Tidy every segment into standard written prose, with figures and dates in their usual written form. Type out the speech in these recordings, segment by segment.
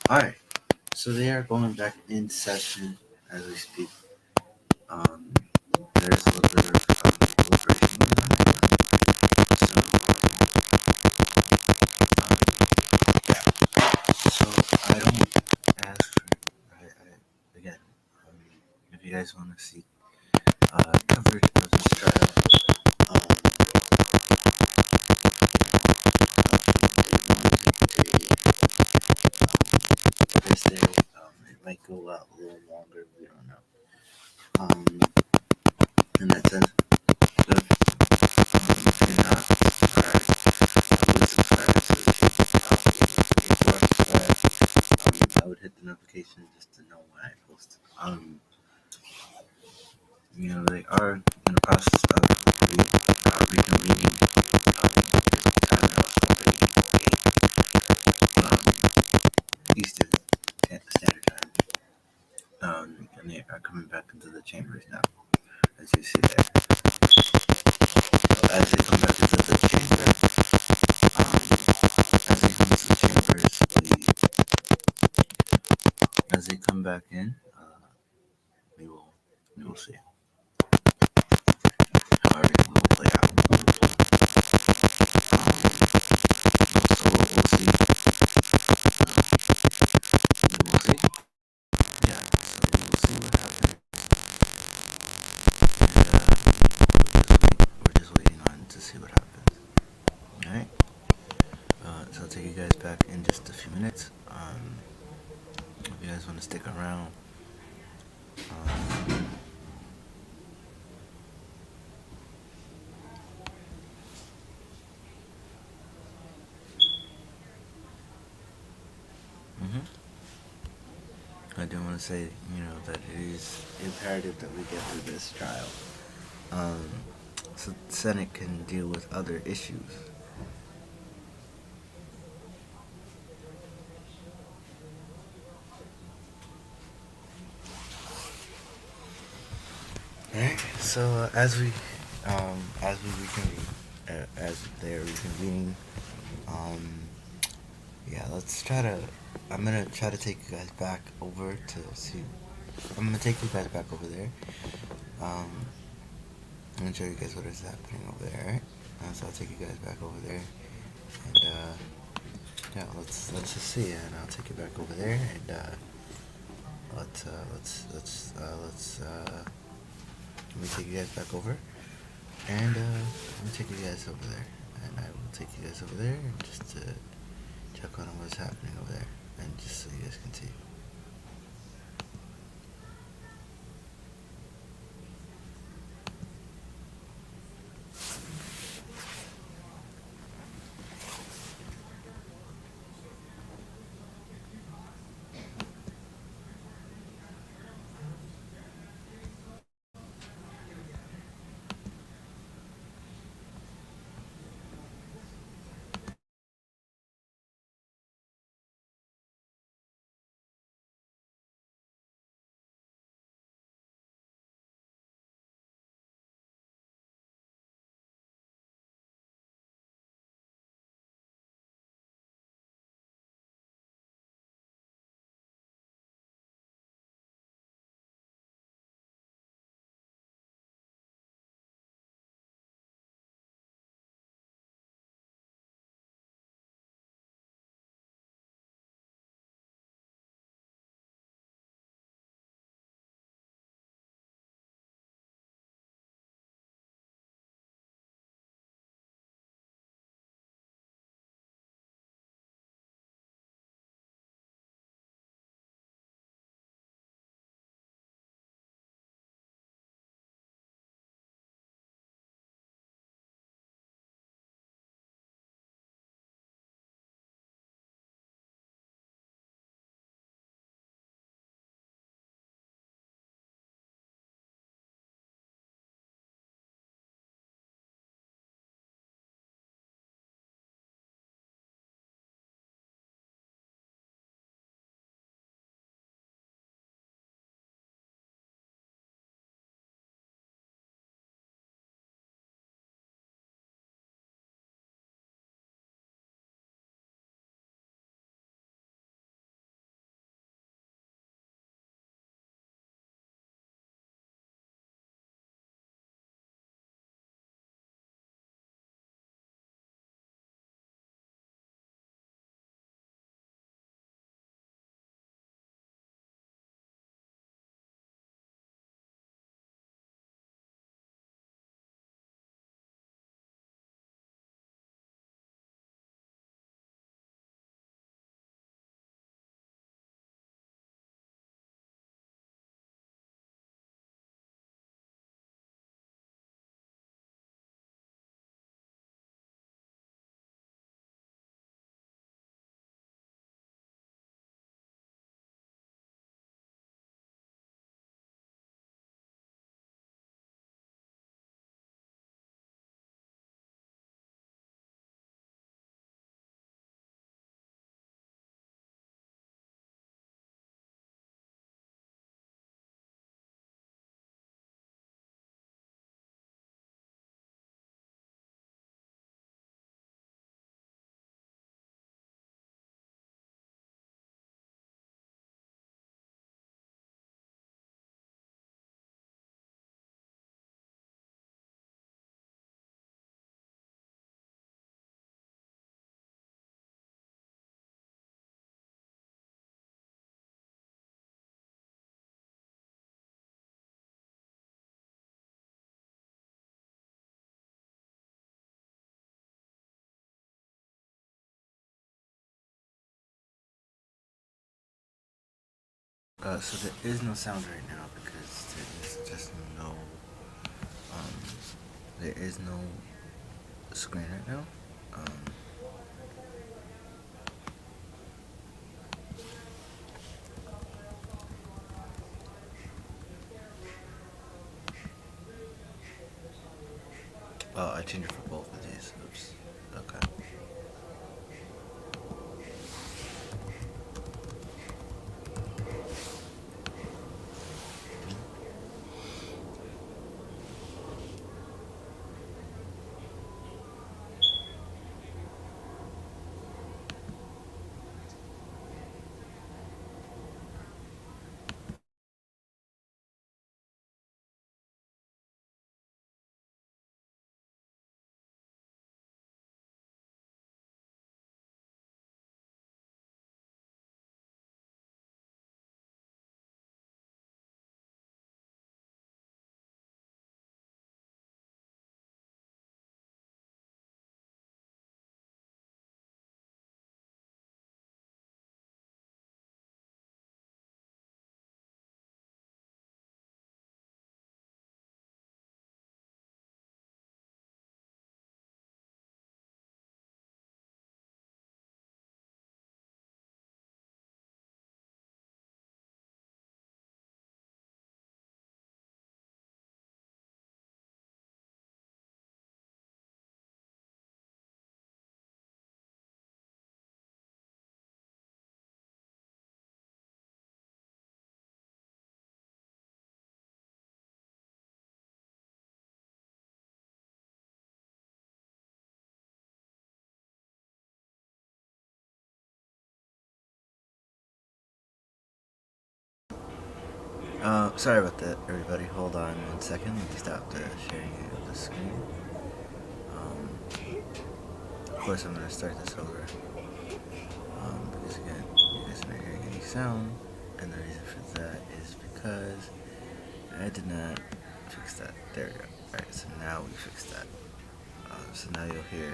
Alright, so they are going back in session as we speak. Um, there's a little bit of deliberation going on right now. Yeah. So I don't ask for. Again, um, if you guys want to see coverage of this trial, Thursday, it might go out a little longer. We don't know. Um, in that sense, but if you're not subscribed, would subscribe so that if you are subscribed, I would hit the notification just to know when I post. They are in the process of reconvening. The time now is already 8 Eastern Standard Time, and they are coming back into the chambers now, as you see there. So as they come back into the chamber, as they come into the chambers, as they come back in, we will we will see how everything will play out. So we'll see. We will see. Yeah. So we will see what happens, and we're just waiting on to see what happens. All right. So I'll take you guys back in just a few minutes. If you guys want to stick around. Um, mhm. I do want to say, that it is imperative that we get through this trial, um, so the Senate can deal with other issues. Alright, so as we reconvene, as they're reconvening, um, yeah, let's try to. I'm gonna try to take you guys back over to see. I'm gonna take you guys back over there. Um, I'm gonna show you guys what is happening over there. Right? So I'll take you guys back over there, and yeah, let's just see, and I'll take you back over there, and let me take you guys back over, and let me take you guys over there, and I will take you guys over there, and just to check on what's happening over there, and just so you guys can see. So there is no sound right now because there is just no, um, there is no screen right now. Um, oh, I changed it for both of these. Oops. Okay. Sorry about that, everybody. Hold on 1 second. Let me stop the sharing of the screen. Of course, I'm gonna start this over. Because again, you guys are not hearing any sound, and the reason for that is because I did not fix that. There we go. Alright, so now we fixed that. So now you'll hear.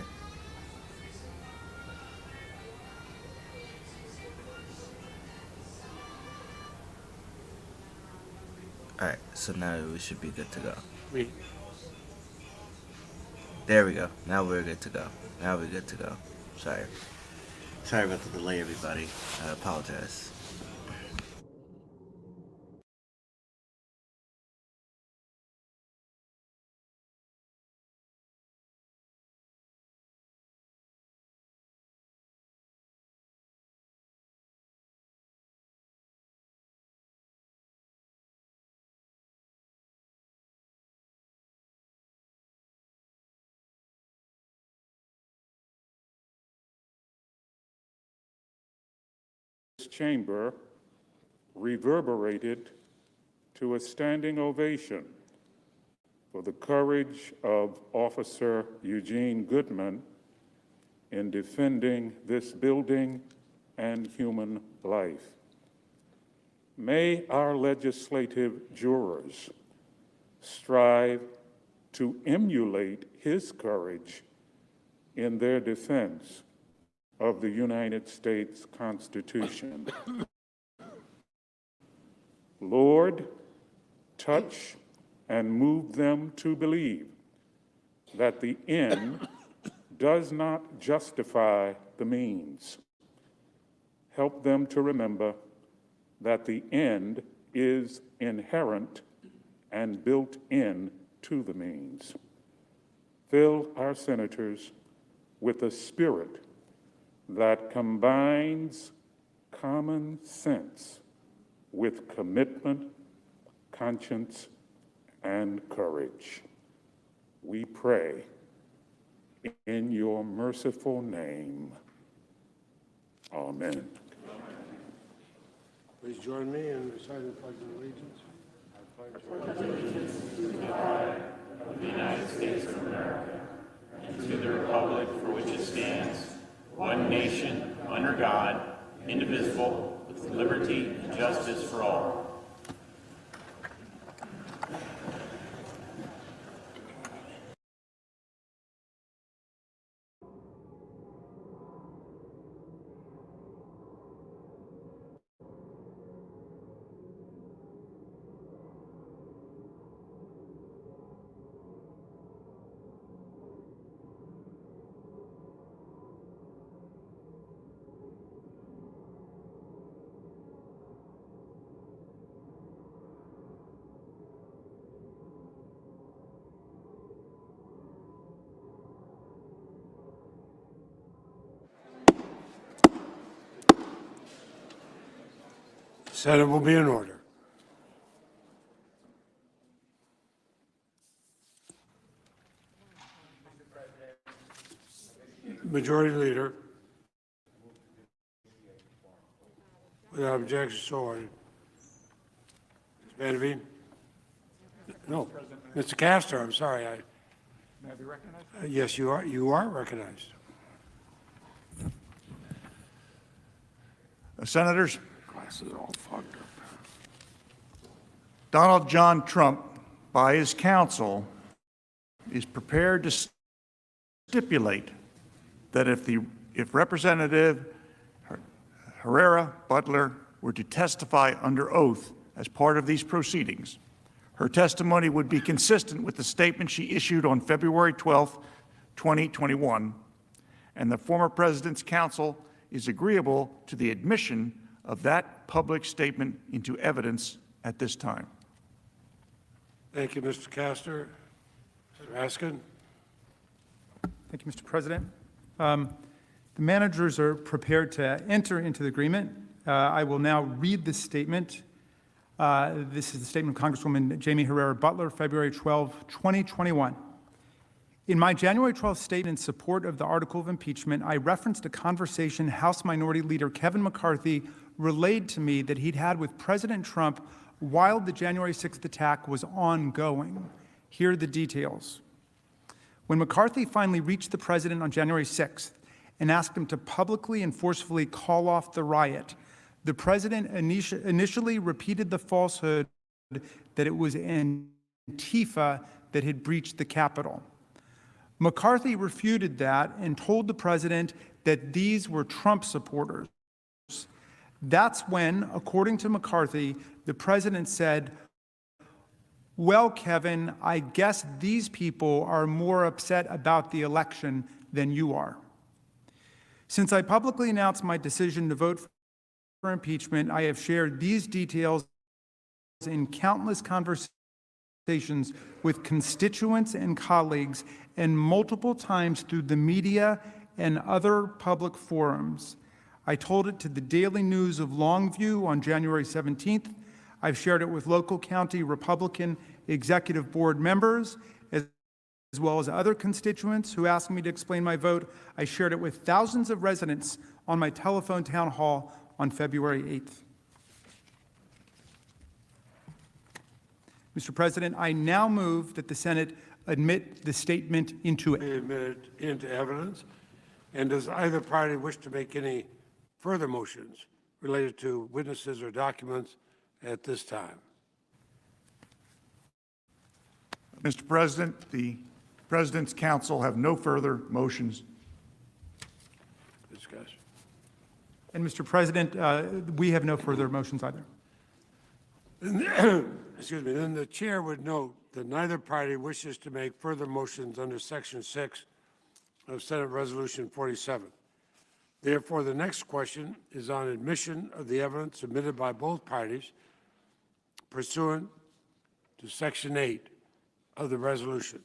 Alright, so now we should be good to go. Wait. There we go. Now we're good to go. Now we're good to go. Sorry. Sorry about the delay, everybody. I apologize. This chamber reverberated to a standing ovation for the courage of Officer Eugene Goodman in defending this building and human life. May our legislative jurors strive to emulate his courage in their defense of the United States Constitution. Lord, touch and move them to believe that the end does not justify the means. Help them to remember that the end is inherent and built in to the means. Fill our senators with a spirit that combines common sense with commitment, conscience, and courage. We pray in your merciful name. Amen. Please join me in reciting the Pledge of Allegiance. I pledge allegiance to the flag of the United States of America and to the republic for which it stands, one nation, under God, indivisible, with liberty and justice for all. Senate will be in order. Majority Leader. Without objection, so ordered. Ms. Vanderveen? No, Mr. Castor, I'm sorry. May I be recognized? Yes, you are. You are recognized. Senators, Glasses all fucked up. Donald John Trump, by his counsel, is prepared to stipulate that if Representative Herrera Butler were to testify under oath as part of these proceedings, her testimony would be consistent with the statement she issued on February 12, 2021, and the former president's counsel is agreeable to the admission of that public statement into evidence at this time. Thank you, Mr. Castor. Mr. Raskin? Thank you, Mr. President. The managers are prepared to enter into the agreement. I will now read this statement. This is the statement of Congresswoman Jamie Herrera Butler, February 12, 2021. In my January 12th statement in support of the article of impeachment, I referenced a conversation House Minority Leader Kevin McCarthy relayed to me that he'd had with President Trump while the January 6th attack was ongoing. Here are the details. When McCarthy finally reached the president on January 6th and asked him to publicly and forcefully call off the riot, the president initially repeated the falsehood that it was Antifa that had breached the Capitol. McCarthy refuted that and told the president that these were Trump supporters. That's when, according to McCarthy, the president said, "Well, Kevin, I guess these people are more upset about the election than you are." Since I publicly announced my decision to vote for impeachment, I have shared these details in countless conversations with constituents and colleagues, and multiple times through the media and other public forums. I told it to the Daily News of Longview on January 17th. I've shared it with local county Republican executive board members, as well as other constituents who asked me to explain my vote. I shared it with thousands of residents on my telephone town hall on February 8th. Mr. President, I now move that the Senate admit the statement into Be admitted into evidence. And does either party wish to make any further motions related to witnesses or documents at this time? Mr. President, the President's counsel have no further motions. Discussion. And Mr. President, we have no further motions either. Excuse me, then the chair would note that neither party wishes to make further motions under Section 6 of Senate Resolution 47. Therefore, the next question is on admission of the evidence submitted by both parties pursuant to Section 8 of the resolution.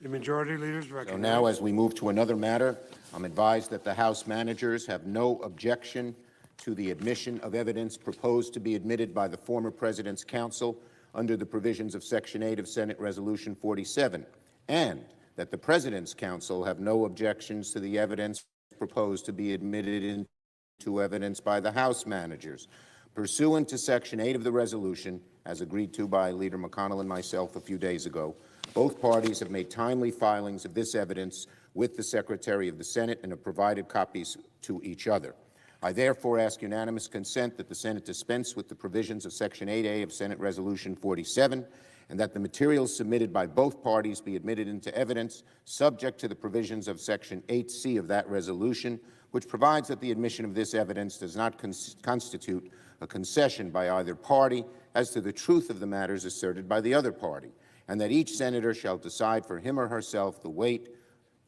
The majority leaders So recognize. now, as we move to another matter, I'm advised that the House managers have no objection to the admission of evidence proposed to be admitted by the former President's counsel under the provisions of Section 8 of Senate Resolution 47, and that the President's counsel have no objections to the evidence proposed to be admitted into evidence by the House managers. Pursuant to Section 8 of the resolution, as agreed to by Leader McConnell and myself a few days ago, both parties have made timely filings of this evidence with the Secretary of the Senate and have provided copies to each other. I therefore ask unanimous consent that the Senate dispense with the provisions of Section 8A of Senate Resolution 47, and that the materials submitted by both parties be admitted into evidence, subject to the provisions of Section 8C of that resolution, which provides that the admission of this evidence does not constitute a concession by either party as to the truth of the matters asserted by the other party, and that each senator shall decide for him or herself the weight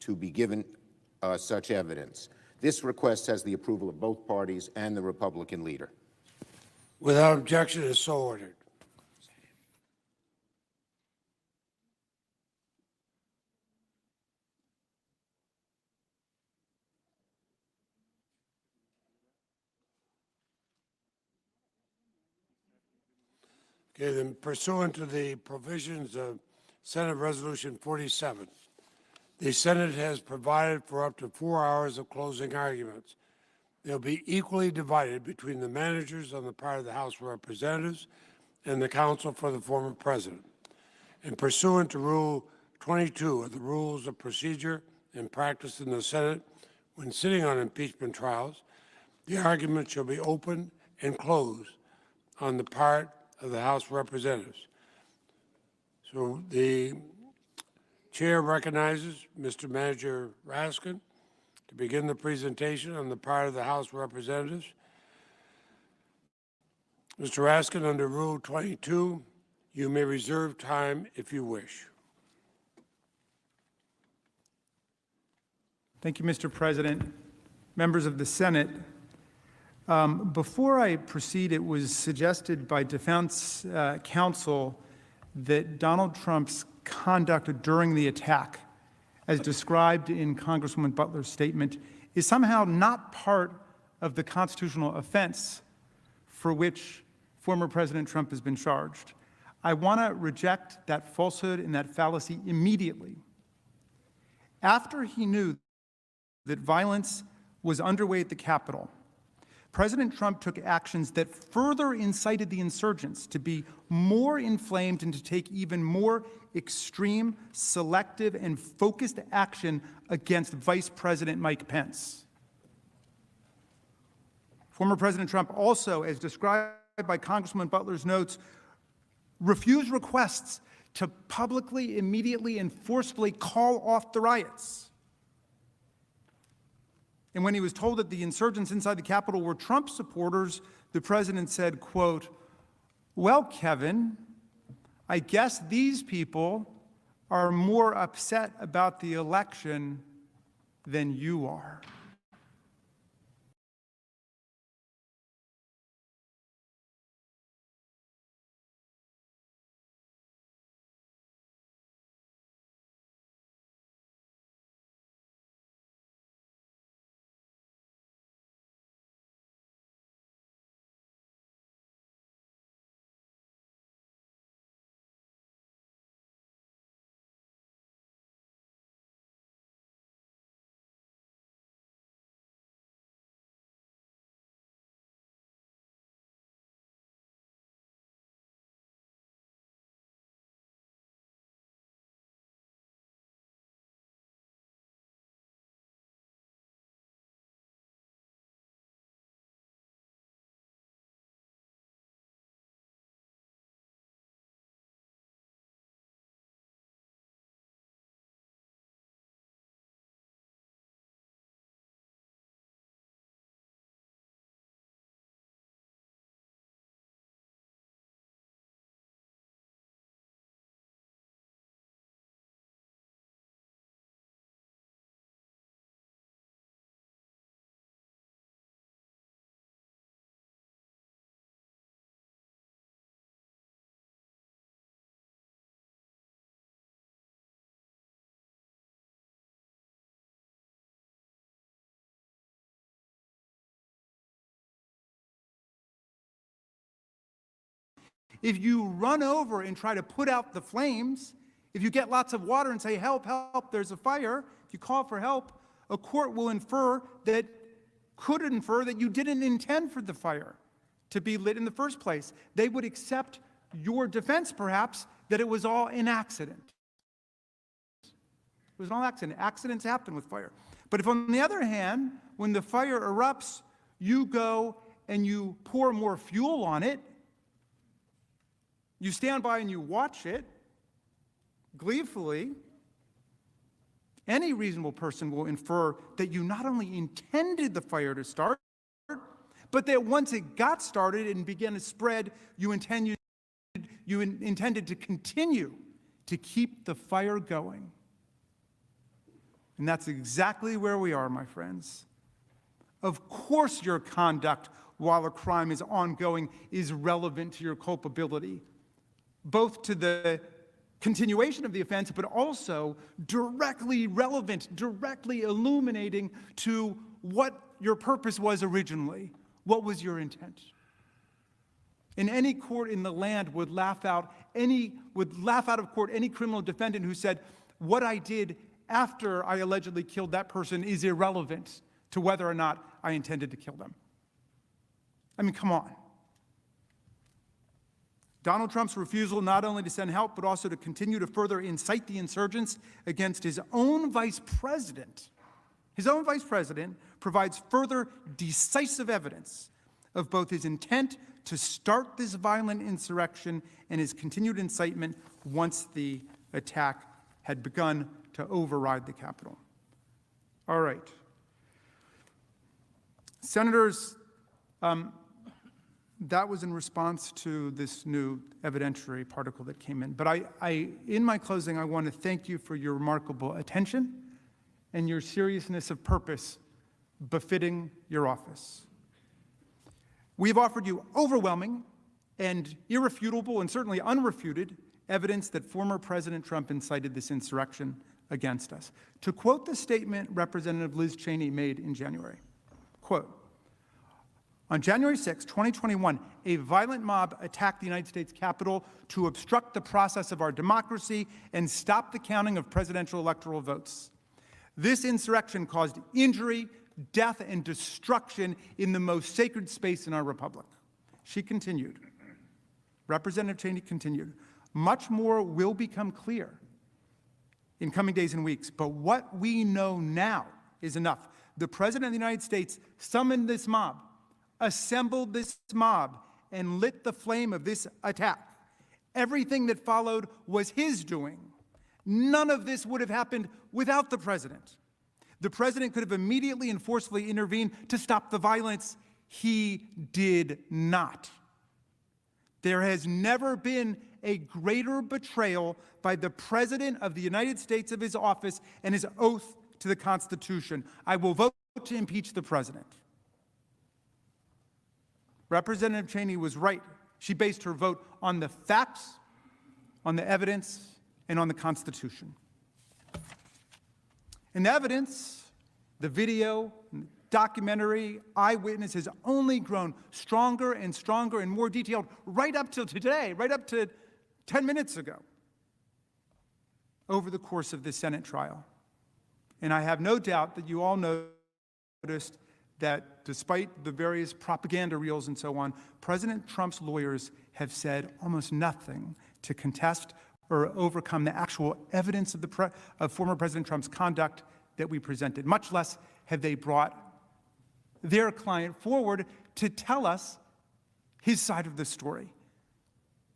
to be given such evidence. This request has the approval of both parties and the Republican leader. Without objection, is so ordered. Okay, then pursuant to the provisions of Senate Resolution 47, the Senate has provided for up to 4 hours of closing arguments. They'll be equally divided between the managers on the part of the House of Representatives and the counsel for the former president. And pursuant to Rule 22 of the Rules of Procedure and Practice in the Senate, when sitting on impeachment trials, the argument shall be open and closed on the part of the House of Representatives. So the chair recognizes Mr. Manager Raskin to begin the presentation on the part of the House of Representatives. Mr. Raskin, under Rule 22, you may reserve time if you wish. Thank you, Mr. President. Members of the Senate, before I proceed, it was suggested by defense counsel that Donald Trump's conduct during the attack, as described in Congresswoman Butler's statement, is somehow not part of the constitutional offense for which former President Trump has been charged. I want to reject that falsehood and that fallacy immediately. After he knew that violence was underway at the Capitol, President Trump took actions that further incited the insurgents to be more inflamed and to take even more extreme, selective, and focused action against Vice President Mike Pence. Former President Trump also, as described by Congresswoman Butler's notes, refused requests to publicly, immediately, and forcefully call off the riots. And when he was told that the insurgents inside the Capitol were Trump supporters, the president said, quote, "Well, Kevin, I guess these people are more upset about the election than you are." If you run over and try to put out the flames, if you get lots of water and say, "Help, help, there's a fire," if you call for help, a court will could infer that you didn't intend for the fire to be lit in the first place. They would accept your defense, perhaps, that it was all an accident. It was an accident. Accidents happen with fire. But if, on the other hand, when the fire erupts, you go and you pour more fuel on it, you stand by and you watch it gleefully, any reasonable person will infer that you not only intended the fire to start, but that once it got started and began to spread, you intended to continue to keep the fire going. And that's exactly where we are, my friends. Of course your conduct while a crime is ongoing is relevant to your culpability, both to the continuation of the offense, but also directly relevant, directly illuminating to what your purpose was originally. What was your intent? in any court in the land would laugh out of court any criminal defendant who said, what I did after I allegedly killed that person is irrelevant to whether or not I intended to kill them. I mean, come on. Donald Trump's refusal not only to send help, but also to continue to further incite the insurgents against his own vice president provides further decisive evidence of both his intent to start this violent insurrection and his continued incitement once the attack had begun to override the Capitol. All right. Senators, that was in response to this new evidentiary particle that came in. But in my closing, I want to thank you for your remarkable attention and your seriousness of purpose befitting your office. We've offered you overwhelming and irrefutable and certainly unrefuted evidence that former President Trump incited this insurrection against us. To quote the statement Representative Liz Cheney made in January, quote, on January 6, 2021, a violent mob attacked the United States Capitol to obstruct the process of our democracy and stop the counting of presidential electoral votes. This insurrection caused injury, death, and destruction in the most sacred space in our republic. She continued. Representative Cheney continued. Much more will become clear in coming days and weeks, but what we know now is enough. The President of the United States summoned this mob, assembled this mob, and lit the flame of this attack. Everything that followed was his doing. None of this would have happened without the President. The President could have immediately and forcefully intervened to stop the violence. He did not. There has never been a greater betrayal by the President of the United States of his office and his oath to the Constitution. I will vote to impeach the President. Representative Cheney was right. She based her vote on the facts, on the evidence, and on the Constitution. And the evidence, the video, documentary, eyewitness has only grown stronger and stronger and more detailed right up till today, right up to 10 minutes ago, over the course of this Senate trial. And I have no doubt that you all noticed that despite the various propaganda reels and so on, President Trump's lawyers have said almost nothing to contest or overcome the actual evidence of former President Trump's conduct that we presented. Much less have they brought their client forward to tell us his side of the story.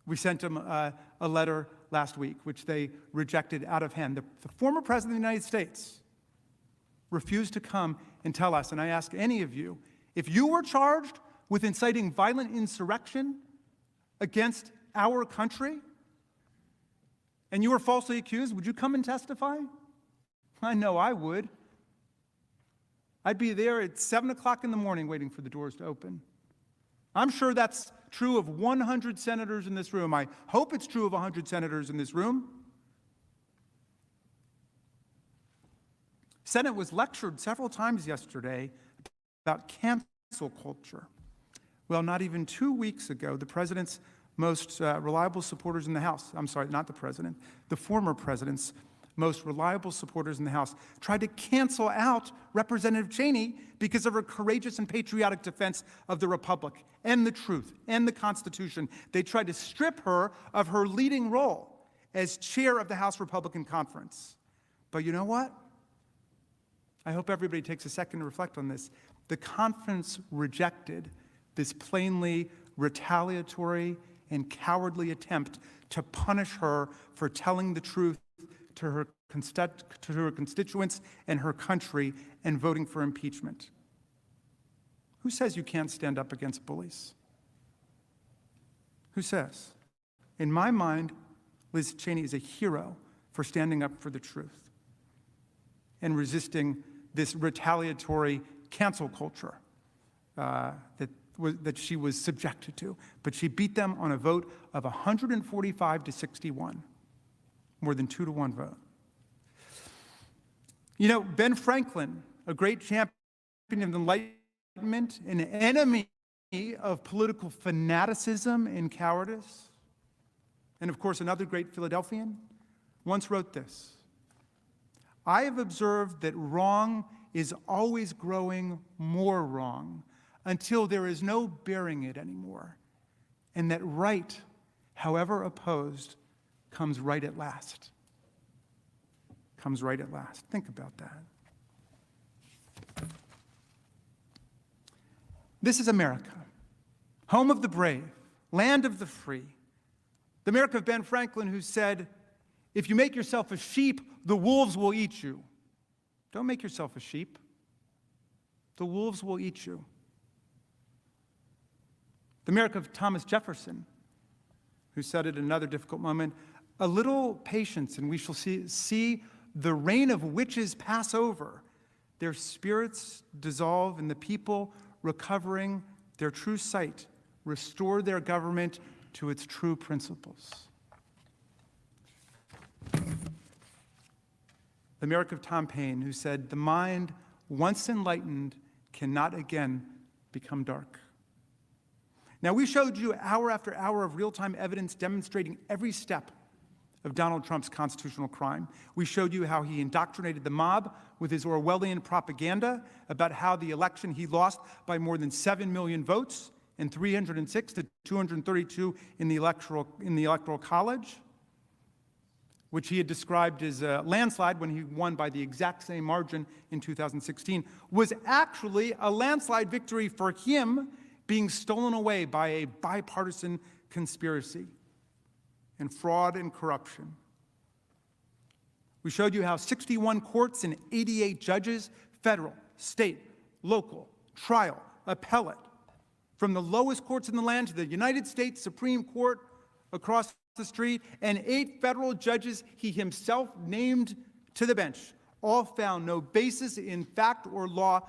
We sent him a letter last week, which they rejected out of hand. The former President of the United States refused to come and tell us, and I ask any of you, if you were charged with inciting violent insurrection against our country, and you were falsely accused, would you come and testify? I know I would. I'd be there at 7 o'clock in the morning waiting for the doors to open. I'm sure that's true of 100 senators in this room. I hope it's true of 100 senators in this room. Senate was lectured several times yesterday about cancel culture. Well, not even 2 weeks ago, the president's most reliable supporters in the House, I'm sorry, not the president, the former president's most reliable supporters in the House tried to cancel out Representative Cheney because of her courageous and patriotic defense of the Republic and the truth and the Constitution. They tried to strip her of her leading role as chair of the House Republican Conference. But you know what? I hope everybody takes a second to reflect on this. The conference rejected this plainly retaliatory and cowardly attempt to punish her for telling the truth to her constituents and her country and voting for impeachment. Who says you can't stand up against bullies? Who says? In my mind, Liz Cheney is a hero for standing up for the truth and resisting this retaliatory cancel culture that she was subjected to. But she beat them on a vote of 145 to 61, more than 2-to-1 vote. You know, Ben Franklin, a great champion of enlightenment, an enemy of political fanaticism and cowardice. And of course, another great Philadelphian once wrote this: I have observed that wrong is always growing more wrong until there is no bearing it anymore, and that right, however opposed, comes right at last. Comes right at last. Think about that. This is America, home of the brave, land of the free. The America of Ben Franklin, who said, if you make yourself a sheep, the wolves will eat you. Don't make yourself a sheep. The wolves will eat you. The America of Thomas Jefferson, who said at another difficult moment, a little patience and we shall see the reign of witches pass over, their spirits dissolve, and the people, recovering their true sight, restore their government to its true principles. The America of Tom Paine, who said, the mind, once enlightened, cannot again become dark. Now, we showed you hour after hour of real-time evidence demonstrating every step of Donald Trump's constitutional crime. We showed you how he indoctrinated the mob with his Orwellian propaganda about how the election he lost by more than 7 million votes and 306 to 232 in the electoral college, which he had described as a landslide when he won by the exact same margin in 2016, was actually a landslide victory for him being stolen away by a bipartisan conspiracy and fraud and corruption. We showed you how 61 courts and 88 judges, federal, state, local, trial, appellate, from the lowest courts in the land to the United States Supreme Court across the street, and 8 federal judges he himself named to the bench, all found no basis in fact or law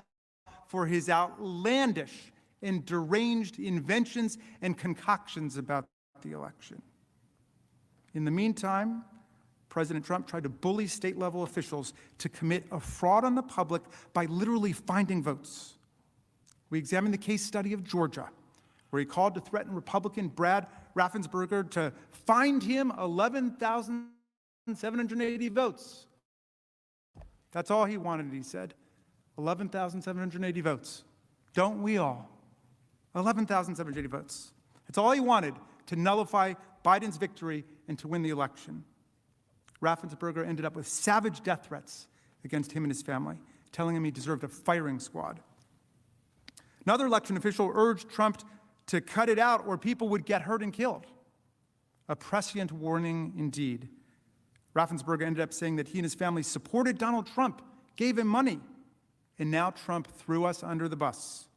for his outlandish and deranged inventions and concoctions about the election. In the meantime, President Trump tried to bully state-level officials to commit a fraud on the public by literally finding votes. We examined the case study of Georgia, where he called to threaten Republican Brad Raffensperger to find him 11,780 votes. That's all he wanted, he said. 11,780 votes. Don't we all? 11,780 votes. That's all he wanted to nullify Biden's victory and to win the election. Raffensperger ended up with savage death threats against him and his family, telling him he deserved a firing squad. Another election official urged Trump to cut it out or people would get hurt and killed. A prescient warning indeed. Raffensperger ended up saying that he and his family supported Donald Trump, gave him money, and now Trump threw us under the bus.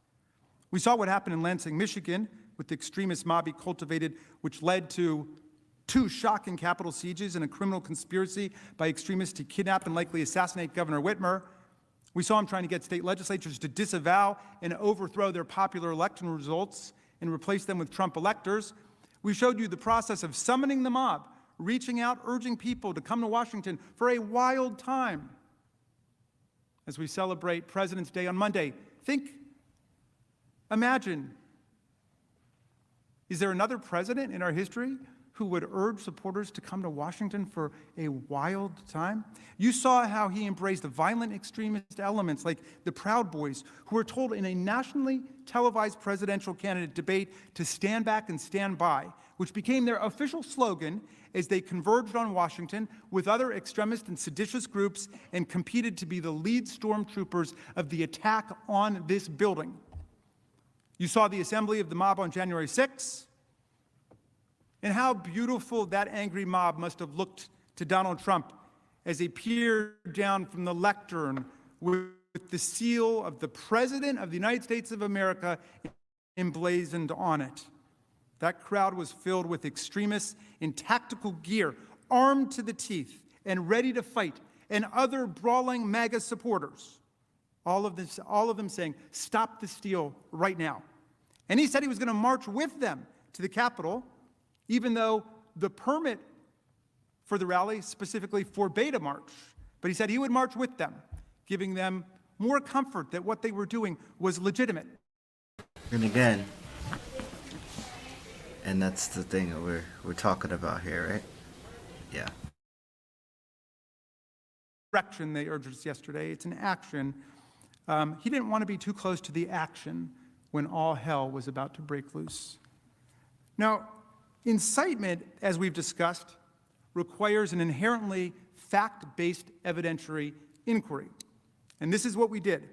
We saw what happened in Lansing, Michigan, with the extremist mob he cultivated, which led to 2 shocking Capitol sieges and a criminal conspiracy by extremists to kidnap and likely assassinate Governor Whitmer. We saw him trying to get state legislatures to disavow and overthrow their popular election results and replace them with Trump electors. We showed you the process of summoning the mob, reaching out, urging people to come to Washington for a wild time. As we celebrate President's Day on Monday, imagine, is there another president in our history who would urge supporters to come to Washington for a wild time? You saw how he embraced violent extremist elements like the Proud Boys, who were told in a nationally televised presidential candidate debate to stand back and stand by, which became their official slogan as they converged on Washington with other extremist and seditious groups and competed to be the lead stormtroopers of the attack on this building. You saw the assembly of the mob on January 6th, and how beautiful that angry mob must have looked to Donald Trump as he peered down from the lectern with the seal of the President of the United States of America emblazoned on it. That crowd was filled with extremists in tactical gear, armed to the teeth and ready to fight, and other brawling MAGA supporters. All of them saying, "Stop the steal right now." And he said he was going to march with them to the Capitol, even though the permit for the rally specifically forbade a march. But he said he would march with them, giving them more comfort that what they were doing was legitimate. And again, And that's the thing that we're talking about here, right? Yeah. Direction they urged us yesterday. It's an action. He didn't want to be too close to the action when all hell was about to break loose. Now, incitement, as we've discussed, requires an inherently fact-based evidentiary inquiry. And this is what we did.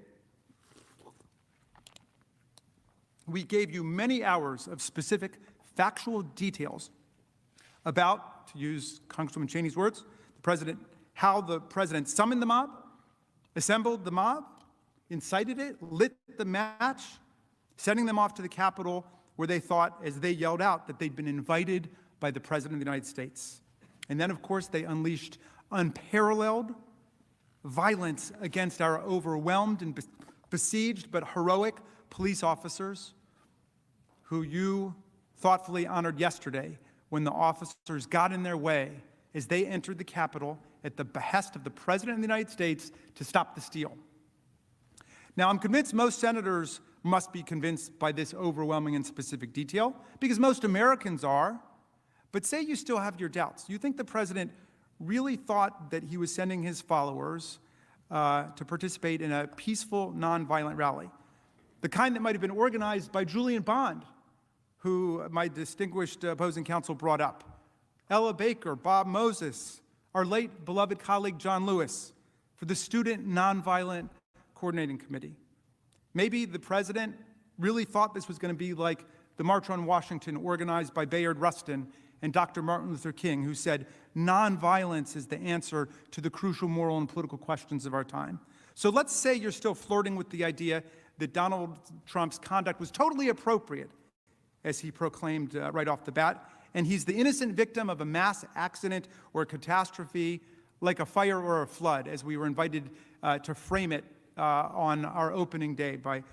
We gave you many hours of specific factual details about, to use Congresswoman Cheney's words, how the president summoned the mob, assembled the mob, incited it, lit the match, sending them off to the Capitol where they thought, as they yelled out, that they'd been invited by the President of the United States. And then, of course, they unleashed unparalleled violence against our overwhelmed and besieged but heroic police officers who you thoughtfully honored yesterday when the officers got in their way as they entered the Capitol at the behest of the President of the United States to stop the steal. Now, I'm convinced most senators must be convinced by this overwhelming and specific detail, because most Americans are. But say you still have your doubts. You think the president really thought that he was sending his followers to participate in a peaceful, nonviolent rally, the kind that might have been organized by Julian Bond, who my distinguished opposing counsel brought up, Ella Baker, Bob Moses, our late beloved colleague John Lewis, for the Student Nonviolent Coordinating Committee. Maybe the president really thought this was going to be like the March on Washington organized by Bayard Rustin and Dr. Martin Luther King, who said nonviolence is the answer to the crucial moral and political questions of our time. So let's say you're still flirting with the idea that Donald Trump's conduct was totally appropriate, as he proclaimed right off the bat, and he's the innocent victim of a mass accident or a catastrophe like a fire or a flood, as we were invited to frame it on our opening day by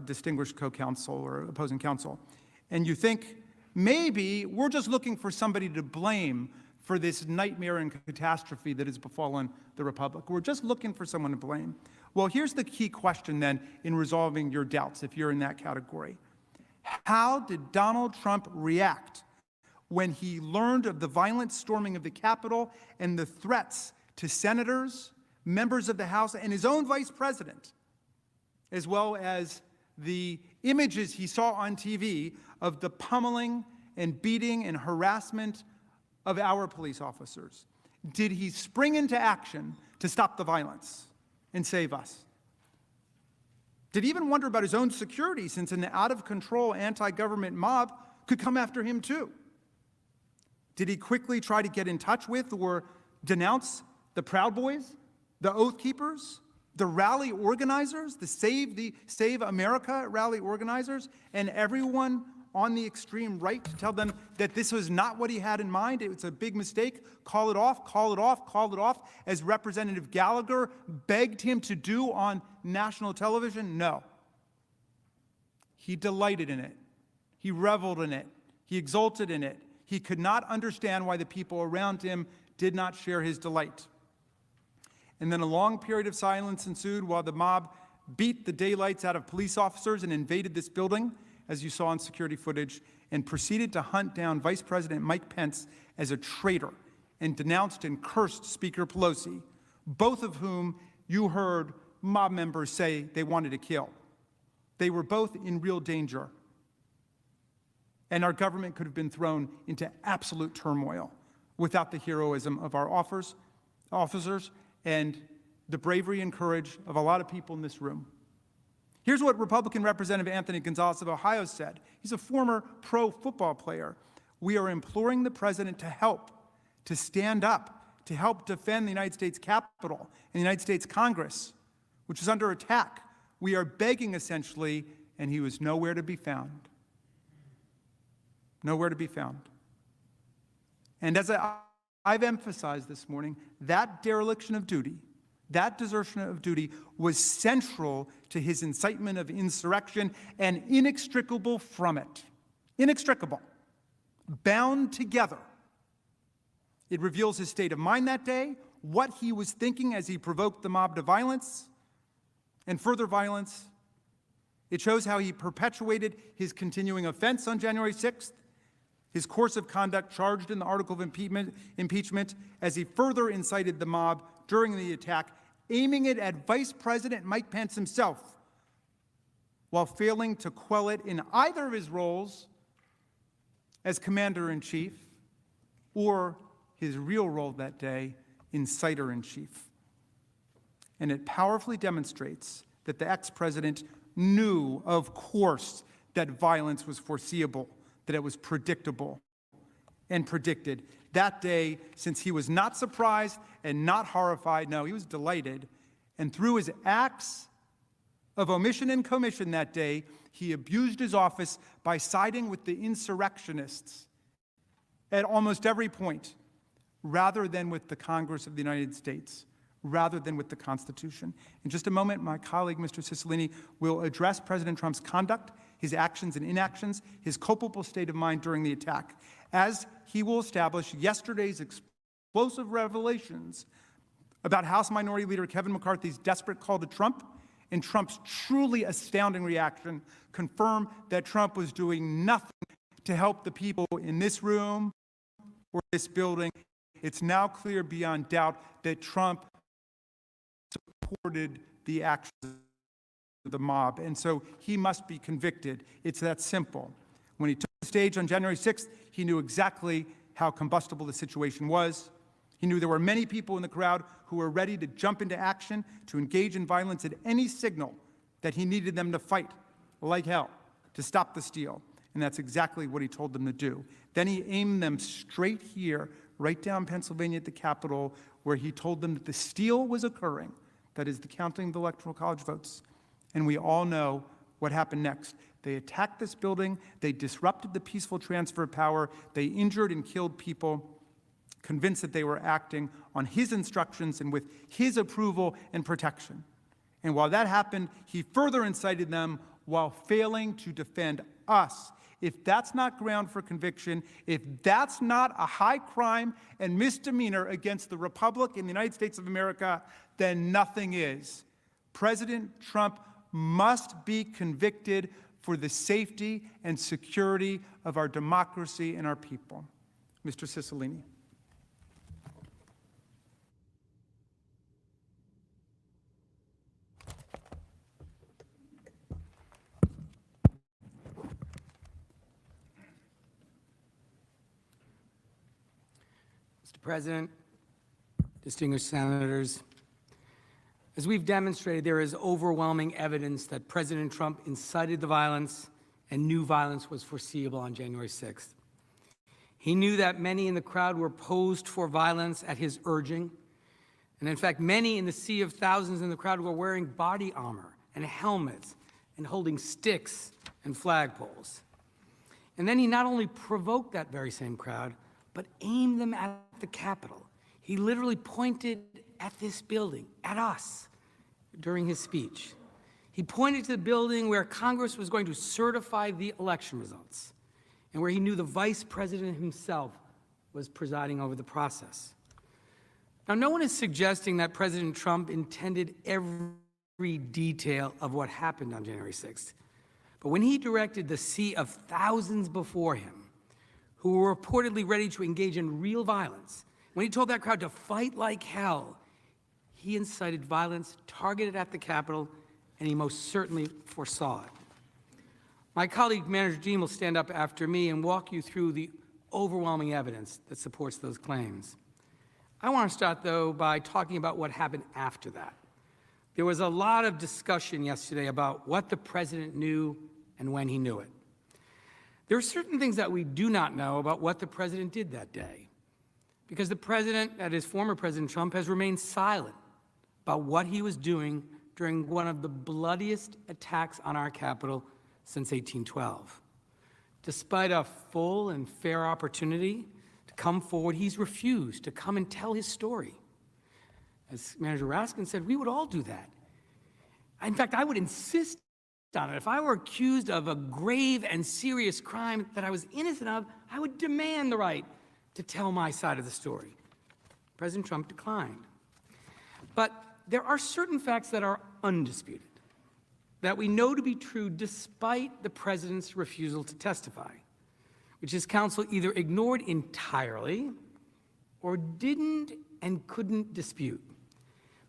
distinguished co-counsel or opposing counsel. And you think, maybe we're just looking for somebody to blame for this nightmare and catastrophe that has befallen the Republic. We're just looking for someone to blame. Well, here's the key question then in resolving your doubts, if you're in that category. How did Donald Trump react when he learned of the violent storming of the Capitol and the threats to senators, members of the House, and his own vice president, as well as the images he saw on TV of the pummeling and beating and harassment of our police officers? Did he spring into action to stop the violence and save us? Did he even wonder about his own security, since an out-of-control anti-government mob could come after him too? Did he quickly try to get in touch with or denounce the Proud Boys, the Oath Keepers, the rally organizers, the Save America rally organizers, and everyone on the extreme right to tell them that this was not what he had in mind? It was a big mistake. Call it off, call it off, call it off, as Representative Gallagher begged him to do on national television? No. He delighted in it. He reveled in it. He exulted in it. He could not understand why the people around him did not share his delight. And then a long period of silence ensued while the mob beat the daylights out of police officers and invaded this building, as you saw on security footage, and proceeded to hunt down Vice President Mike Pence as a traitor and denounced and cursed Speaker Pelosi, both of whom you heard mob members say they wanted to kill. They were both in real danger. And our government could have been thrown into absolute turmoil without the heroism of our officers and the bravery and courage of a lot of people in this room. Here's what Republican Representative Anthony Gonzalez of Ohio said. He's a former pro football player. We are imploring the president to help, to stand up, to help defend the United States Capitol and the United States Congress, which is under attack. We are begging, essentially, and he was nowhere to be found. Nowhere to be found. And as I've emphasized this morning, that dereliction of duty, that desertion of duty was central to his incitement of insurrection and inextricable from it. Inextricable. Bound together. It reveals his state of mind that day, what he was thinking as he provoked the mob to violence and further violence. It shows how he perpetuated his continuing offense on January 6th his course of conduct charged in the article of impeachment as he further incited the mob during the attack, aiming it at Vice President Mike Pence himself, while failing to quell it in either of his roles as Commander-in-Chief or his real role that day, Inciter-in-Chief. And it powerfully demonstrates that the ex-president knew, of course, that violence was foreseeable, that it was predictable and predicted. That day, since he was not surprised and not horrified, no, he was delighted, and through his acts of omission and commission that day, he abused his office by siding with the insurrectionists at almost every point, rather than with the Congress of the United States, rather than with the Constitution. In just a moment, my colleague, Mr. Cicilline, will address President Trump's conduct, his actions and inactions, his culpable state of mind during the attack, as he will establish yesterday's explosive revelations about House Minority Leader Kevin McCarthy's desperate call to Trump and Trump's truly astounding reaction confirm that Trump was doing nothing to help the people in this room or this building. It's now clear beyond doubt that Trump supported the actions of the mob, and so he must be convicted. It's that simple. When he took the stage on January 6th, he knew exactly how combustible the situation was. He knew there were many people in the crowd who were ready to jump into action, to engage in violence at any signal that he needed them to fight like hell to stop the steal. And that's exactly what he told them to do. Then he aimed them straight here, right down Pennsylvania at the Capitol, where he told them that the steal was occurring, that is, the counting of the Electoral College votes. And we all know what happened next. They attacked this building, they disrupted the peaceful transfer of power, they injured and killed people, convinced that they were acting on his instructions and with his approval and protection. And while that happened, he further incited them while failing to defend us. If that's not ground for conviction, if that's not a high crime and misdemeanor against the Republic in the United States of America, then nothing is. President Trump must be convicted for the safety and security of our democracy and our people. Mr. Cicilline. Mr. President, distinguished senators, as we've demonstrated, there is overwhelming evidence that President Trump incited the violence and knew violence was foreseeable on January 6th. He knew that many in the crowd were posed for violence at his urging. And in fact, many in the sea of thousands in the crowd were wearing body armor and helmets and holding sticks and flagpoles. And then he not only provoked that very same crowd, but aimed them at the Capitol. He literally pointed at this building, at us, during his speech. He pointed to the building where Congress was going to certify the election results and where he knew the vice president himself was presiding over the process. Now, no one is suggesting that President Trump intended every detail of what happened on January 6th. But when he directed the sea of thousands before him, who were reportedly ready to engage in real violence, when he told that crowd to fight like hell, he incited violence targeted at the Capitol, and he most certainly foresaw it. My colleague, Manager Dean, will stand up after me and walk you through the overwhelming evidence that supports those claims. I want to start, though, by talking about what happened after that. There was a lot of discussion yesterday about what the president knew and when he knew it. There are certain things that we do not know about what the president did that day, because the president, that is former President Trump, has remained silent about what he was doing during one of the bloodiest attacks on our Capitol since 1812. Despite a full and fair opportunity to come forward, he's refused to come and tell his story. As Manager Raskin said, we would all do that. In fact, I would insist on it. If I were accused of a grave and serious crime that I was innocent of, I would demand the right to tell my side of the story. President Trump declined. But there are certain facts that are undisputed, that we know to be true despite the president's refusal to testify. which his counsel either ignored entirely or didn't and couldn't dispute.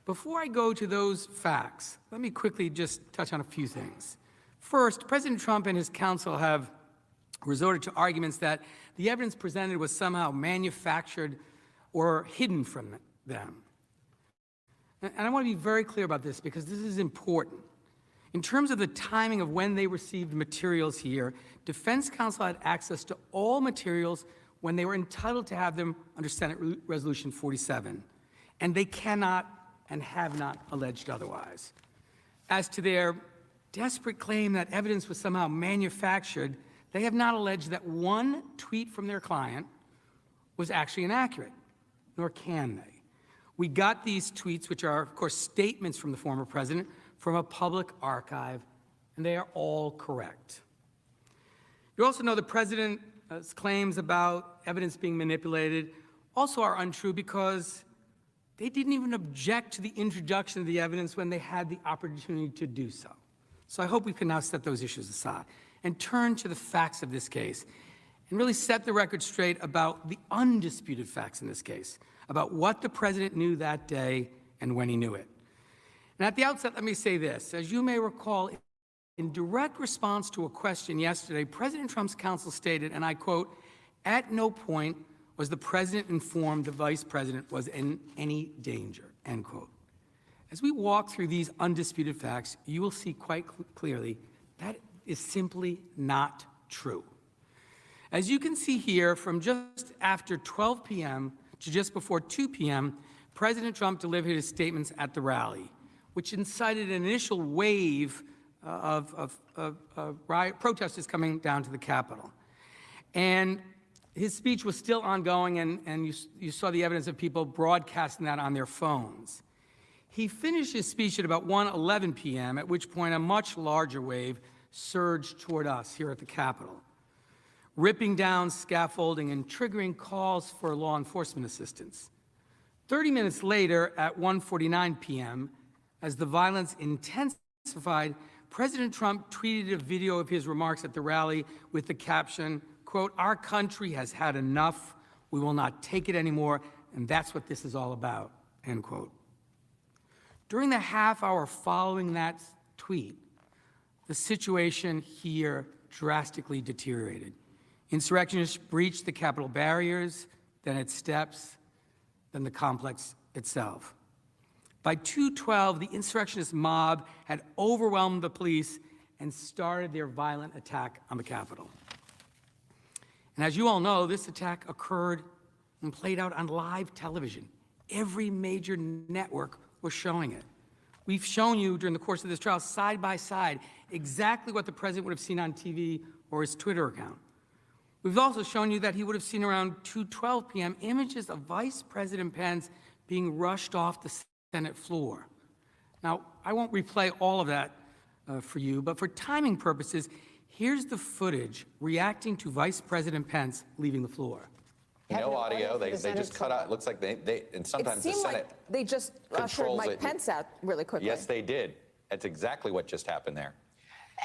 Before I go to those facts, let me quickly just touch on a few things. First, President Trump and his counsel have resorted to arguments that the evidence presented was somehow manufactured or hidden from them. And I want to be very clear about this because this is important. In terms of the timing of when they received materials here, defense counsel had access to all materials when they were entitled to have them under Senate Resolution 47, and they cannot and have not alleged otherwise. As to their desperate claim that evidence was somehow manufactured, they have not alleged that one tweet from their client was actually inaccurate, nor can they. We got these tweets, which are, of course, statements from the former president, from a public archive, and they are all correct. You also know the president's claims about evidence being manipulated also are untrue because they didn't even object to the introduction of the evidence when they had the opportunity to do so. So I hope we can now set those issues aside and turn to the facts of this case and really set the record straight about the undisputed facts in this case, about what the president knew that day and when he knew it. And at the outset, let me say this. As you may recall, in direct response to a question yesterday, President Trump's counsel stated, and I quote, "At no point was the president informed the vice president was in any danger," end quote. As we walk through these undisputed facts, you will see quite clearly that is simply not true. As you can see here, from just after 12 p.m. to just before 2 p.m., President Trump delivered his statements at the rally, which incited an initial wave of protesters coming down to the Capitol. And his speech was still ongoing, and you saw the evidence of people broadcasting that on their phones. He finished his speech at about 1:11 p.m., at which point a much larger wave surged toward us here at the Capitol, ripping down scaffolding and triggering calls for law enforcement assistance. 30 minutes later, at 1:49 p.m., as the violence intensified, President Trump tweeted a video of his remarks at the rally with the caption, quote, "Our country has had enough. We will not take it anymore, and that's what this is all about," end quote. During the half hour following that tweet, the situation here drastically deteriorated. Insurrectionists breached the Capitol barriers, then its steps, then the complex itself. By 2:12, the insurrectionist mob had overwhelmed the police and started their violent attack on the Capitol. And as you all know, this attack occurred and played out on live television. Every major network was showing it. We've shown you during the course of this trial, side by side, exactly what the president would have seen on TV or his Twitter account. We've also shown you that he would have seen around 2:12 p.m. images of Vice President Pence being rushed off the Senate floor. Now, I won't replay all of that for you, but for timing purposes, here's the footage reacting to Vice President Pence leaving the floor. No audio. They just cut out. It looks like they and sometimes the Senate like they just ushered Mike Pence out really quickly. Yes, they did. That's exactly what just happened there.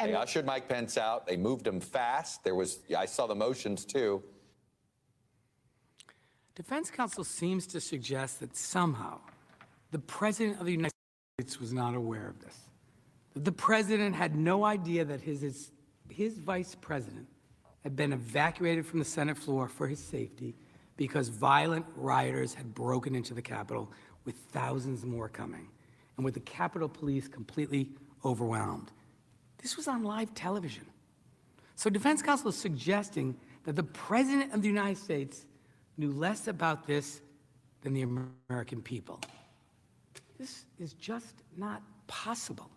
They ushered Mike Pence out. They moved him fast. I saw the motions too. Defense counsel seems to suggest that somehow the president of the United States was not aware of this. That the president had no idea that his vice president had been evacuated from the Senate floor for his safety because violent rioters had broken into the Capitol, with thousands more coming, and with the Capitol Police completely overwhelmed. This was on live television. So defense counsel is suggesting that the president of the United States knew less about this than the American people. This is just not possible.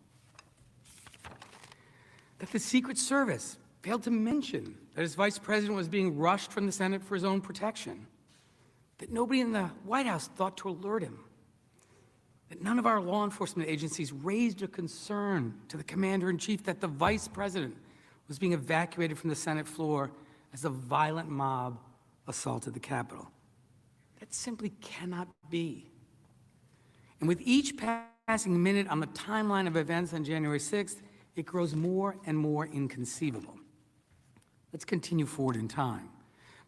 That the Secret Service failed to mention that his vice president was being rushed from the Senate for his own protection. That nobody in the White House thought to alert him. That none of our law enforcement agencies raised a concern to the commander-in-chief that the vice president was being evacuated from the Senate floor as a violent mob assaulted the Capitol. That simply cannot be. And with each passing minute on the timeline of events on January 6th, it grows more and more inconceivable. Let's continue forward in time.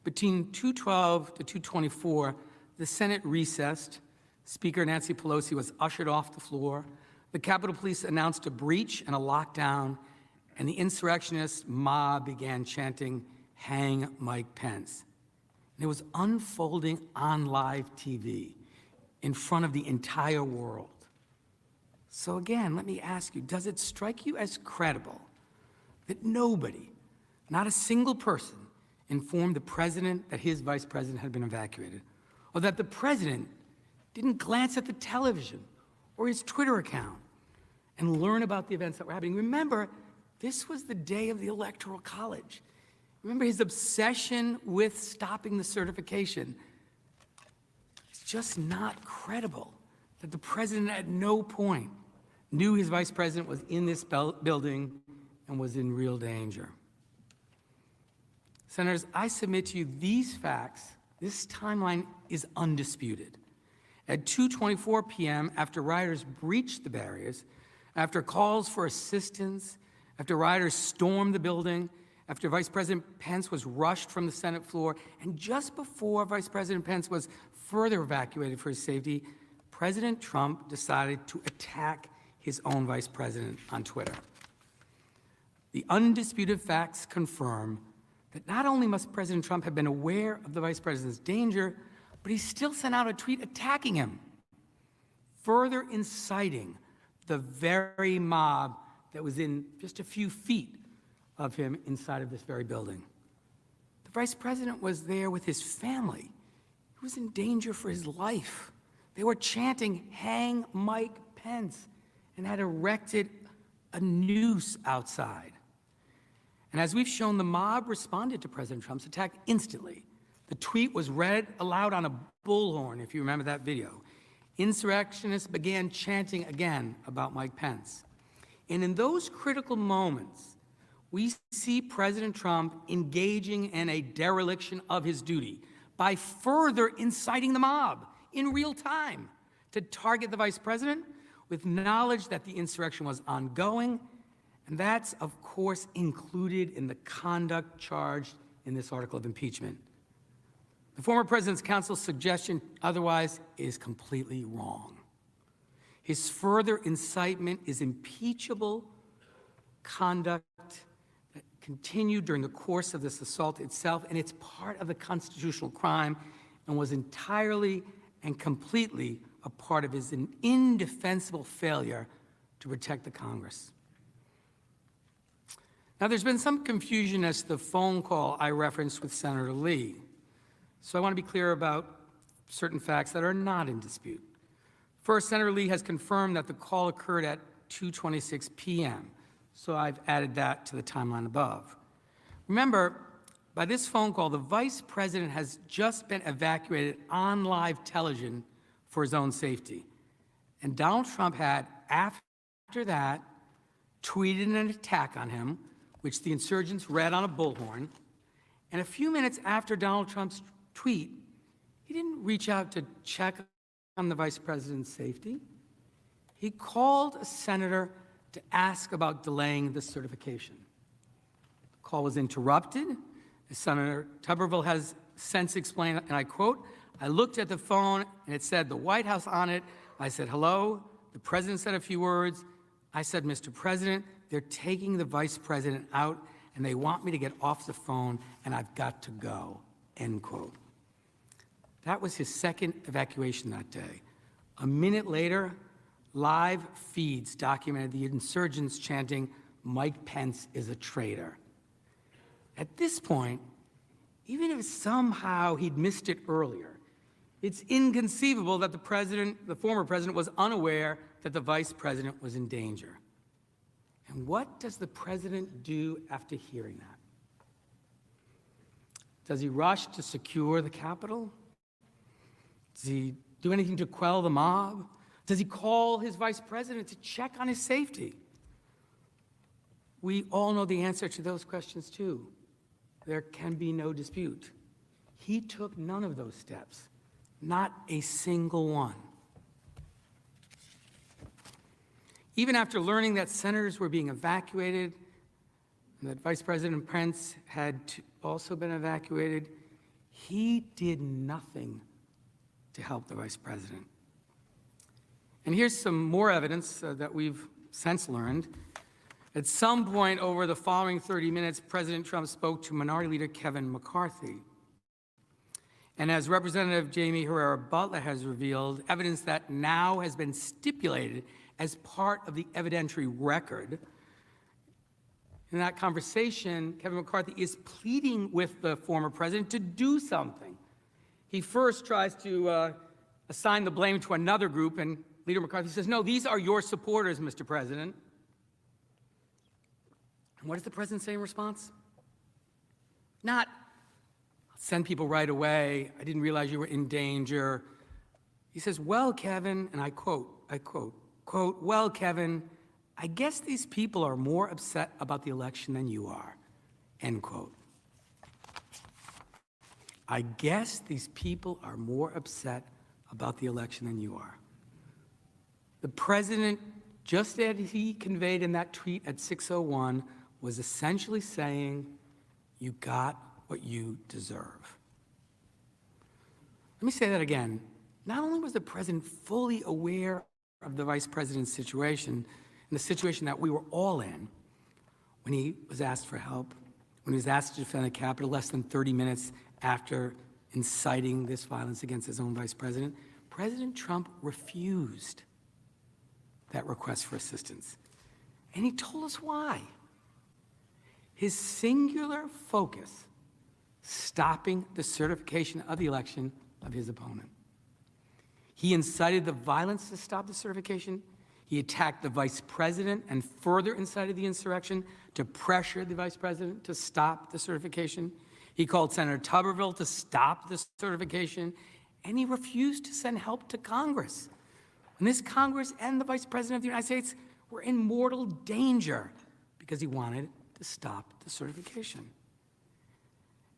Between 2:12 to 2:24, the Senate recessed. Speaker Nancy Pelosi was ushered off the floor. The Capitol Police announced a breach and a lockdown, and the insurrectionist mob began chanting, "Hang Mike Pence." And it was unfolding on live TV in front of the entire world. So again, let me ask you, does it strike you as credible that nobody, not a single person, informed the president that his vice president had been evacuated, or that the president didn't glance at the television or his Twitter account and learn about the events that were happening? Remember, this was the day of the Electoral College. Remember his obsession with stopping the certification. It's just not credible that the president at no point knew his vice president was in this building and was in real danger. Senators, I submit to you these facts. This timeline is undisputed. At 2:24 p.m., after rioters breached the barriers, after calls for assistance, after rioters stormed the building, after Vice President Pence was rushed from the Senate floor, and just before Vice President Pence was further evacuated for his safety, President Trump decided to attack his own vice president on Twitter. The undisputed facts confirm that not only must President Trump have been aware of the vice president's danger, but he still sent out a tweet attacking him, further inciting the very mob that was in just a few feet of him inside of this very building. The vice president was there with his family. He was in danger for his life. They were chanting, "Hang Mike Pence," and had erected a noose outside. And as we've shown, the mob responded to President Trump's attack instantly. The tweet was read aloud on a bullhorn, if you remember that video. Insurrectionists began chanting again about Mike Pence. And in those critical moments, we see President Trump engaging in a dereliction of his duty by further inciting the mob in real time to target the vice president with knowledge that the insurrection was ongoing. And that's, of course, included in the conduct charged in this article of impeachment. The former president's counsel's suggestion otherwise is completely wrong. His further incitement is impeachable conduct that continued during the course of this assault itself, and it's part of the constitutional crime and was entirely and completely a part of his indefensible failure to protect the Congress. Now, there's been some confusion as to the phone call I referenced with Senator Lee. So I want to be clear about certain facts that are not in dispute. First, Senator Lee has confirmed that the call occurred at 2:26 p.m., so I've added that to the timeline above. Remember, by this phone call, the vice president has just been evacuated on live television for his own safety. And Donald Trump had, after that, tweeted an attack on him, which the insurgents read on a bullhorn. And a few minutes after Donald Trump's tweet, he didn't reach out to check on the vice president's safety. He called a senator to ask about delaying the certification. The call was interrupted. As Senator Tuberville has since explained, and I quote, "I looked at the phone and it said the White House on it. I said, hello. The president said a few words. I said, Mr. President, they're taking the vice president out and they want me to get off the phone and I've got to go," end quote. That was his second evacuation that day. A minute later, live feeds documented the insurgents chanting, "Mike Pence is a traitor." At this point, even if somehow he'd missed it earlier, it's inconceivable that the former president, was unaware that the vice president was in danger. And what does the president do after hearing that? Does he rush to secure the Capitol? Does he do anything to quell the mob? Does he call his vice president to check on his safety? We all know the answer to those questions too. There can be no dispute. He took none of those steps, not a single one. Even after learning that senators were being evacuated and that Vice President Pence had also been evacuated, He did nothing to help the vice president. And here's some more evidence that we've since learned. At some point over the following 30 minutes, President Trump spoke to Minority Leader Kevin McCarthy. And as Representative Jamie Herrera Butler has revealed, evidence that now has been stipulated as part of the evidentiary record. In that conversation, Kevin McCarthy is pleading with the former president to do something. He first tries to assign the blame to another group, and Leader McCarthy says, no, these are your supporters, Mr. President. And what does the president say in response? Not, I'll send people right away. I didn't realize you were in danger. He says, well, Kevin, and I quote, well, Kevin, I guess these people are more upset about the election than you are, end quote. I guess these people are more upset about the election than you are. The president, just as he conveyed in that tweet at 6:01, was essentially saying, you got what you deserve. Let me say that again. Not only was the president fully aware of the vice president's situation, and the situation that we were all in, when he was asked for help, when he was asked to defend the Capitol less than 30 minutes after inciting this violence against his own vice president, President Trump refused that request for assistance. And he told us why. His singular focus, stopping the certification of the election of his opponent. He incited the violence to stop the certification. He attacked the vice president and further incited the insurrection to pressure the vice president to stop the certification. He called Senator Tuberville to stop the certification, and he refused to send help to Congress. And this Congress and the vice president of the United States were in mortal danger because he wanted to stop the certification.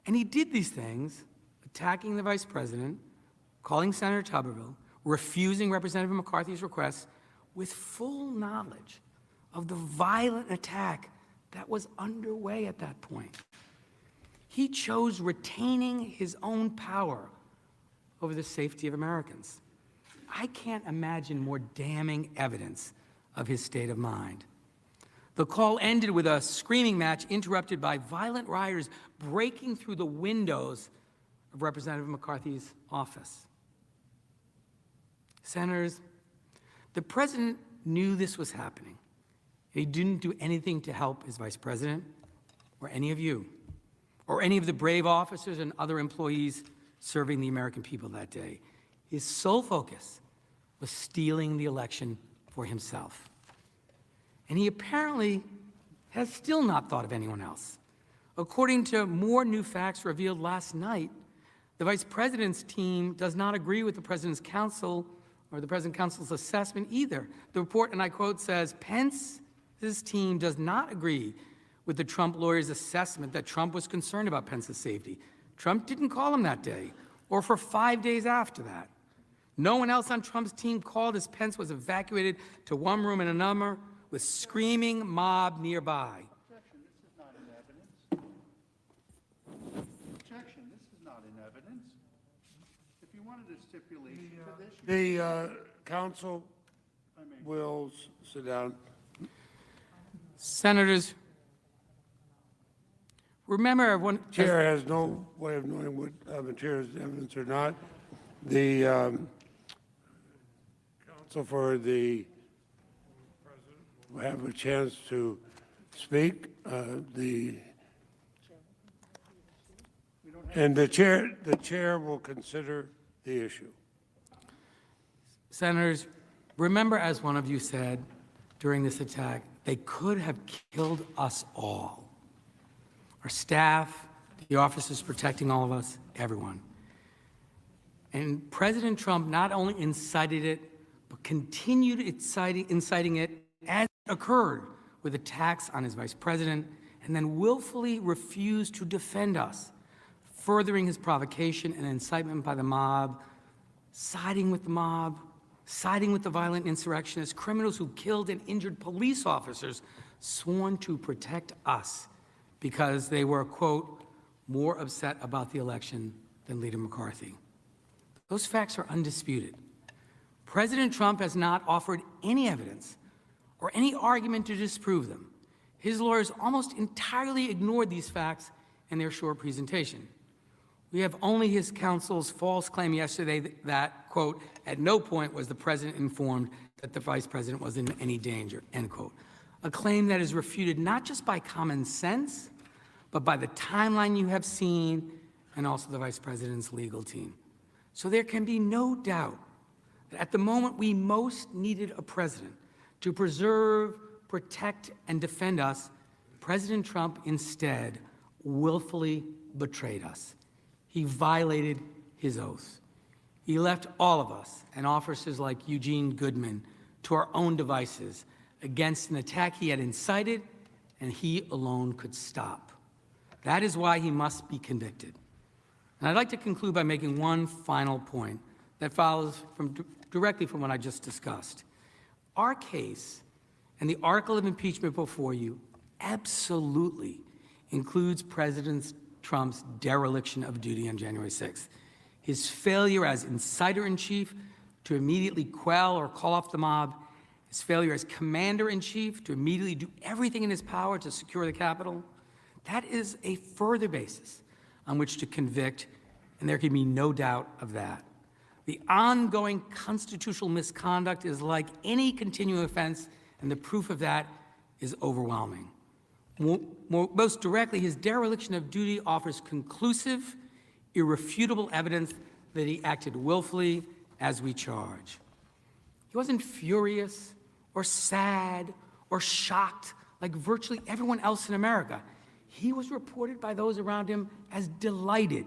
And he did these things, attacking the vice president, calling Senator Tuberville, refusing Representative McCarthy's request, with full knowledge of the violent attack that was underway at that point. He chose retaining his own power over the safety of Americans. I can't imagine more damning evidence of his state of mind. The call ended with a screaming match interrupted by violent rioters breaking through the windows of Representative McCarthy's office. Senators, the president knew this was happening. He didn't do anything to help his vice president or any of you or any of the brave officers and other employees serving the American people that day. His sole focus was stealing the election for himself. And he apparently has still not thought of anyone else. According to more new facts revealed last night, the vice president's team does not agree with the president's counsel or the president's counsel's assessment either. The report, and I quote, says, Pence's team does not agree with the Trump lawyer's assessment that Trump was concerned about Pence's safety. Trump didn't call him that day or for 5 days after that. No one else on Trump's team called as Pence was evacuated to one room in another with screaming mob nearby. Objection, this is not in evidence. Objection, this is not in evidence. If you wanted a stipulation for this, The council will sit down. Senators, remember when Chair has no way of knowing what material is evidence or not. The counsel for the president will have a chance to speak. And the chair will consider the issue. Senators, remember, as one of you said during this attack, they could have killed us all. Our staff, the officers protecting all of us, everyone. And President Trump not only incited it, but continued inciting it as it occurred with attacks on his vice president, and then willfully refused to defend us, furthering his provocation and incitement by the mob, siding with the mob, siding with the violent insurrectionists, criminals who killed and injured police officers sworn to protect us because they were, quote, more upset about the election than Leader McCarthy. Those facts are undisputed. President Trump has not offered any evidence or any argument to disprove them. His lawyers almost entirely ignored these facts in their short presentation. We have only his counsel's false claim yesterday that, quote, at no point was the president informed that the vice president was in any danger, end quote. A claim that is refuted not just by common sense, but by the timeline you have seen and also the vice president's legal team. So there can be no doubt that at the moment we most needed a president to preserve, protect, and defend us, President Trump instead willfully betrayed us. He violated his oath. He left all of us and officers like Eugene Goodman to our own devices against an attack he had incited and he alone could stop. That is why he must be convicted. And I'd like to conclude by making one final point that follows directly from what I just discussed. Our case and the article of impeachment before you absolutely includes President Trump's dereliction of duty on January 6th. His failure as insider-in-chief to immediately quell or call off the mob, his failure as commander-in-chief to immediately do everything in his power to secure the Capitol, that is a further basis on which to convict, and there can be no doubt of that. The ongoing constitutional misconduct is like any continuing offense, and the proof of that is overwhelming. Most directly, his dereliction of duty offers conclusive, irrefutable evidence that he acted willfully as we charge. He wasn't furious or sad or shocked like virtually everyone else in America. He was reported by those around him as delighted.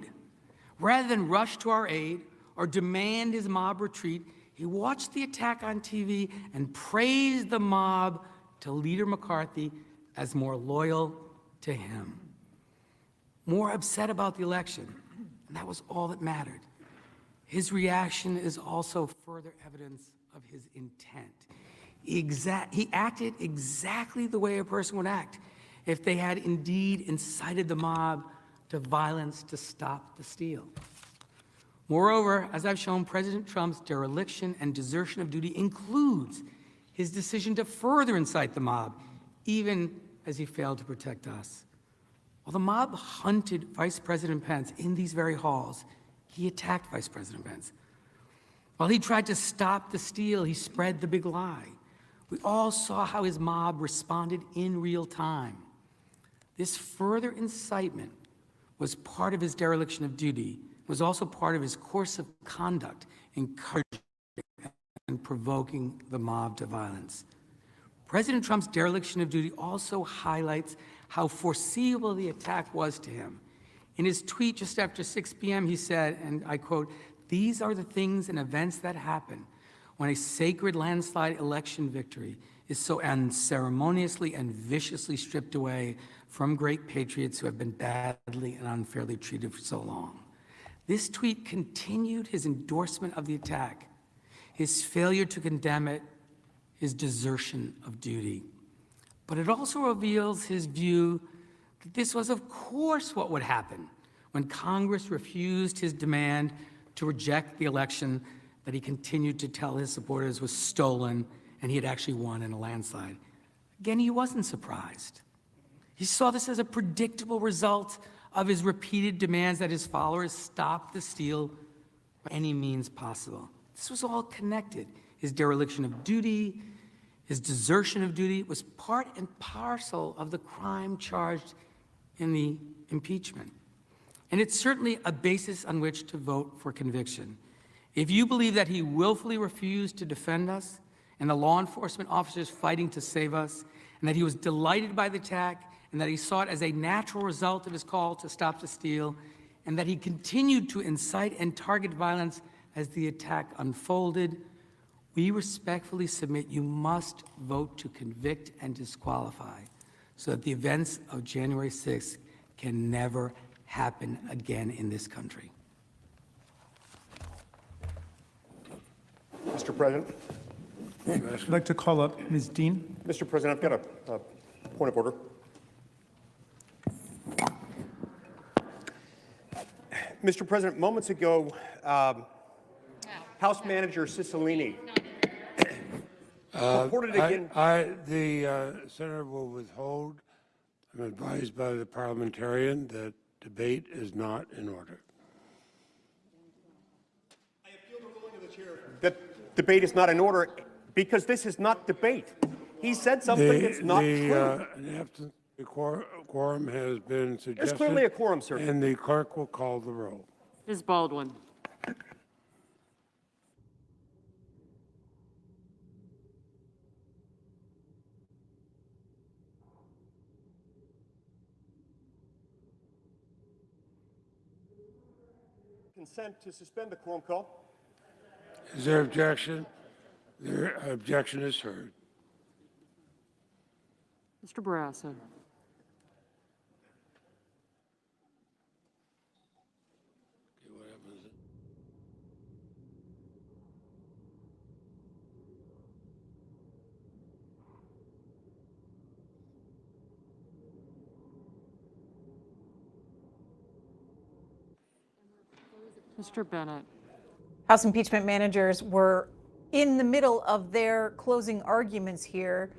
Rather than rush to our aid or demand his mob retreat, he watched the attack on TV and praised the mob to Leader McCarthy as more loyal to him, more upset about the election, and that was all that mattered. His reaction is also further evidence of his intent. He acted exactly the way a person would act if they had indeed incited the mob to violence to stop the steal. Moreover, as I've shown, President Trump's dereliction and desertion of duty includes his decision to further incite the mob, even as he failed to protect us. While the mob hunted Vice President Pence in these very halls, he attacked Vice President Pence. While he tried to stop the steal, he spread the big lie. We all saw how his mob responded in real time. This further incitement was part of his dereliction of duty, was also part of his course of conduct, encouraging and provoking the mob to violence. President Trump's dereliction of duty also highlights how foreseeable the attack was to him. In his tweet just after 6 p.m., he said, and I quote, "These are the things and events that happen when a sacred landslide election victory is so unceremoniously and viciously stripped away from great patriots who have been badly and unfairly treated for so long." This tweet continued his endorsement of the attack, his failure to condemn it, his desertion of duty. But it also reveals his view that this was, of course, what would happen when Congress refused his demand to reject the election that he continued to tell his supporters was stolen and he had actually won in a landslide. Again, he wasn't surprised. He saw this as a predictable result of his repeated demands that his followers stop the steal by any means possible. This was all connected. His dereliction of duty, his desertion of duty was part and parcel of the crime charged in the impeachment. And it's certainly a basis on which to vote for conviction. If you believe that he willfully refused to defend us and the law enforcement officers fighting to save us, and that he was delighted by the attack, and that he saw it as a natural result of his call to stop the steal, and that he continued to incite and target violence as the attack unfolded, we respectfully submit you must vote to convict and disqualify so that the events of January 6th can never happen again in this country. Mr. President. I'd like to call up Ms. Dean. Mr. President, I've got a point of order. Mr. President, moments ago, House Manager Cicilline reported again. The senator will withhold. I'm advised by the parliamentarian that debate is not in order. I appeal the ruling of the chair that debate is not in order because this is not debate. He said something that's not true. An absence of quorum has been suggested. There's clearly a quorum, sir. And the clerk will call the roll. Ms. Baldwin. Consent to suspend the quorum call. Is there objection? Their objection is heard. Mr. Barrasso. Okay, what happens? Mr. Bennett. House impeachment managers were in the middle of their closing arguments here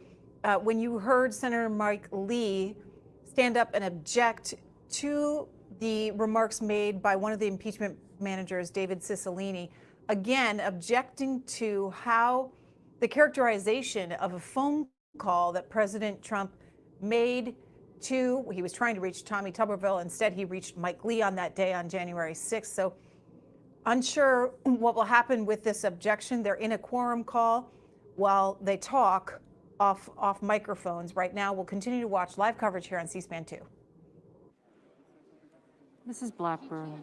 when you heard Senator Mike Lee stand up and object to the remarks made by one of the impeachment managers, David Cicilline, again objecting to how the characterization of a phone call that President Trump made to, he was trying to reach Tommy Tuberville. Instead, he reached Mike Lee on that day on January 6th. So unsure what will happen with this objection. They're in a quorum call while they talk off microphones. Right now, we'll continue to watch live coverage here on C-SPAN 2. Mrs. Blackburn.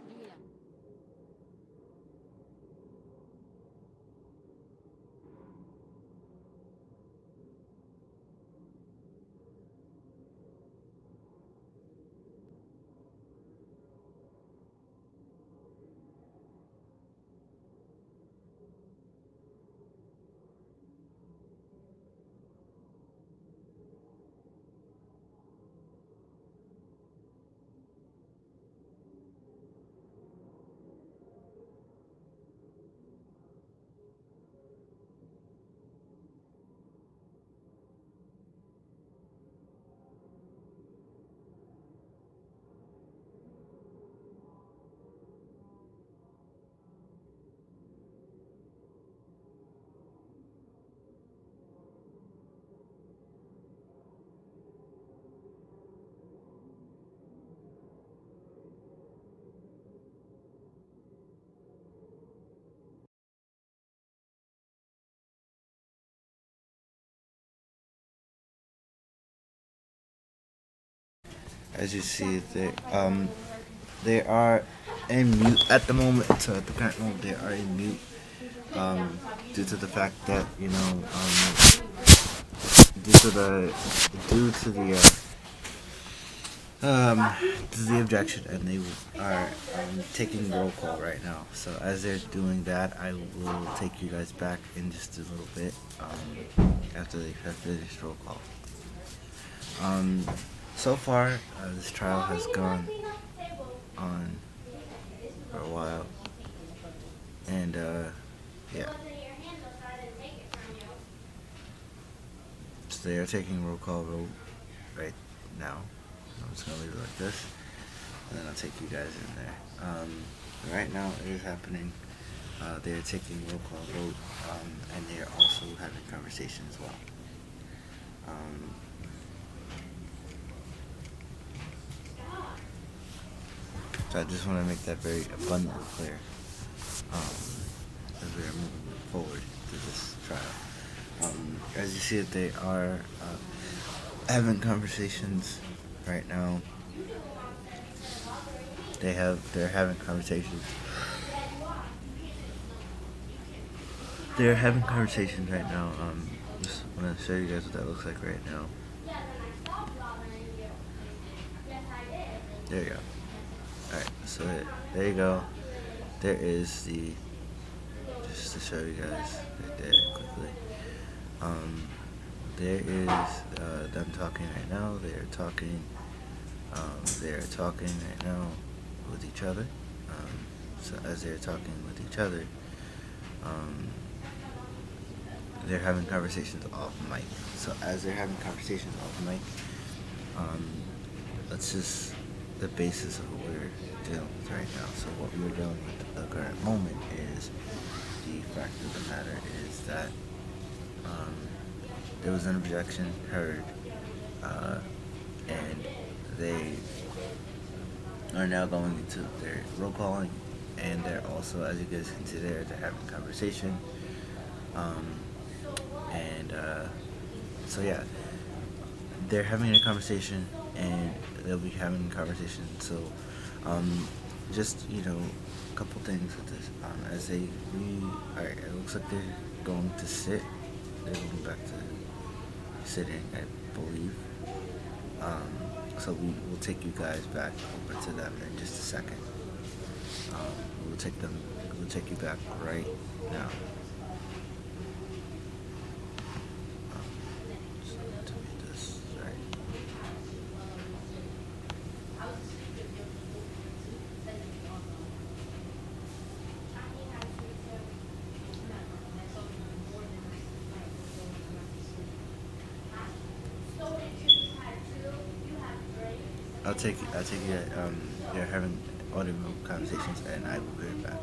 As you see, they are in mute at the moment. So at the current moment, they are in mute due to the fact that due to the objection, and they are taking roll call right now. So as they're doing that, I will take you guys back in just a little bit after they have finished roll call. So far, this trial has gone on for a while, and yeah. So they are taking roll call vote right now. I'm just gonna leave it like this, and then I'll take you guys in there. Right now, it is happening. They are taking roll call vote, and they are also having conversation as well. So I just want to make that very abundantly clear as we are moving forward to this trial. As you see, that they are having conversations right now. They're having conversations. They're having conversations right now. Just want to show you guys what that looks like right now. There you go. Alright, so there you go. There is the, just to show you guys right there quickly. There is them talking right now. They are talking right now with each other. So as they're talking with each other, um, they're having conversations off mic. So as they're having conversations off mic, that's just the basis of what we're dealing with right now. So what we're dealing with at the current moment is the fact of the matter is that there was an objection heard, and they are now going into their roll calling, and they're also, as you guys can see there, they're having conversation. And so yeah, they're having a conversation, and they'll be having a conversation. So just a couple things with this. As they all right, it looks like they're going to sit. They're going back to sitting, I believe. So we will take you guys back over to them in just a second. We'll take you back right now. So to me this, right. I'll take you. They're having audio conversations, and I will be right back.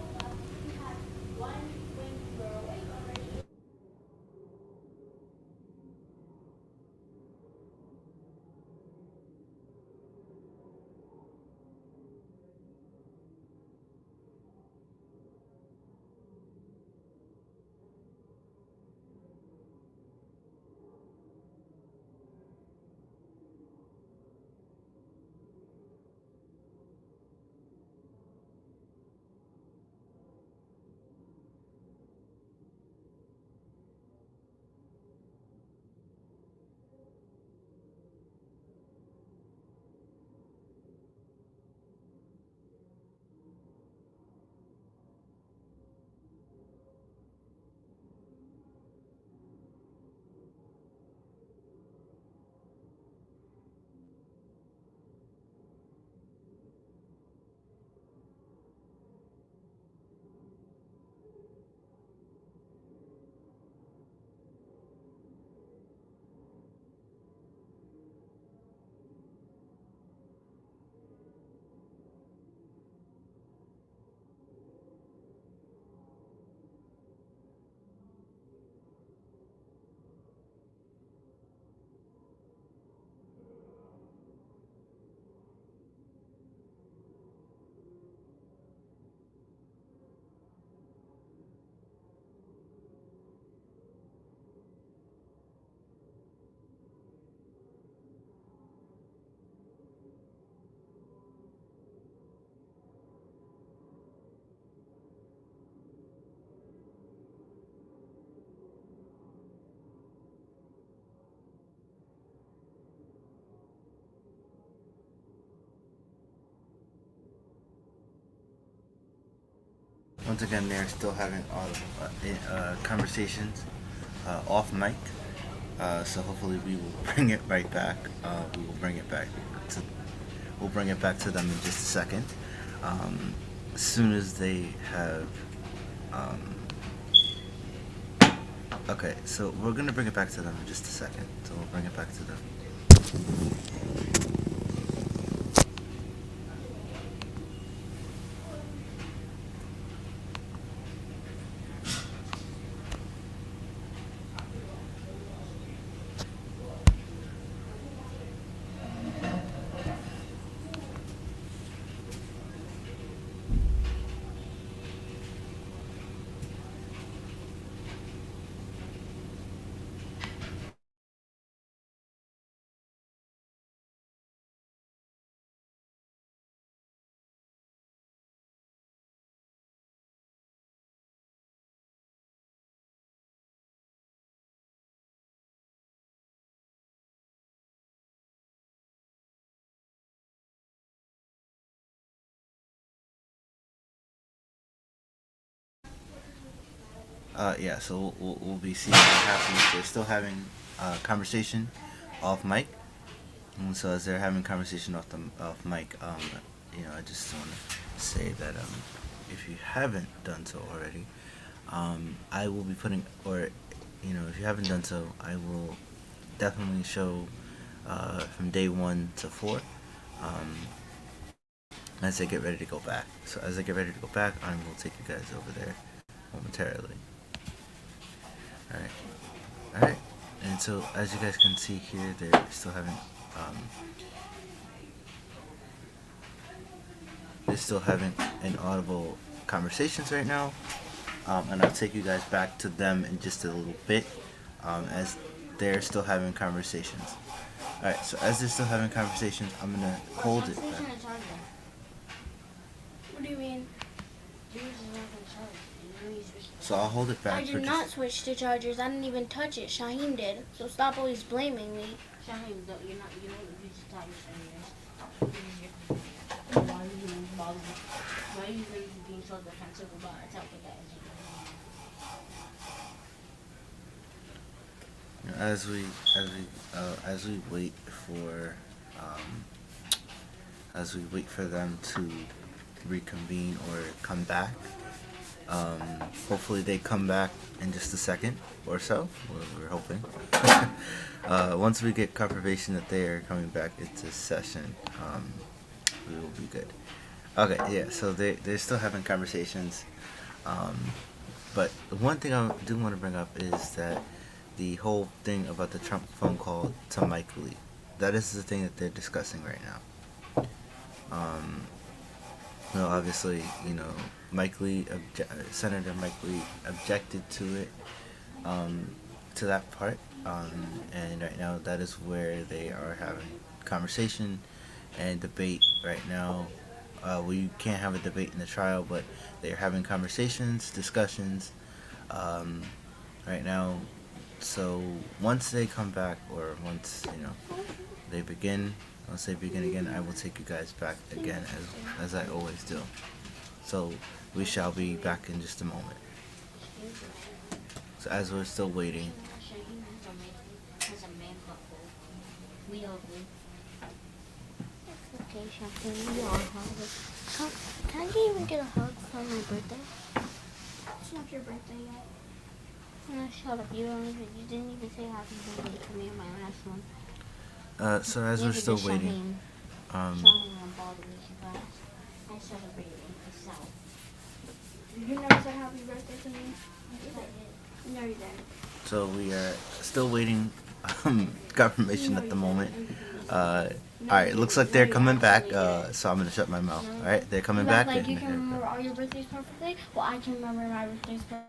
Once again, they're still having conversations off mic. So hopefully we will bring it right back. We will bring it back to. We'll bring it back to them in just a second. As soon as they have. Okay, so we're gonna bring it back to them in just a second. So we'll bring it back to them. Yeah, so we'll be seeing what happens. They're still having conversation off mic. And so as they're having conversation off mic, I just want to say that if you haven't done so already, I will be putting, or if you haven't done so, I will definitely show from day 1 to 4 as I get ready to go back. So as I get ready to go back, I will take you guys over there momentarily. All right. All right. And so as you guys can see here, they're still having inaudible conversations right now. And I'll take you guys back to them in just a little bit, as they're still having conversations. All right. So as they're still having conversations, I'm gonna hold it back. What do you mean? So I'll hold it back. I did not switch to chargers. I didn't even touch it. Shaheen did. So stop always blaming me. Shaheen, you're not. You don't use the chargers anyways. Why are you bothering? Why are you being so defensive about attacking that? As we wait for them to reconvene or come back. Hopefully they come back in just a second or so. We're hoping. Once we get confirmation that they are coming back into session, we will be good. Okay, yeah. So they're still having conversations. But the one thing I do want to bring up is that the whole thing about the Trump phone call to Mike Lee. That is the thing that they're discussing right now. Obviously, Mike Lee, Senator Mike Lee objected to it, to that part, and right now that is where they are having conversation and debate right now. We can't have a debate in the trial, but they're having conversations, discussions, right now. So once they come back, or once they begin. Once they begin again, I will take you guys back again, as I always do. So we shall be back in just a moment. So as we're still waiting. Okay, Shaheen, we all have it. Can I even get a hug for my birthday? It's not your birthday yet. Shut up. You didn't even say happy birthday to me on my last one. So as we're still waiting, I celebrated myself. You never said happy birthday to me? No, you didn't. so we are still waiting confirmation at the moment. All right, it looks like they're coming back. So I'm gonna shut my mouth. All right, they're coming back. Like you can remember all your birthdays perfectly? Well, I can remember my birthdays perfectly.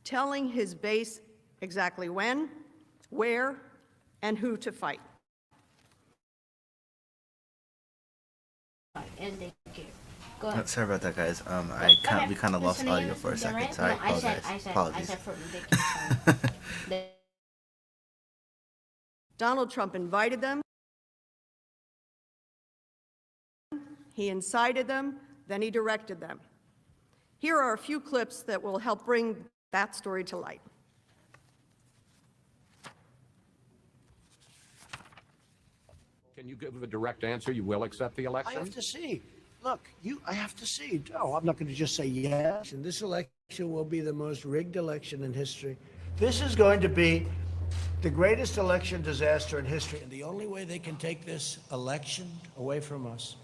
telling his base exactly when, where, and who to fight. And they care. Go ahead. Sorry about that, guys. We kind of lost Listen, audio for a is that second. right? Sorry, No, I apologize. said Apologies. for they care. Sorry. Donald Trump invited them, he incited them, then he directed them. Here are a few clips that will help bring that story to light. Can you give a direct answer? You will accept the election? I have to see. Look, I have to see. No, I'm not going to just say yes. And this election will be the most rigged election in history. This is going to be the greatest election disaster in history. And the only way they can take this election away from us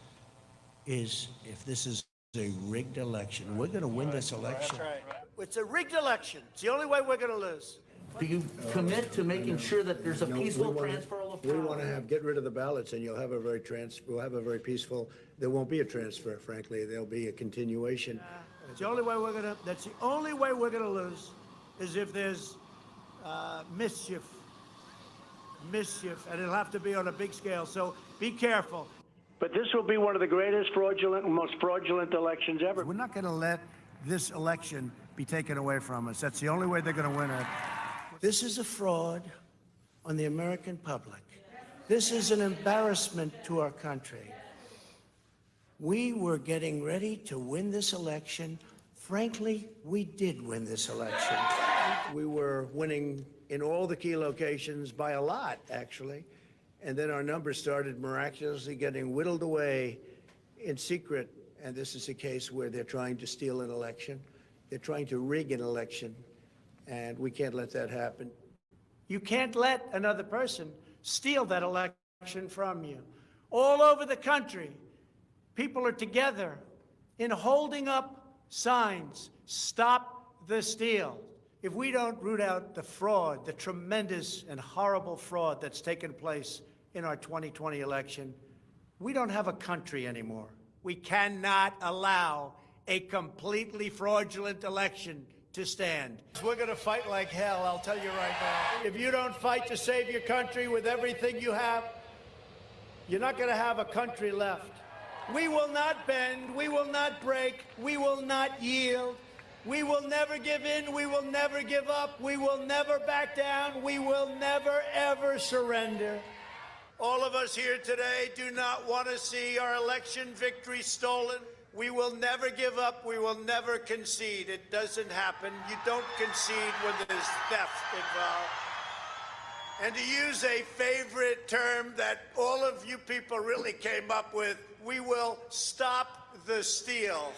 is if this is a rigged election. We're going to win this election. That's right. It's a rigged election. It's the only way we're going to lose. Do you commit to making sure that there's a peaceful transfer of power? We want to get rid of the ballots, and we'll have a very peaceful. There won't be a transfer, frankly. There'll be a continuation. It's the only way we're gonna. That's the only way we're gonna lose, is if there's mischief, and it'll have to be on a big scale. So be careful. But this will be one of the greatest most fraudulent elections ever. We're not going to let this election be taken away from us. That's the only way they're going to win it. This is a fraud on the American public. This is an embarrassment to our country. We were getting ready to win this election. Frankly, we did win this election. We were winning in all the key locations by a lot, actually. And then our numbers started miraculously getting whittled away in secret. And this is a case where they're trying to steal an election. They're trying to rig an election. And we can't let that happen. You can't let another person steal that election from you. All over the country, people are together in holding up signs, "Stop the steal." If we don't root out the fraud, the tremendous and horrible fraud that's taken place in our 2020 election, we don't have a country anymore. We cannot allow a completely fraudulent election to stand. We're going to fight like hell, I'll tell you right now. If you don't fight to save your country with everything you have, you're not going to have a country left. We will not bend, we will not break, we will not yield. We will never give in, we will never give up, we will never back down, we will never, ever surrender. All of us here today do not want to see our election victory stolen. We will never give up, we will never concede. It doesn't happen. You don't concede when there's theft involved. And to use a favorite term that all of you people really came up with, we will stop the steal,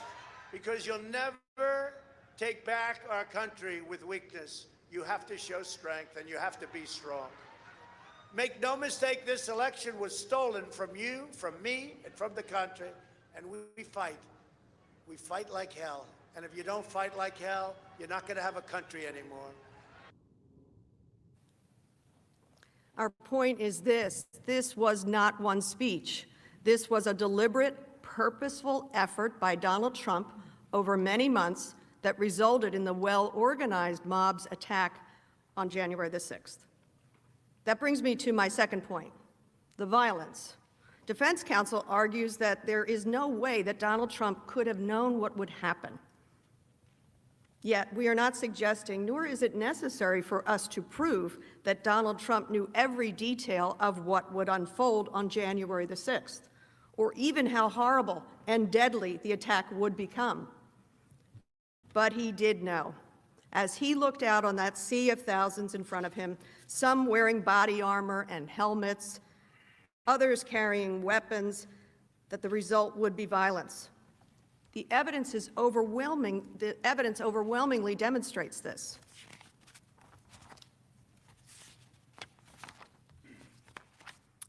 because you'll never take back our country with weakness. You have to show strength, and you have to be strong. Make no mistake, this election was stolen from you, from me, and from the country, and we fight. We fight like hell. And if you don't fight like hell, you're not going to have a country anymore. Our point is this: this was not one speech. This was a deliberate, purposeful effort by Donald Trump over many months that resulted in the well-organized mob's attack on January the 6th. That brings me to my second point, the violence. Defense counsel argues that there is no way that Donald Trump could have known what would happen. Yet we are not suggesting, nor is it necessary for us to prove, that Donald Trump knew every detail of what would unfold on January the 6th, or even how horrible and deadly the attack would become. But he did know. As he looked out on that sea of thousands in front of him, some wearing body armor and helmets, others carrying weapons, that the result would be violence. The evidence is overwhelming. The evidence overwhelmingly demonstrates this.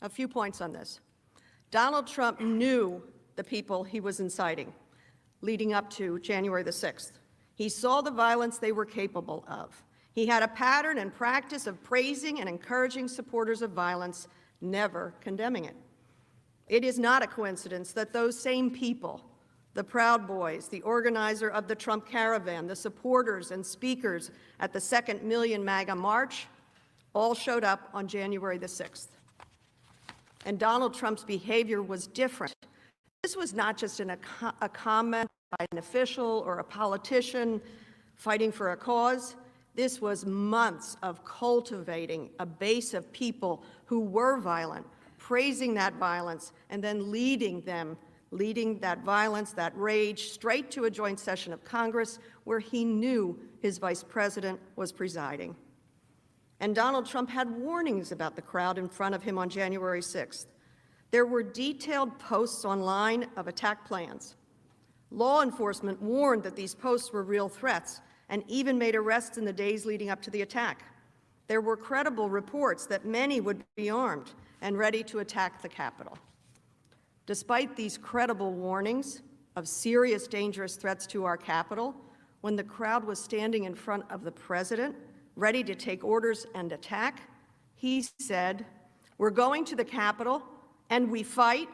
A few points on this. Donald Trump knew the people he was inciting leading up to January the 6th. He saw the violence they were capable of. He had a pattern and practice of praising and encouraging supporters of violence, never condemning it. It is not a coincidence that those same people the Proud Boys, the organizer of the Trump Caravan, the supporters and speakers at the Second Million MAGA March, all showed up on January the 6th. And Donald Trump's behavior was different. This was not just a comment by an official or a politician fighting for a cause. This was months of cultivating a base of people who were violent, praising that violence, and then leading that violence, that rage, straight to a joint session of Congress where he knew his vice president was presiding. And Donald Trump had warnings about the crowd in front of him on January 6th. There were detailed posts online of attack plans. Law enforcement warned that these posts were real threats and even made arrests in the days leading up to the attack. There were credible reports that many would be armed and ready to attack the Capitol. Despite these credible warnings of serious, dangerous threats to our Capitol, when the crowd was standing in front of the president, ready to take orders and attack, he said, "We're going to the Capitol, and we fight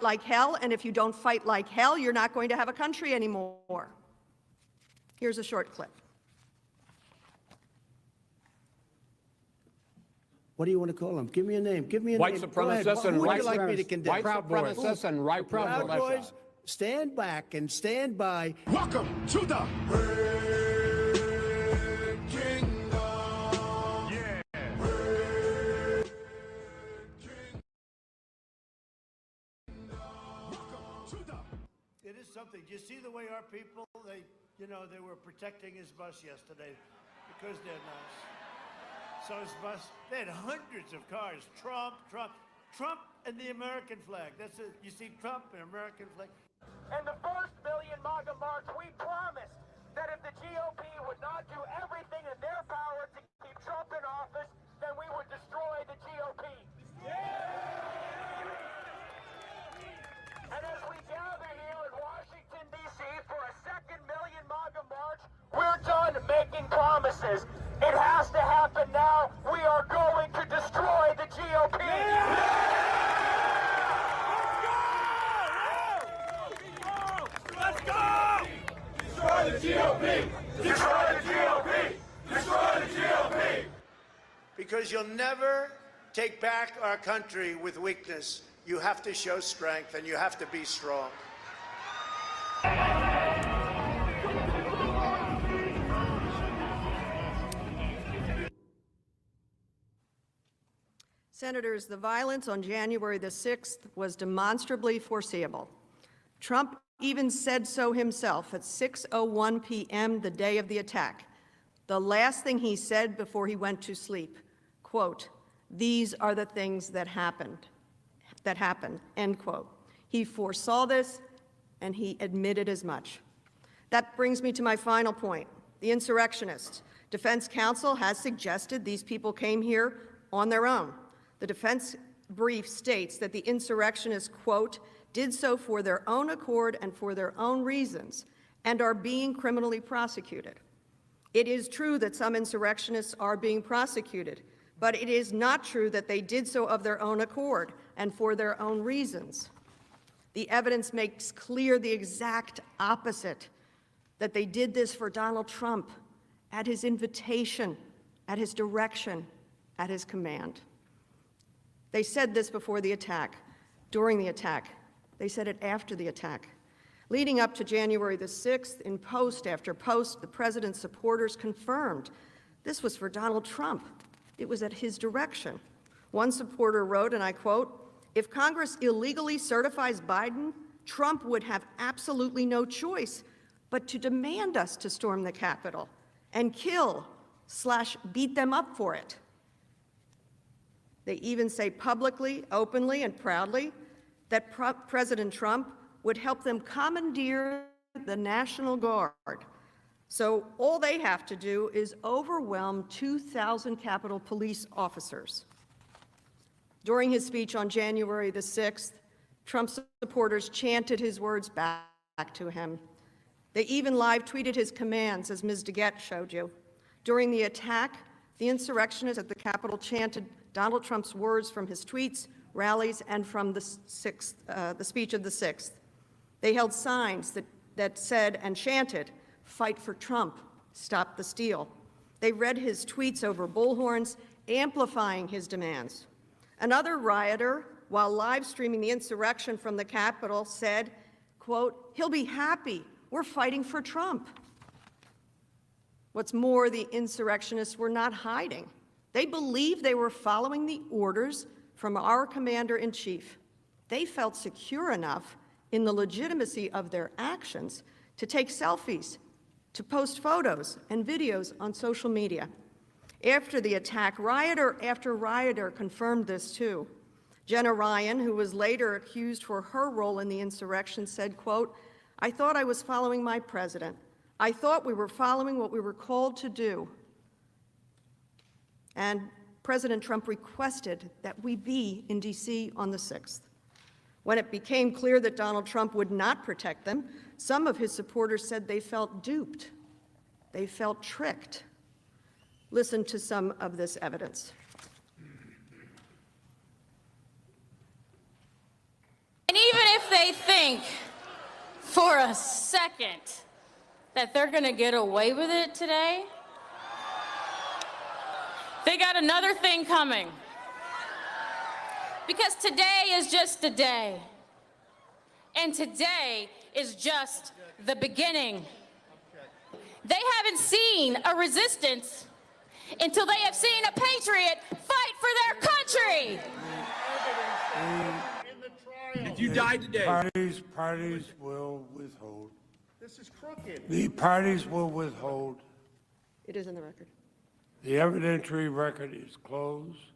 like hell, and if you don't fight like hell, you're not going to have a country anymore." Here's a short clip. What do you want to call them? Give me a name. Give me a White name. supremacists and Who would white you like me to condemn? White supremacists and white Proud militia. Boys, stand back and stand by. Welcome to the It is something. Do you see the way our people, they were protecting his bus yesterday because they're nice. So his bus, they had hundreds of cars. Trump, and the American flag. That's it. You see Trump and American flag. And the first Million MAGA March, we promised that if the GOP would not do everything in their power to keep Trump in office, then we would destroy the GOP. And as we gather here in Washington, D.C. for a second Million MAGA March, we're done making promises. It has to happen now. We are going to destroy the GOP. Let's go! Destroy the GOP! Destroy the GOP! Destroy the GOP! Because you'll never take back our country with weakness. You have to show strength, and you have to be strong. Senators, the violence on January the 6th was demonstrably foreseeable. Trump even said so himself at 6:01 p.m. the day of the attack. The last thing he said before he went to sleep, quote, "These are the things that happened," end quote. He foresaw this, and he admitted as much. That brings me to my final point, the insurrectionists. Defense counsel has suggested these people came here on their own. The defense brief states that the insurrectionists, quote, "did so for their own accord and for their own reasons, and are being criminally prosecuted." It is true that some insurrectionists are being prosecuted, but it is not true that they did so of their own accord and for their own reasons. The evidence makes clear the exact opposite, that they did this for Donald Trump, at his invitation, at his direction, at his command. They said this before the attack, during the attack. They said it after the attack. Leading up to January the 6th, in post after post, the president's supporters confirmed this was for Donald Trump. It was at his direction. One supporter wrote, and I quote, "If Congress illegally certifies Biden, Trump would have absolutely no choice but to demand us to storm the Capitol and kill/beat them up for it." They even say publicly, openly, and proudly that President Trump would help them commandeer the National Guard. So all they have to do is overwhelm 2,000 Capitol Police officers. During his speech on January the 6th, Trump supporters chanted his words back to him. They even live tweeted his commands, as Ms. DeGette showed you. During the attack, the insurrectionists at the Capitol chanted Donald Trump's words from his tweets, rallies, and from the speech of the 6th. They held signs that said and chanted, "Fight for Trump, stop the steal." They read his tweets over bullhorns, amplifying his demands. Another rioter, while live streaming the insurrection from the Capitol, said, quote, "He'll be happy. We're fighting for Trump." What's more, the insurrectionists were not hiding. They believed they were following the orders from our commander-in-chief. They felt secure enough in the legitimacy of their actions to take selfies, to post photos and videos on social media. After the attack, rioter after rioter confirmed this too. Jenna Ryan, who was later accused for her role in the insurrection, said, quote, "I thought I was following my president. I thought we were following what we were called to do." And President Trump requested that we be in D.C. on the 6th. When it became clear that Donald Trump would not protect them, some of his supporters said they felt duped. They felt tricked. Listen to some of this evidence. And even if they think for a second that they're going to get away with it today, they got another thing coming. Because today is just a day. And today is just the beginning. They haven't seen a resistance until they have seen a patriot fight for their country. If you died today. Parties will withhold. This is crooked. The parties will withhold. It is in the record. The evidentiary record is closed.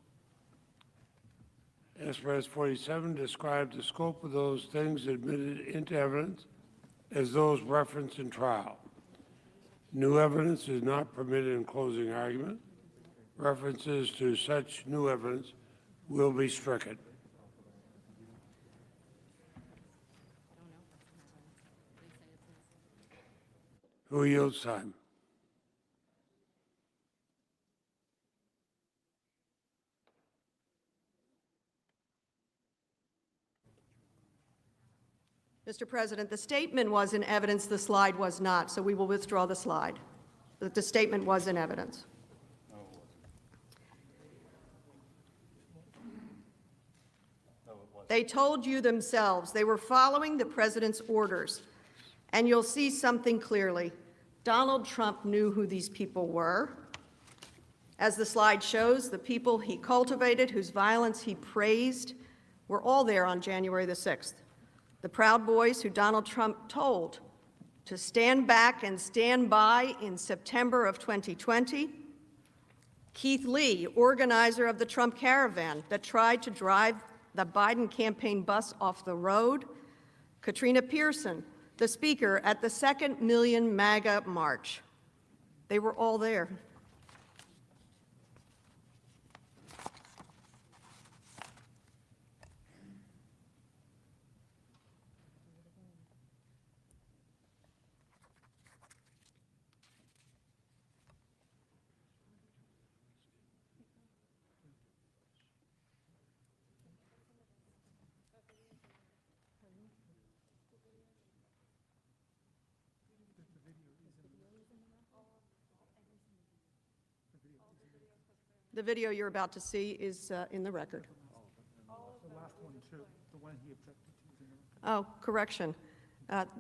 S. 47 describes the scope of those things admitted into evidence as those referenced in trial. New evidence is not permitted in closing argument. References to such new evidence will be stricken. Who yields time? Mr. President, the statement was in evidence, the slide was not, so we will withdraw the slide. But the statement was in evidence. They told you themselves they were following the president's orders. And you'll see something clearly. Donald Trump knew who these people were. As the slide shows, the people he cultivated, whose violence he praised, were all there on January the 6th. The Proud Boys who Donald Trump told to stand back and stand by in September of 2020. Keith Lee, organizer of the Trump caravan that tried to drive the Biden campaign bus off the road. Katrina Pearson, the speaker at the 2nd Million MAGA March. They were all there. The video you're about to see is in the record. The last one, too, the one he objected to is in the record. Oh, correction.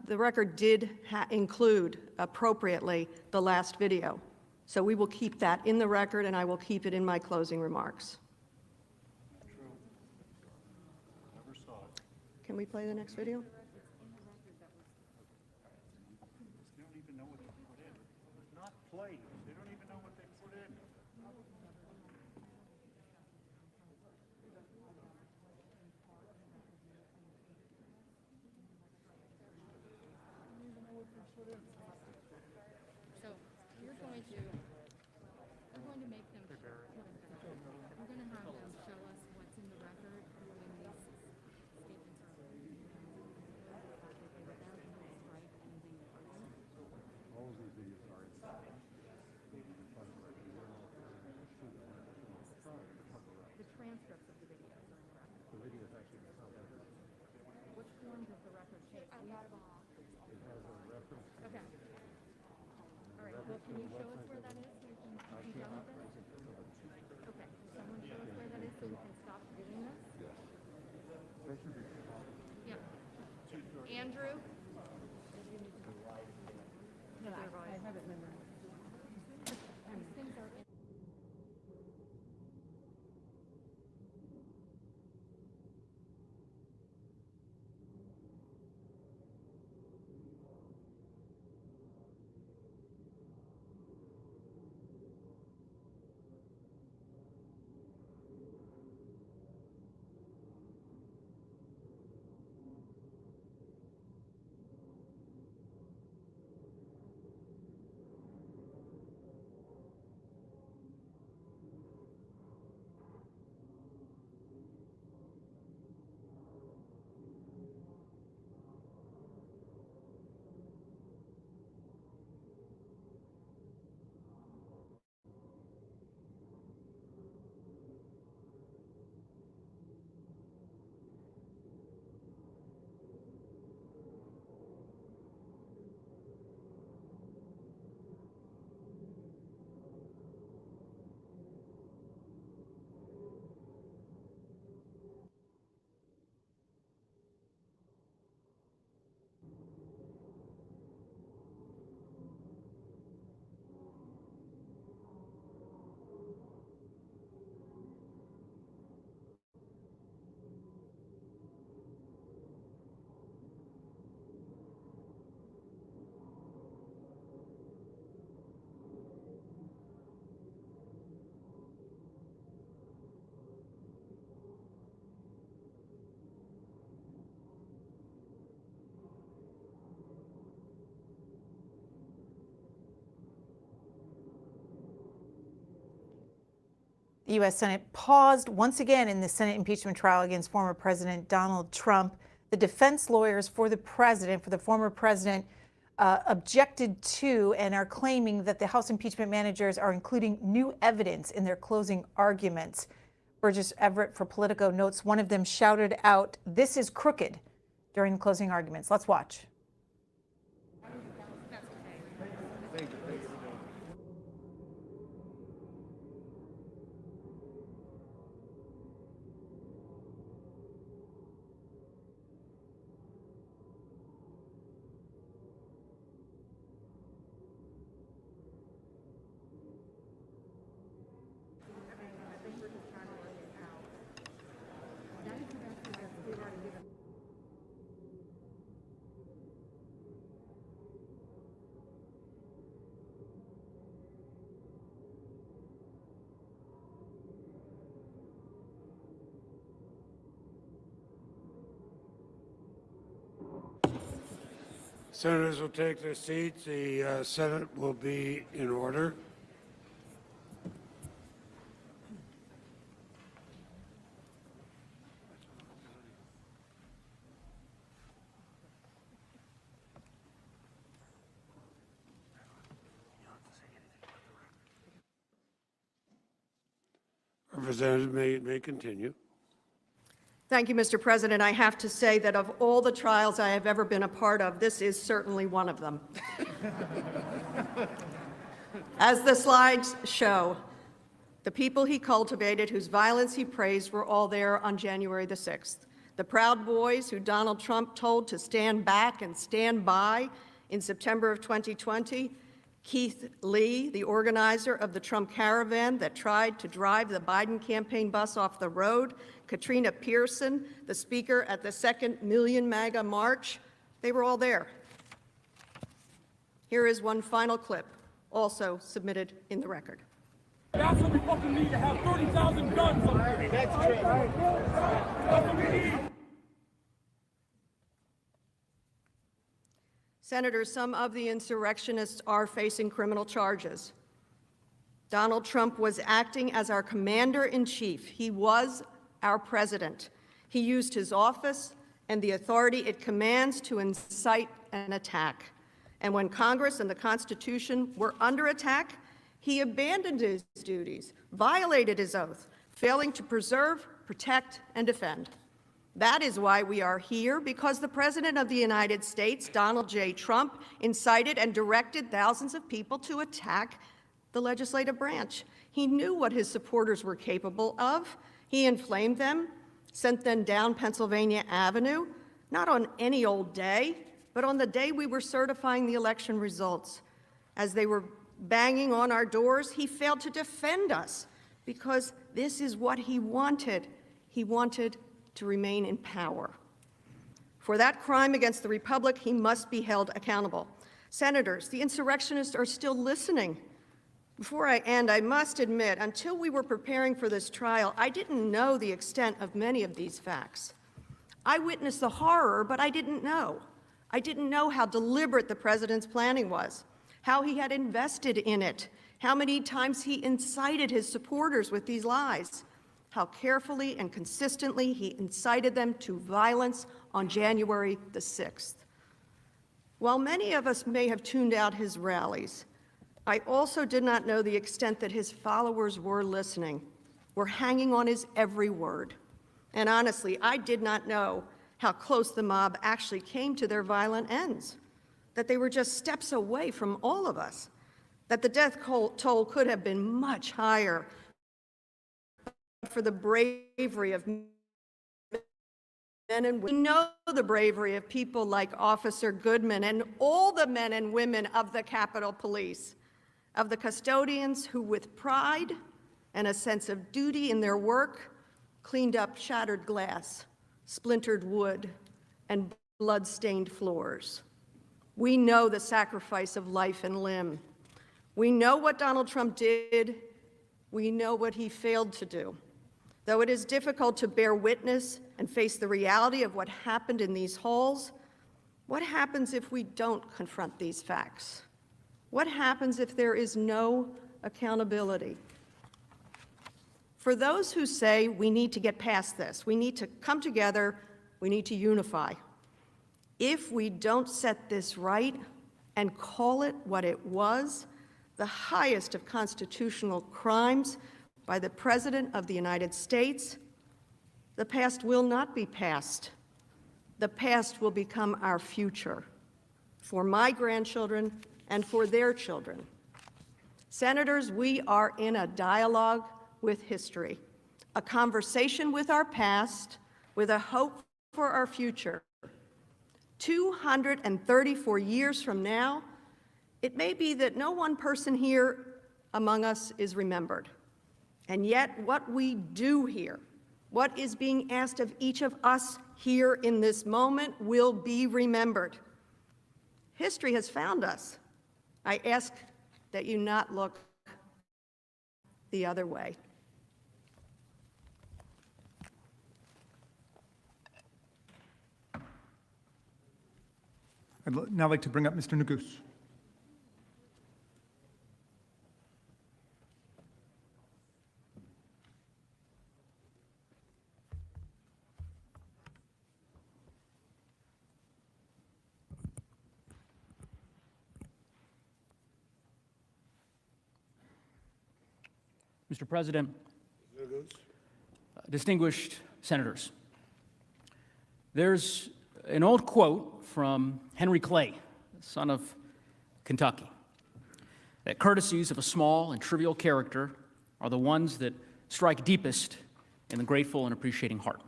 The record did include appropriately the last video. So we will keep that in the record, and I will keep it in my closing remarks. Can we play the next video? They don't even know what they put in. It's not played. They don't even know what they put in. So we're going to make them, we're going to have them show us what's in the record when these statements are made. The transcripts of the videos are in the record. Which form does the record take? I got them all. Okay. All right, well, can you show us where that is so we can be done with this? Okay, can someone show us where that is so we can stop doing this? Yeah. Andrew? No, I have it memorized. These things are in. The U.S. Senate paused once again in the Senate impeachment trial against former President Donald Trump. The defense lawyers for the former president, objected to and are claiming that the House impeachment managers are including new evidence in their closing arguments. Burgess Everett for Politico notes one of them shouted out, "This is crooked," during the closing arguments. Let's watch. Senators will take their seats. The Senate will be in order. Representative may continue. Thank you, Mr. President. I have to say that of all the trials I have ever been a part of, this is certainly one of them. As the slides show, the people he cultivated, whose violence he praised, were all there on January the 6th. The Proud Boys who Donald Trump told to stand back and stand by in September of 2020, Keith Lee, the organizer of the Trump caravan that tried to drive the Biden campaign bus off the road, Katrina Pearson, the speaker at the second Million MAGA March, they were all there. Here is one final clip, also submitted in the record. That's what we fucking need, to have 30,000 guns up here. That's true. That's what we need. Senators, some of the insurrectionists are facing criminal charges. Donald Trump was acting as our commander-in-chief. He was our president. He used his office and the authority it commands to incite an attack. And when Congress and the Constitution were under attack, he abandoned his duties, violated his oath, failing to preserve, protect, and defend. That is why we are here, because the President of the United States, Donald J. Trump, incited and directed thousands of people to attack the legislative branch. He knew what his supporters were capable of. He inflamed them, sent them down Pennsylvania Avenue, not on any old day, but on the day we were certifying the election results. As they were banging on our doors, he failed to defend us because this is what he wanted. He wanted to remain in power. For that crime against the Republic, he must be held accountable. Senators, the insurrectionists are still listening. Before I end, I must admit, until we were preparing for this trial, I didn't know the extent of many of these facts. I witnessed the horror, but I didn't know. I didn't know how deliberate the president's planning was, how he had invested in it, how many times he incited his supporters with these lies, how carefully and consistently he incited them to violence on January the 6th. While many of us may have tuned out his rallies, I also did not know the extent that his followers were listening, were hanging on his every word. And honestly, I did not know how close the mob actually came to their violent ends, that they were just steps away from all of us, that the death toll could have been much higher for the bravery of men and women. We know the bravery of people like Officer Goodman and all the men and women of the Capitol Police, of the custodians who with pride and a sense of duty in their work cleaned up shattered glass, splintered wood, and blood-stained floors. We know the sacrifice of life and limb. We know what Donald Trump did. We know what he failed to do. Though it is difficult to bear witness and face the reality of what happened in these halls, what happens if we don't confront these facts? What happens if there is no accountability? For those who say we need to get past this, we need to come together, we need to unify. If we don't set this right and call it what it was, the highest of constitutional crimes by the President of the United States, the past will not be past. The past will become our future for my grandchildren and for their children. Senators, we are in a dialogue with history, a conversation with our past, with a hope for our future. 234 years from now, it may be that no one person here among us is remembered. And yet what we do here, what is being asked of each of us here in this moment will be remembered. History has found us. I ask that you not look the other way. I'd now like to bring up Mr. Neguse. Mr. President, distinguished senators, there's an old quote from Henry Clay, son of Kentucky, that courtesies of a small and trivial character are the ones that strike deepest in the grateful and appreciating heart.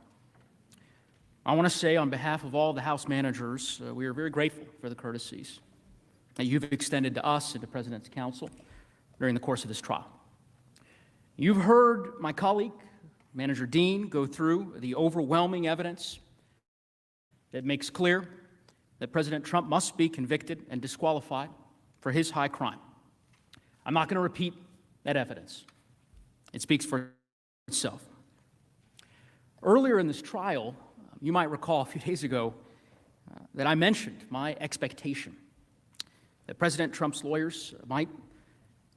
I want to say on behalf of all the House managers, we are very grateful for the courtesies that you've extended to us and to President's counsel during the course of this trial. You've heard my colleague, Manager Dean, go through the overwhelming evidence that makes clear that President Trump must be convicted and disqualified for his high crime. I'm not going to repeat that evidence. It speaks for itself. Earlier in this trial, you might recall a few days ago that I mentioned my expectation that President Trump's lawyers might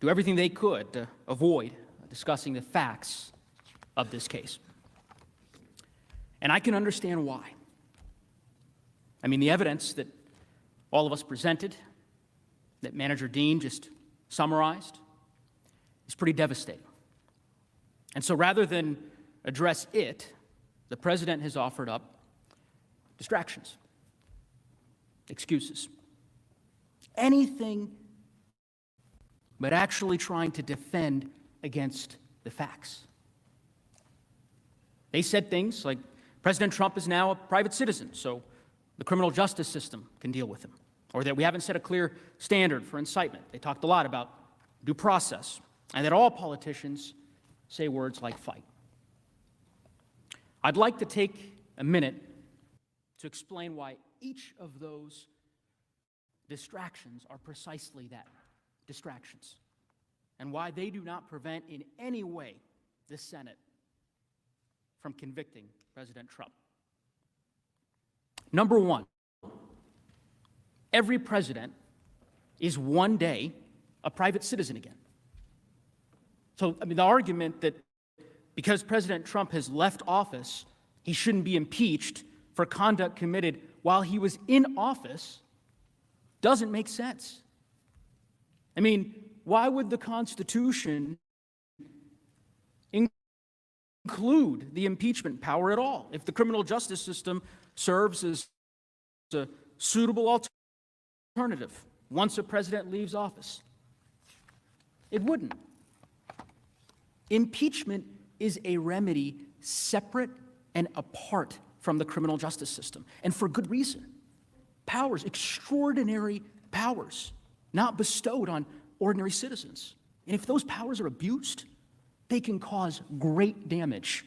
do everything they could to avoid discussing the facts of this case. And I can understand why. I mean, the evidence that all of us presented, that Manager Dean just summarized, is pretty devastating. And so rather than address it, the President has offered up distractions, excuses, anything but actually trying to defend against the facts. They said things like, President Trump is now a private citizen, so the criminal justice system can deal with him, or that we haven't set a clear standard for incitement. They talked a lot about due process, and that all politicians say words like fight. I'd like to take a minute to explain why each of those distractions are precisely that, distractions, and why they do not prevent in any way the Senate from convicting President Trump. Number one, every president is one day a private citizen again. So, the argument that because President Trump has left office, he shouldn't be impeached for conduct committed while he was in office doesn't make sense. Why would the Constitution include the impeachment power at all if the criminal justice system serves as a suitable alternative once a president leaves office? It wouldn't. Impeachment is a remedy separate and apart from the criminal justice system, and for good reason. Powers, extraordinary powers, not bestowed on ordinary citizens. And if those powers are abused, they can cause great damage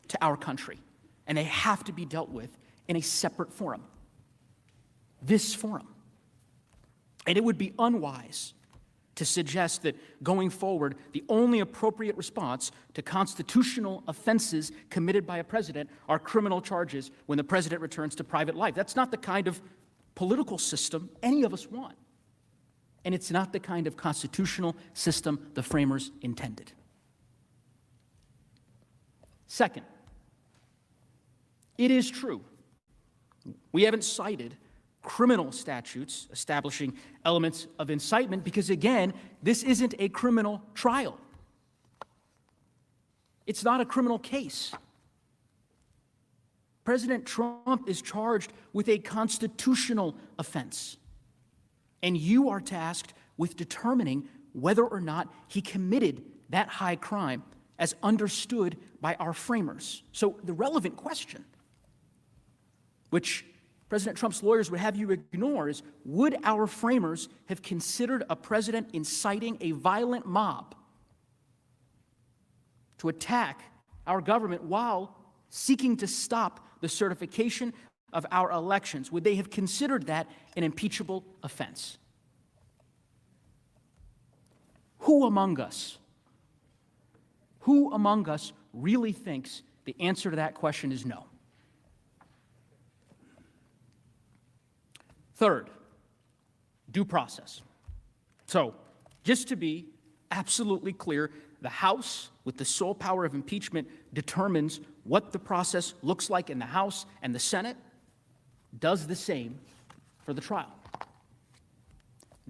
to our country, and they have to be dealt with in a separate forum, this forum. And it would be unwise to suggest that going forward, the only appropriate response to constitutional offenses committed by a president are criminal charges when the president returns to private life. That's not the kind of political system any of us want. And it's not the kind of constitutional system the framers intended. Second, it is true, we haven't cited criminal statutes establishing elements of incitement because, again, this isn't a criminal trial. It's not a criminal case. President Trump is charged with a constitutional offense, and you are tasked with determining whether or not he committed that high crime as understood by our framers. So the relevant question, which President Trump's lawyers would have you ignore, is would our framers have considered a president inciting a violent mob to attack our government while seeking to stop the certification of our elections? Would they have considered that an impeachable offense? Who among us really thinks the answer to that question is no? Third, due process. So, just to be absolutely clear, the House, with the sole power of impeachment, determines what the process looks like in the House, and the Senate does the same for the trial.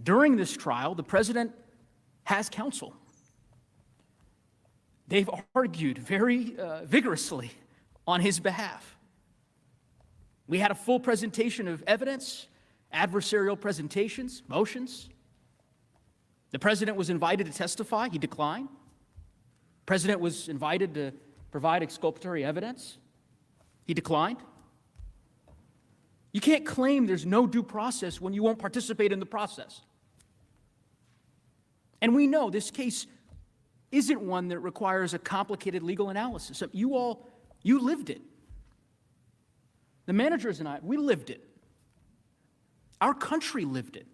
During this trial, the president has counsel. They've argued very vigorously on his behalf. We had a full presentation of evidence, adversarial presentations, motions. The president was invited to testify. He declined. The president was invited to provide exculpatory evidence. He declined. You can't claim there's no due process when you won't participate in the process. And we know this case isn't one that requires a complicated legal analysis. You lived it. The managers and I, we lived it. Our country lived it.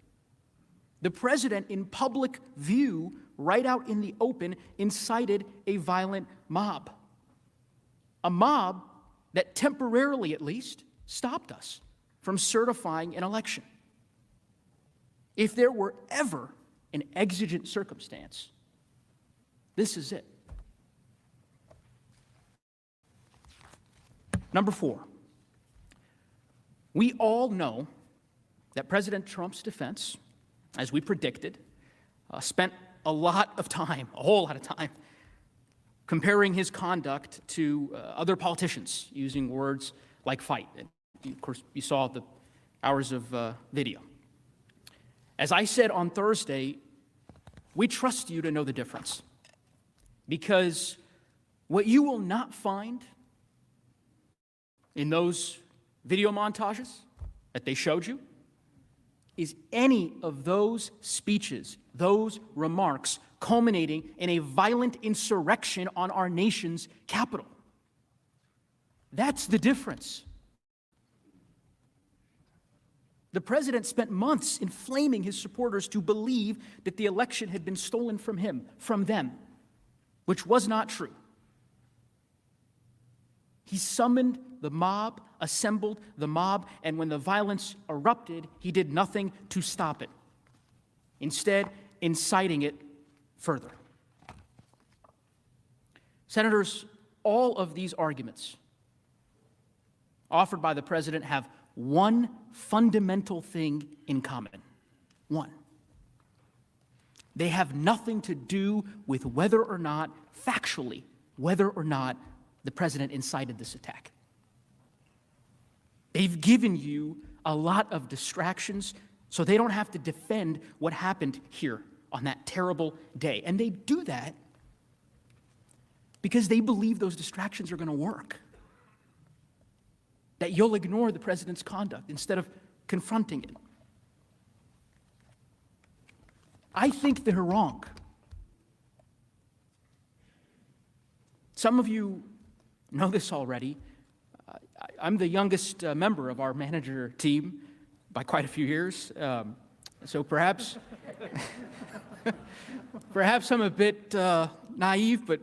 The president, in public view, right out in the open, incited a violent mob. A mob that temporarily, at least, stopped us from certifying an election. If there were ever an exigent circumstance, this is it. Number 4, we all know that President Trump's defense, as we predicted, spent a lot of time, a whole lot of time, comparing his conduct to other politicians, using words like fight. Of course, you saw the hours of video. As I said on Thursday, we trust you to know the difference. Because what you will not find in those video montages that they showed you is any of those speeches, those remarks culminating in a violent insurrection on our nation's capital. That's the difference. The president spent months inflaming his supporters to believe that the election had been stolen from him, from them, which was not true. He summoned the mob, assembled the mob, and when the violence erupted, he did nothing to stop it, instead inciting it further. Senators, all of these arguments offered by the president have one fundamental thing in common. One. They have nothing to do with whether or not, factually, whether or not the president incited this attack. They've given you a lot of distractions so they don't have to defend what happened here on that terrible day. And they do that because they believe those distractions are going to work. That you'll ignore the president's conduct instead of confronting it. I think they're wrong. Some of you know this already. I'm the youngest member of our manager team by quite a few years, so perhaps perhaps I'm a bit naive, but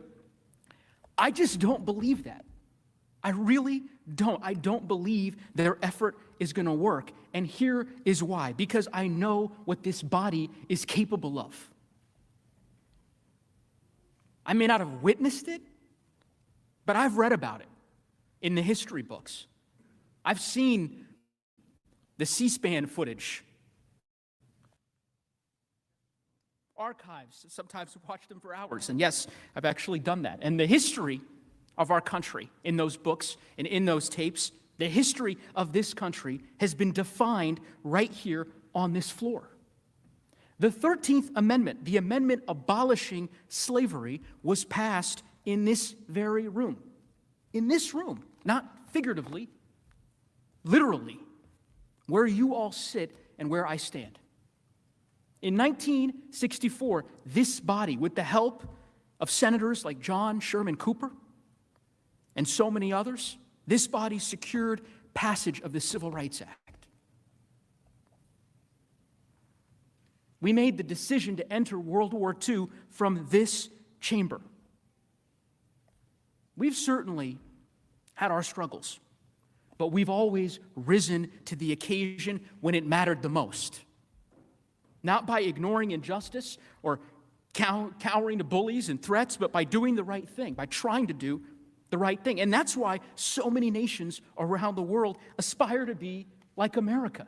I just don't believe that. I really don't. I don't believe their effort is going to work. And here is why. Because I know what this body is capable of. I may not have witnessed it, but I've read about it in the history books. I've seen the C-SPAN footage. Archives, sometimes watch them for hours. And yes, I've actually done that. And the history of our country in those books and in those tapes, the history of this country has been defined right here on this floor. The 13th Amendment, the amendment abolishing slavery, was passed in this very room. In this room, not figuratively, literally, where you all sit and where I stand. In 1964, this body, with the help of senators like John Sherman Cooper and so many others, this body secured passage of the Civil Rights Act. We made the decision to enter World War II from this chamber. We've certainly had our struggles, but we've always risen to the occasion when it mattered the most. Not by ignoring injustice or cowering to bullies and threats, but by doing the right thing, by trying to do the right thing. And that's why so many nations around the world aspire to be like America.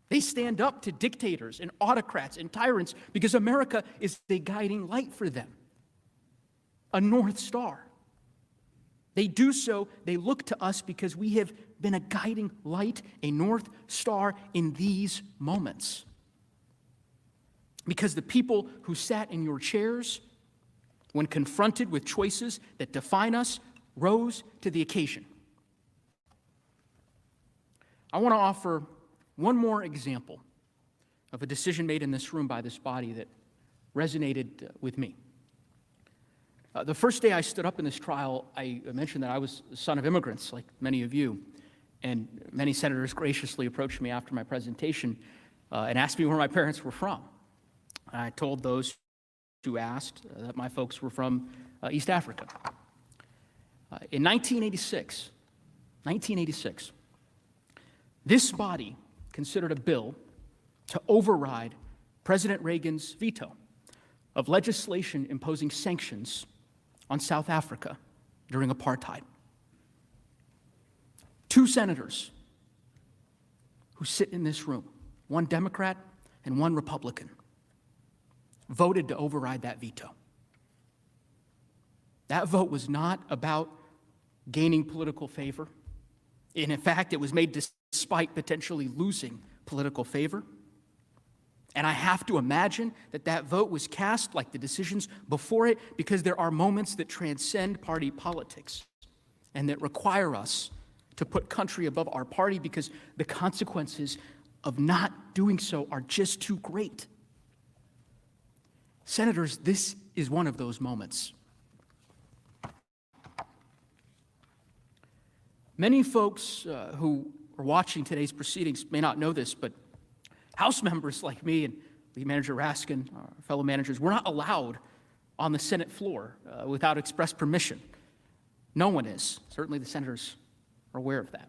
They stand up to dictators and autocrats and tyrants because America is the guiding light for them, a North Star. They do so, they look to us because we have been a guiding light, a North Star in these moments. Because the people who sat in your chairs, when confronted with choices that define us, rose to the occasion. I want to offer one more example of a decision made in this room by this body that resonated with me. The first day I stood up in this trial, I mentioned that I was the son of immigrants, like many of you, and many senators graciously approached me after my presentation and asked me where my parents were from. I told those who asked that my folks were from East Africa. In 1986, this body considered a bill to override President Reagan's veto of legislation imposing sanctions on South Africa during apartheid. 2 senators who sit in this room, one Democrat and one Republican, voted to override that veto. That vote was not about gaining political favor. And in fact, it was made despite potentially losing political favor. And I have to imagine that that vote was cast like the decisions before it because there are moments that transcend party politics and that require us to put country above our party because the consequences of not doing so are just too great. Senators, this is one of those moments. Many folks who are watching today's proceedings may not know this, but House members like me and Lead Manager Raskin, our fellow managers, we're not allowed on the Senate floor without express permission. No one is. Certainly the senators are aware of that.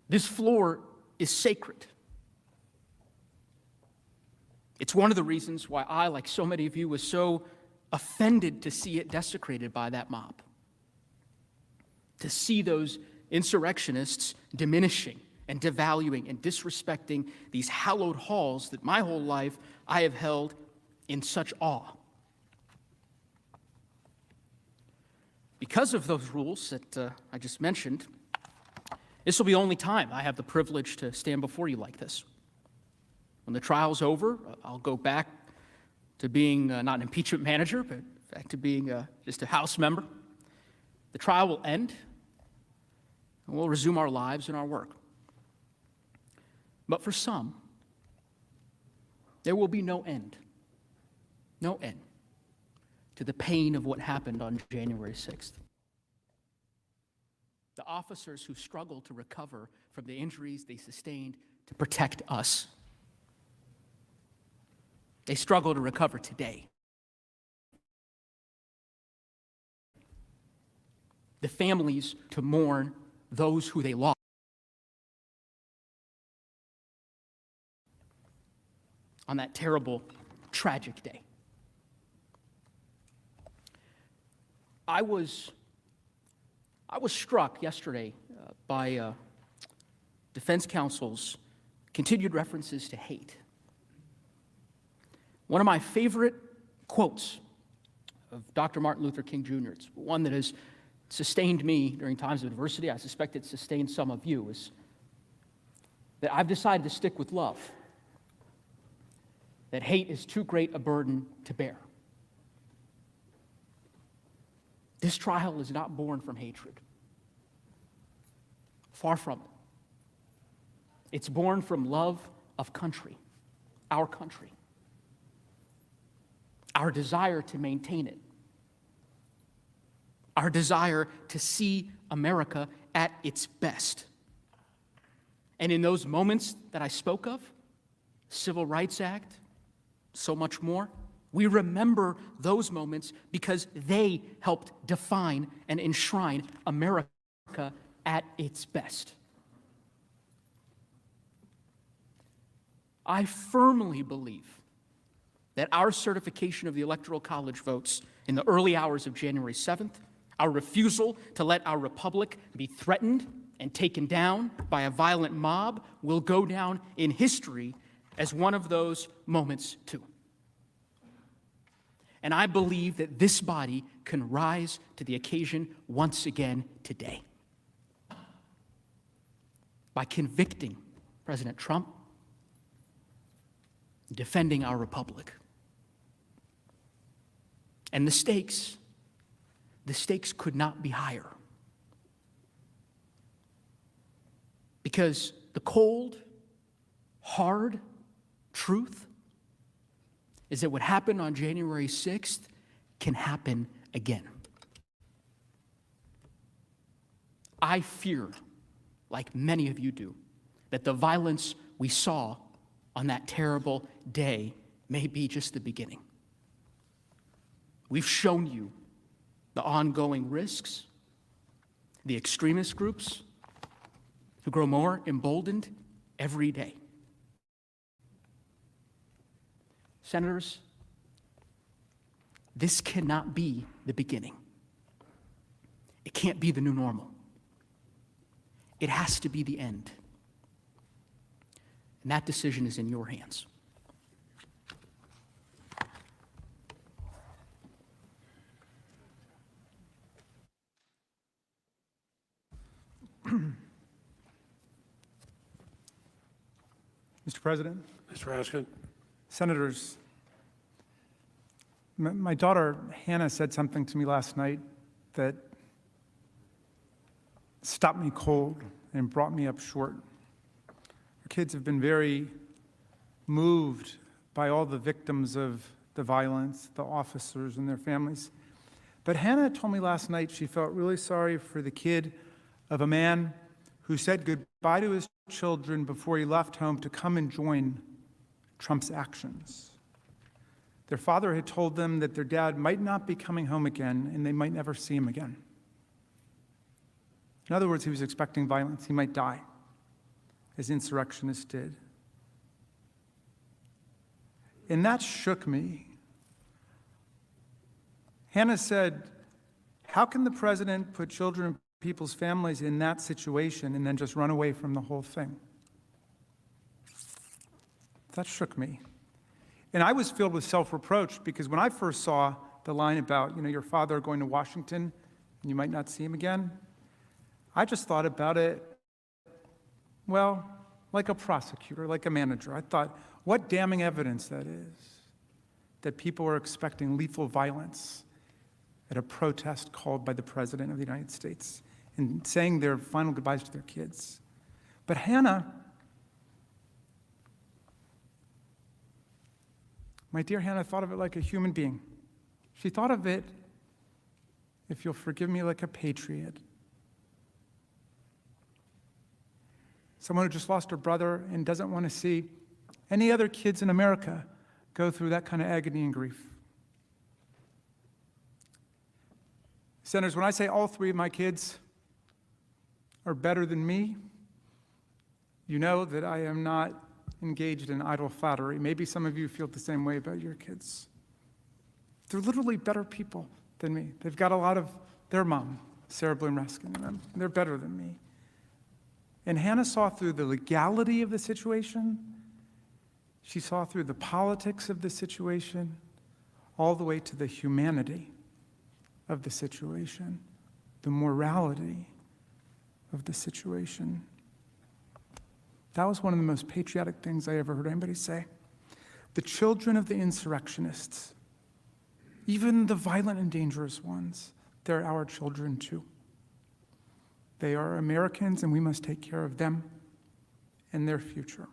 This floor is sacred. It's one of the reasons why I, like so many of you, was so offended to see it desecrated by that mob. To see those insurrectionists diminishing and devaluing and disrespecting these hallowed halls that my whole life I have held in such awe. Because of those rules that I just mentioned, this will be the only time I have the privilege to stand before you like this. When the trial's over, I'll go back to being not an impeachment manager, but back to being just a House member. The trial will end, and we'll resume our lives and our work. But for some, there will be no end to the pain of what happened on January 6th. The officers who struggled to recover from the injuries they sustained to protect us, they struggle to recover today. The families to mourn those who they lost on that terrible, tragic day. I was struck yesterday by defense counsel's continued references to hate. One of my favorite quotes of Dr. Martin Luther King Jr., it's one that has sustained me during times of adversity, I suspect it sustained some of you, is that I've decided to stick with love, that hate is too great a burden to bear. This trial is not born from hatred. Far from it. It's born from love of country, our country, our desire to maintain it, our desire to see America at its best. And in those moments that I spoke of, Civil Rights Act, so much more, we remember those moments because they helped define and enshrine America at its best. I firmly believe that our certification of the Electoral College votes in the early hours of January 7th, our refusal to let our republic be threatened and taken down by a violent mob, will go down in history as one of those moments too. And I believe that this body can rise to the occasion once again today by convicting President Trump, defending our republic. And the stakes could not be higher. Because the cold, hard truth is that what happened on January 6th can happen again. I fear, like many of you do, that the violence we saw on that terrible day may be just the beginning. We've shown you the ongoing risks, the extremist groups who grow more emboldened every day. Senators, this cannot be the beginning. It can't be the new normal. It has to be the end. And that decision is in your hands. Mr. President, Mr. Raskin. Senators, my daughter Hannah said something to me last night that stopped me cold and brought me up short. Our kids have been very moved by all the victims of the violence, the officers and their families. But Hannah told me last night she felt really sorry for the kid of a man who said goodbye to his children before he left home to come and join Trump's actions. Their father had told them that their dad might not be coming home again and they might never see him again. In other words, he was expecting violence. He might die, as insurrectionists did. And that shook me. Hannah said, how can the president put children and people's families in that situation and then just run away from the whole thing? That shook me. And I was filled with self-reproach because when I first saw the line about, your father going to Washington and you might not see him again, I just thought about it, well, like a prosecutor, like a manager. I thought, what damning evidence that is, that people are expecting lethal violence at a protest called by the President of the United States and saying their final goodbyes to their kids. But Hannah, my dear Hannah, thought of it like a human being. She thought of it, if you'll forgive me, like a patriot. Someone who just lost her brother and doesn't want to see any other kids in America go through that kind of agony and grief. Senators, when I say all three of my kids are better than me, you know that I am not engaged in idle flattery. Maybe some of you feel the same way about your kids. They're literally better people than me. They've got a lot of their mom, Sarah Bloom Raskin, in them. They're better than me. And Hannah saw through the legality of the situation. She saw through the politics of the situation, all the way to the humanity of the situation, the morality of the situation. That was one of the most patriotic things I ever heard anybody say. The children of the insurrectionists, even the violent and dangerous ones, they're our children too. They are Americans, and we must take care of them and their future.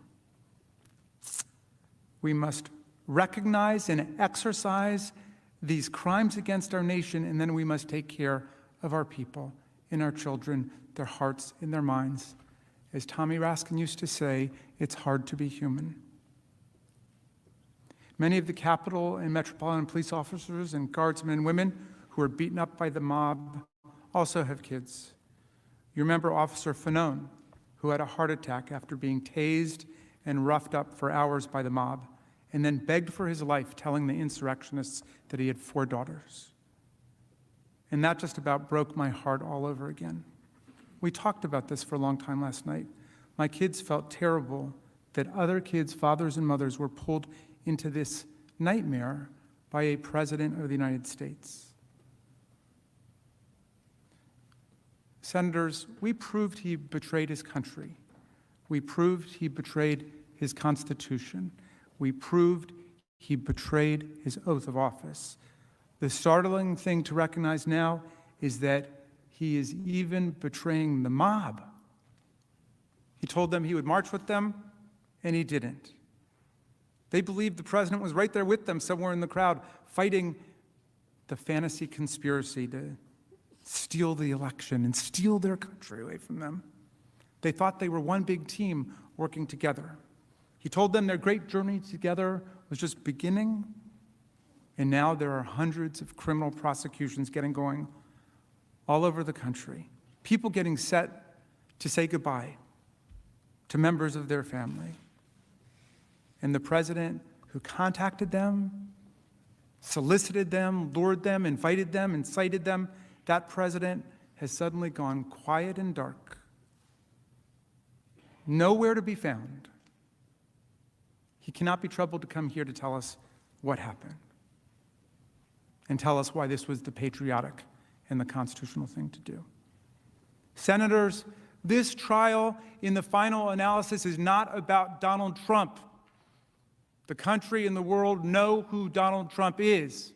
We must recognize and exercise these crimes against our nation, and then we must take care of our people and our children, their hearts and their minds. As Tommy Raskin used to say, it's hard to be human. Many of the Capitol and Metropolitan Police officers and guardsmen and women who were beaten up by the mob also have kids. You remember Officer Fanone, who had a heart attack after being tased and roughed up for hours by the mob, and then begged for his life, telling the insurrectionists that he had 4 daughters. And that just about broke my heart all over again. We talked about this for a long time last night. My kids felt terrible that other kids' fathers and mothers were pulled into this nightmare by a president of the United States. Senators, we proved he betrayed his country. We proved he betrayed his Constitution. We proved he betrayed his oath of office. The startling thing to recognize now is that he is even betraying the mob. He told them he would march with them, and he didn't. They believed the president was right there with them somewhere in the crowd, fighting the fantasy conspiracy to steal the election and steal their country away from them. They thought they were one big team working together. He told them their great journey together was just beginning, and now there are hundreds of criminal prosecutions getting going all over the country. People getting set to say goodbye to members of their family. And the president who contacted them, solicited them, lured them, invited them, incited them, that president has suddenly gone quiet and dark. Nowhere to be found. He cannot be troubled to come here to tell us what happened and tell us why this was the patriotic and the constitutional thing to do. Senators, This trial, in the final analysis, is not about Donald Trump. The country and the world know who Donald Trump is.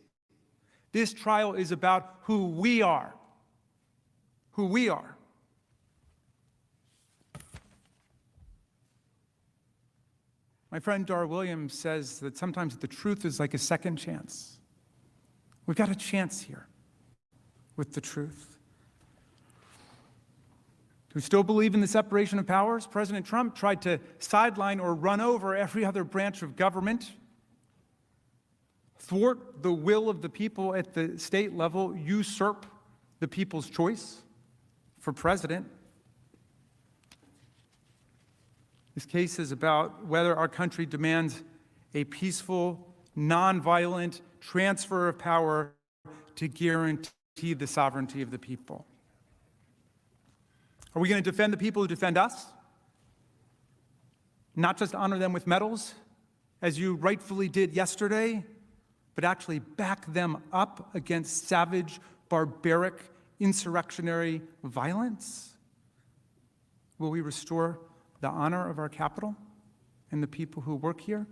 This trial is about who we are. Who we are. My friend Dar Williams says that sometimes the truth is like a second chance. We've got a chance here with the truth. Who still believe in the separation of powers? President Trump tried to sideline or run over every other branch of government, thwart the will of the people at the state level, usurp the people's choice for president. This case is about whether our country demands a peaceful, nonviolent transfer of power to guarantee the sovereignty of the people. Are we going to defend the people who defend us? Not just honor them with medals, as you rightfully did yesterday, but actually back them up against savage, barbaric, insurrectionary violence? Will we restore the honor of our capital and the people who work here?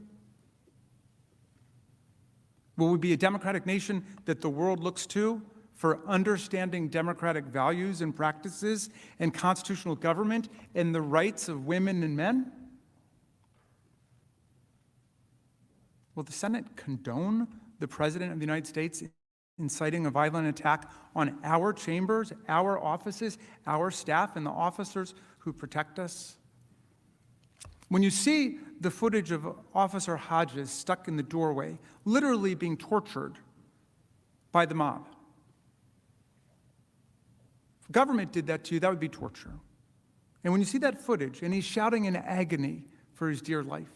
Will we be a democratic nation that the world looks to for understanding democratic values and practices and constitutional government and the rights of women and men? Will the Senate condone the President of the United States inciting a violent attack on our chambers, our offices, our staff, and the officers who protect us? When you see the footage of Officer Hodges stuck in the doorway, literally being tortured by the mob, if government did that to you, that would be torture. And when you see that footage and he's shouting in agony for his dear life,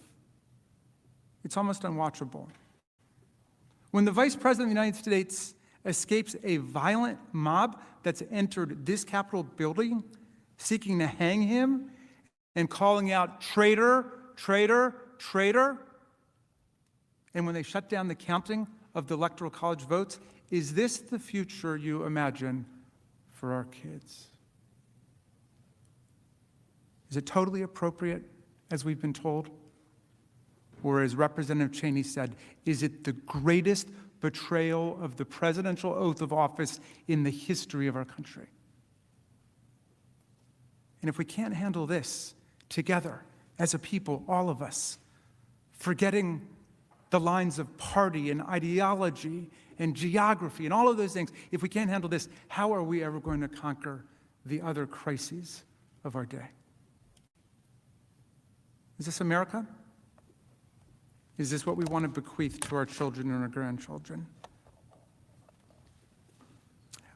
it's almost unwatchable. When the Vice President of the United States escapes a violent mob that's entered this Capitol building seeking to hang him and calling out traitor, traitor, traitor, and when they shut down the counting of the Electoral College votes, is this the future you imagine for our kids? Is it totally appropriate, as we've been told? Or as Representative Cheney said, is it the greatest betrayal of the presidential oath of office in the history of our country? And if we can't handle this together as a people, all of us, forgetting the lines of party and ideology and geography and all of those things, if we can't handle this, how are we ever going to conquer the other crises of our day? Is this America? Is this what we want to bequeath to our children and our grandchildren?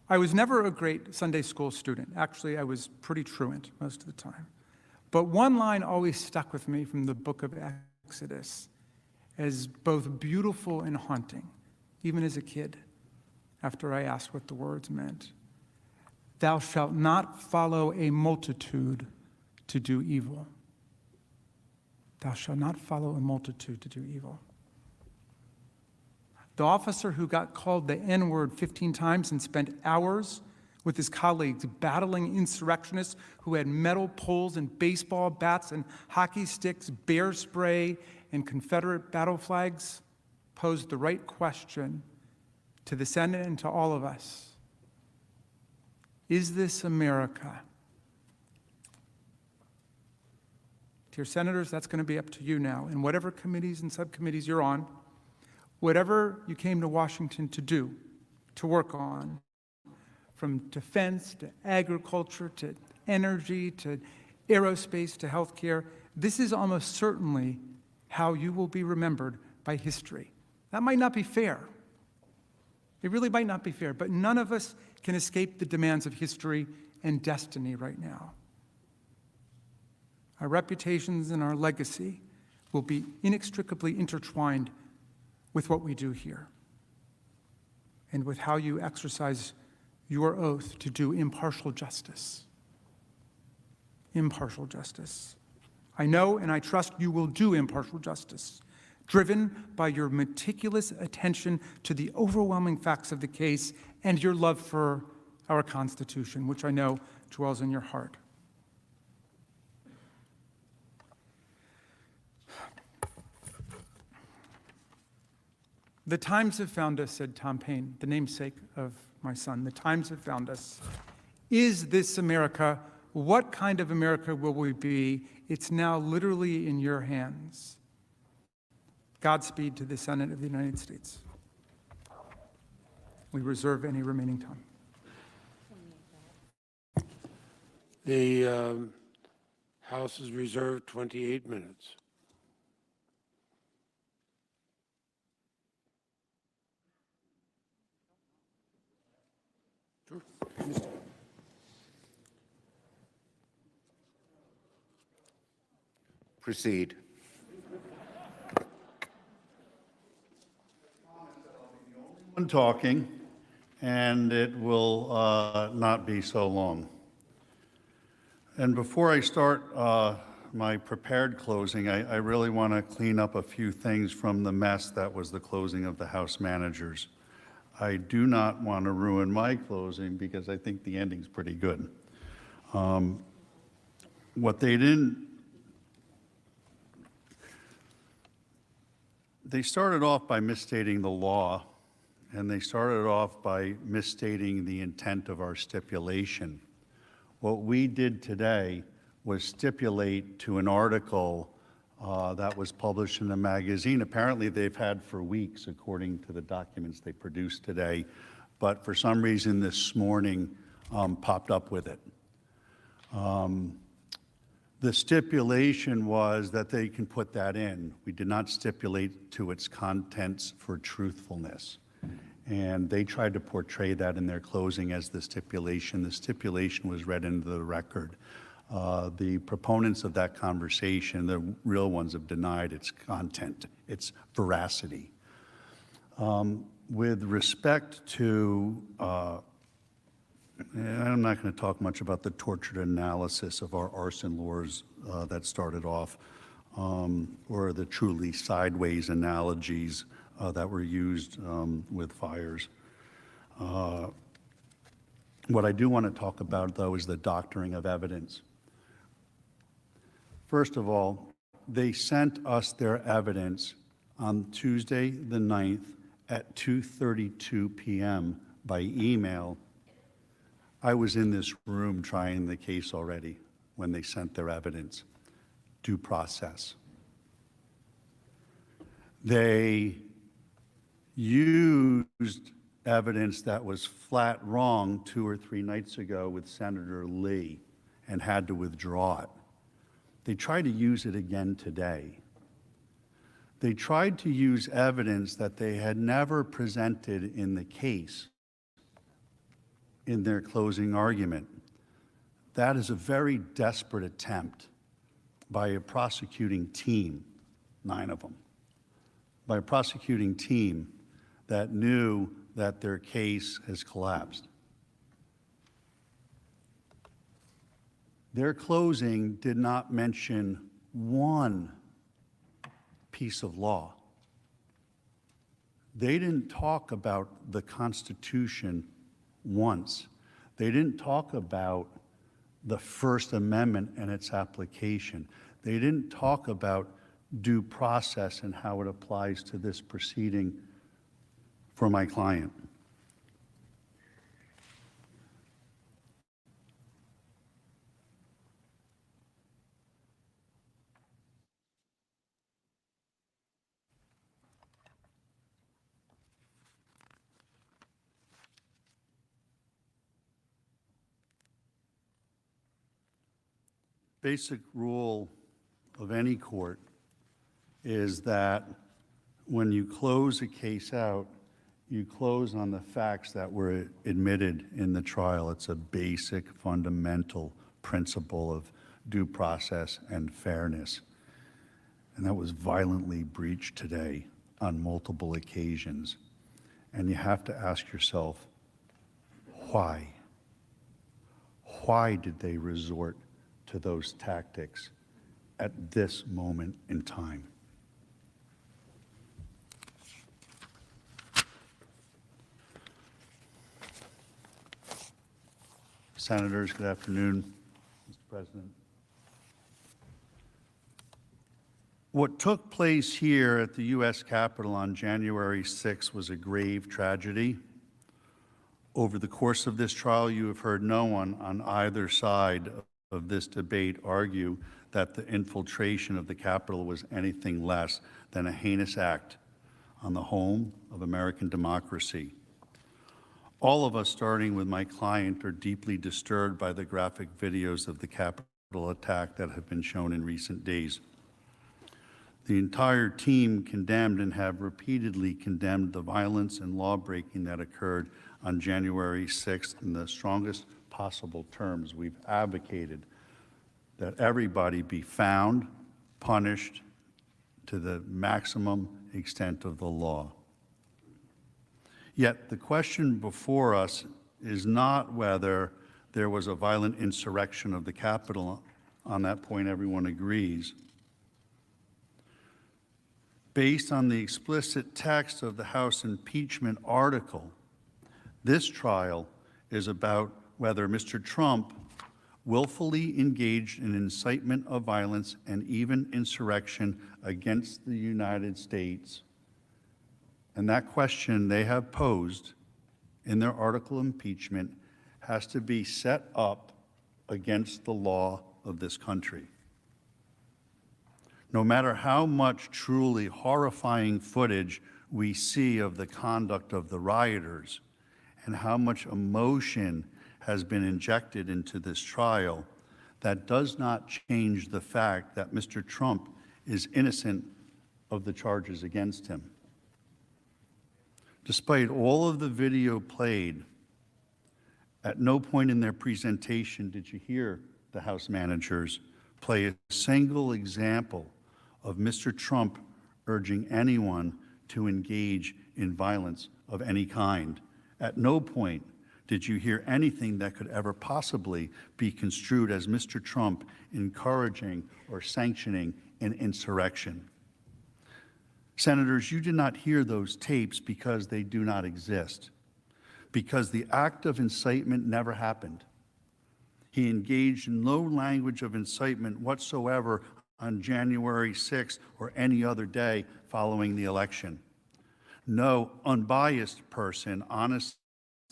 I was never a great Sunday school student. Actually, I was pretty truant most of the time. But one line always stuck with me from the book of Exodus as both beautiful and haunting, even as a kid, after I asked what the words meant. Thou shalt not follow a multitude to do evil. Thou shalt not follow a multitude to do evil. The officer who got called the N-word 15 times and spent hours with his colleagues battling insurrectionists who had metal poles and baseball bats and hockey sticks, bear spray, and Confederate battle flags posed the right question to the Senate and to all of us. Is this America? Dear senators, that's going to be up to you now. In whatever committees and subcommittees you're on, whatever you came to Washington to do, to work on, from defense to agriculture to energy to aerospace to healthcare, this is almost certainly how you will be remembered by history. That might not be fair. It really might not be fair, but none of us can escape the demands of history and destiny right now. Our reputations and our legacy will be inextricably intertwined with what we do here and with how you exercise your oath to do impartial justice. Impartial justice. I know and I trust you will do impartial justice, driven by your meticulous attention to the overwhelming facts of the case and your love for our Constitution, which I know dwells in your heart. The times have found us, said Tom Paine, the namesake of my son. The times have found us. Is this America? What kind of America will we be? It's now literally in your hands. Godspeed to the Senate of the United States. We reserve any remaining time. The House is reserved 28 minutes. Sure. Proceed. I'm talking, and it will not be so long. And before I start my prepared closing, I really want to clean up a few things from the mess that was the closing of the House managers. I do not want to ruin my closing because I think the ending's pretty good. What they didn't, they started off by misstating the law, and they started off by misstating the intent of our stipulation. What we did today was stipulate to an article that was published in a magazine. Apparently they've had for weeks, according to the documents they produced today, but for some reason this morning popped up with it. The stipulation was that they can put that in. We did not stipulate to its contents for truthfulness. And they tried to portray that in their closing as the stipulation. The stipulation was read into the record. The proponents of that conversation, the real ones, have denied its content, its veracity. With respect to, I'm not going to talk much about the tortured analysis of our arson laws that started off, or the truly sideways analogies that were used with fires. What I do want to talk about, though, is the doctoring of evidence. First of all, they sent us their evidence on Tuesday the 9th at 2:32 p.m. by email. I was in this room trying the case already when they sent their evidence. Due process. They used evidence that was flat wrong 2 or 3 nights ago with Senator Lee and had to withdraw it. They tried to use it again today. They tried to use evidence that they had never presented in the case in their closing argument. That is a very desperate attempt by a prosecuting team, 9 of them, by a prosecuting team that knew that their case has collapsed. Their closing did not mention one piece of law. They didn't talk about the Constitution once. They didn't talk about the First Amendment and its application. They didn't talk about due process and how it applies to this proceeding for my client. Basic rule of any court is that when you close a case out, you close on the facts that were admitted in the trial. It's a basic, fundamental principle of due process and fairness. And that was violently breached today on multiple occasions. And you have to ask yourself, why? Why did they resort to those tactics at this moment in time? Senators, good afternoon, Mr. President. What took place here at the U.S. Capitol on January 6 was a grave tragedy. Over the course of this trial, you have heard no one on either side of this debate argue that the infiltration of the Capitol was anything less than a heinous act on the home of American democracy. All of us, starting with my client, are deeply disturbed by the graphic videos of the Capitol attack that have been shown in recent days. The entire team condemned and have repeatedly condemned the violence and law-breaking that occurred on January 6th in the strongest possible terms. We've advocated that everybody be found, punished to the maximum extent of the law. Yet the question before us is not whether there was a violent insurrection of the Capitol. On that point, everyone agrees. Based on the explicit text of the House impeachment article, this trial is about whether Mr. Trump willfully engaged in incitement of violence and even insurrection against the United States. And that question they have posed in their article of impeachment has to be set up against the law of this country. No matter how much truly horrifying footage we see of the conduct of the rioters and how much emotion has been injected into this trial, that does not change the fact that Mr. Trump is innocent of the charges against him. Despite all of the video played, at no point in their presentation did you hear the House managers play a single example of Mr. Trump urging anyone to engage in violence of any kind. At no point did you hear anything that could ever possibly be construed as Mr. Trump encouraging or sanctioning an insurrection. Senators, you did not hear those tapes because they do not exist, because the act of incitement never happened. He engaged in no language of incitement whatsoever on January 6th or any other day following the election. No unbiased person honestly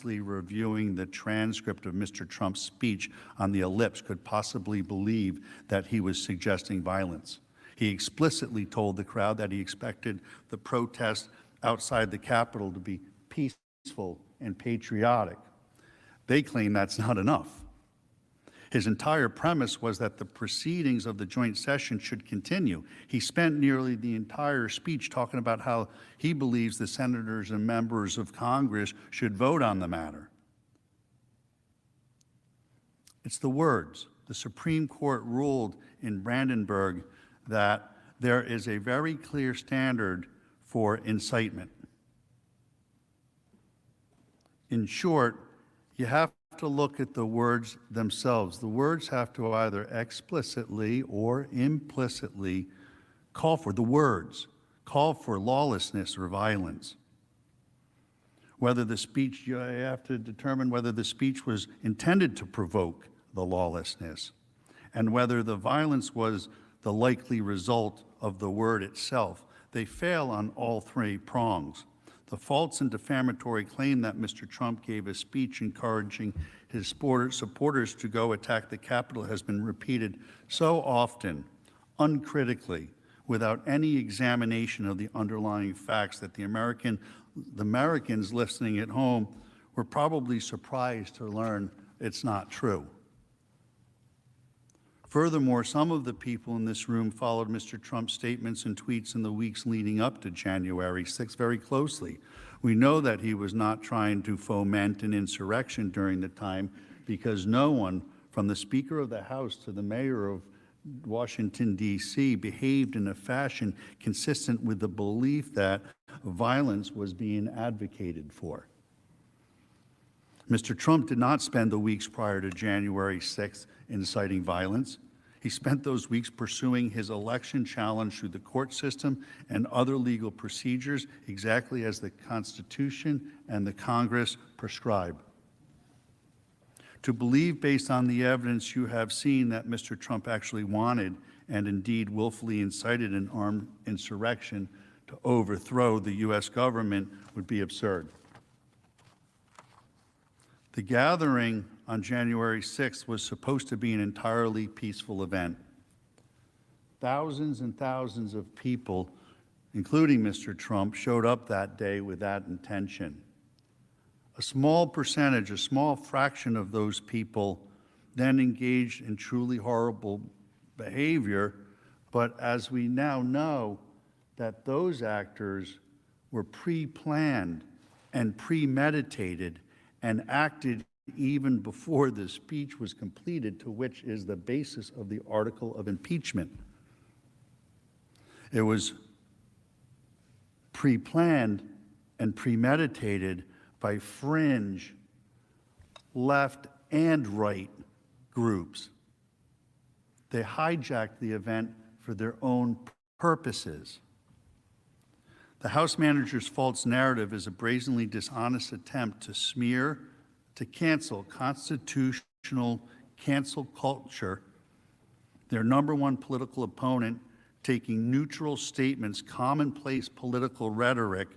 reviewing the transcript of Mr. Trump's speech on the ellipse could possibly believe that he was suggesting violence. He explicitly told the crowd that he expected the protest outside the Capitol to be peaceful and patriotic. They claim that's not enough. His entire premise was that the proceedings of the joint session should continue. He spent nearly the entire speech talking about how he believes the senators and members of Congress should vote on the matter. It's the words. The Supreme Court ruled in Brandenburg that there is a very clear standard for incitement. In short, you have to look at the words themselves. The words have to either explicitly or implicitly call for lawlessness or violence. Whether the speech, you have to determine whether the speech was intended to provoke the lawlessness and whether the violence was the likely result of the word itself. They fail on all three prongs. The false and defamatory claim that Mr. Trump gave a speech encouraging his supporters to go attack the Capitol has been repeated so often, uncritically, without any examination of the underlying facts that the Americans listening at home were probably surprised to learn it's not true. Furthermore, some of the people in this room followed Mr. Trump's statements and tweets in the weeks leading up to January 6th very closely. We know that he was not trying to foment an insurrection during the time because no one, from the Speaker of the House to the mayor of Washington, D.C., behaved in a fashion consistent with the belief that violence was being advocated for. Mr. Trump did not spend the weeks prior to January 6th inciting violence. He spent those weeks pursuing his election challenge through the court system and other legal procedures exactly as the Constitution and the Congress prescribe. To believe based on the evidence you have seen that Mr. Trump actually wanted and indeed willfully incited an armed insurrection to overthrow the U.S. government would be absurd. The gathering on January 6th was supposed to be an entirely peaceful event. Thousands and thousands of people, including Mr. Trump, showed up that day with that intention. A small percentage, a small fraction of those people then engaged in truly horrible behavior, but as we now know, that those actors were pre-planned and premeditated and acted even before the speech was completed, to which is the basis of the article of impeachment. It was pre-planned and premeditated by fringe left and right groups. They hijacked the event for their own purposes. The House manager's false narrative is a brazenly dishonest attempt to smear, to cancel constitutional cancel culture, their number one political opponent, taking neutral statements, commonplace political rhetoric,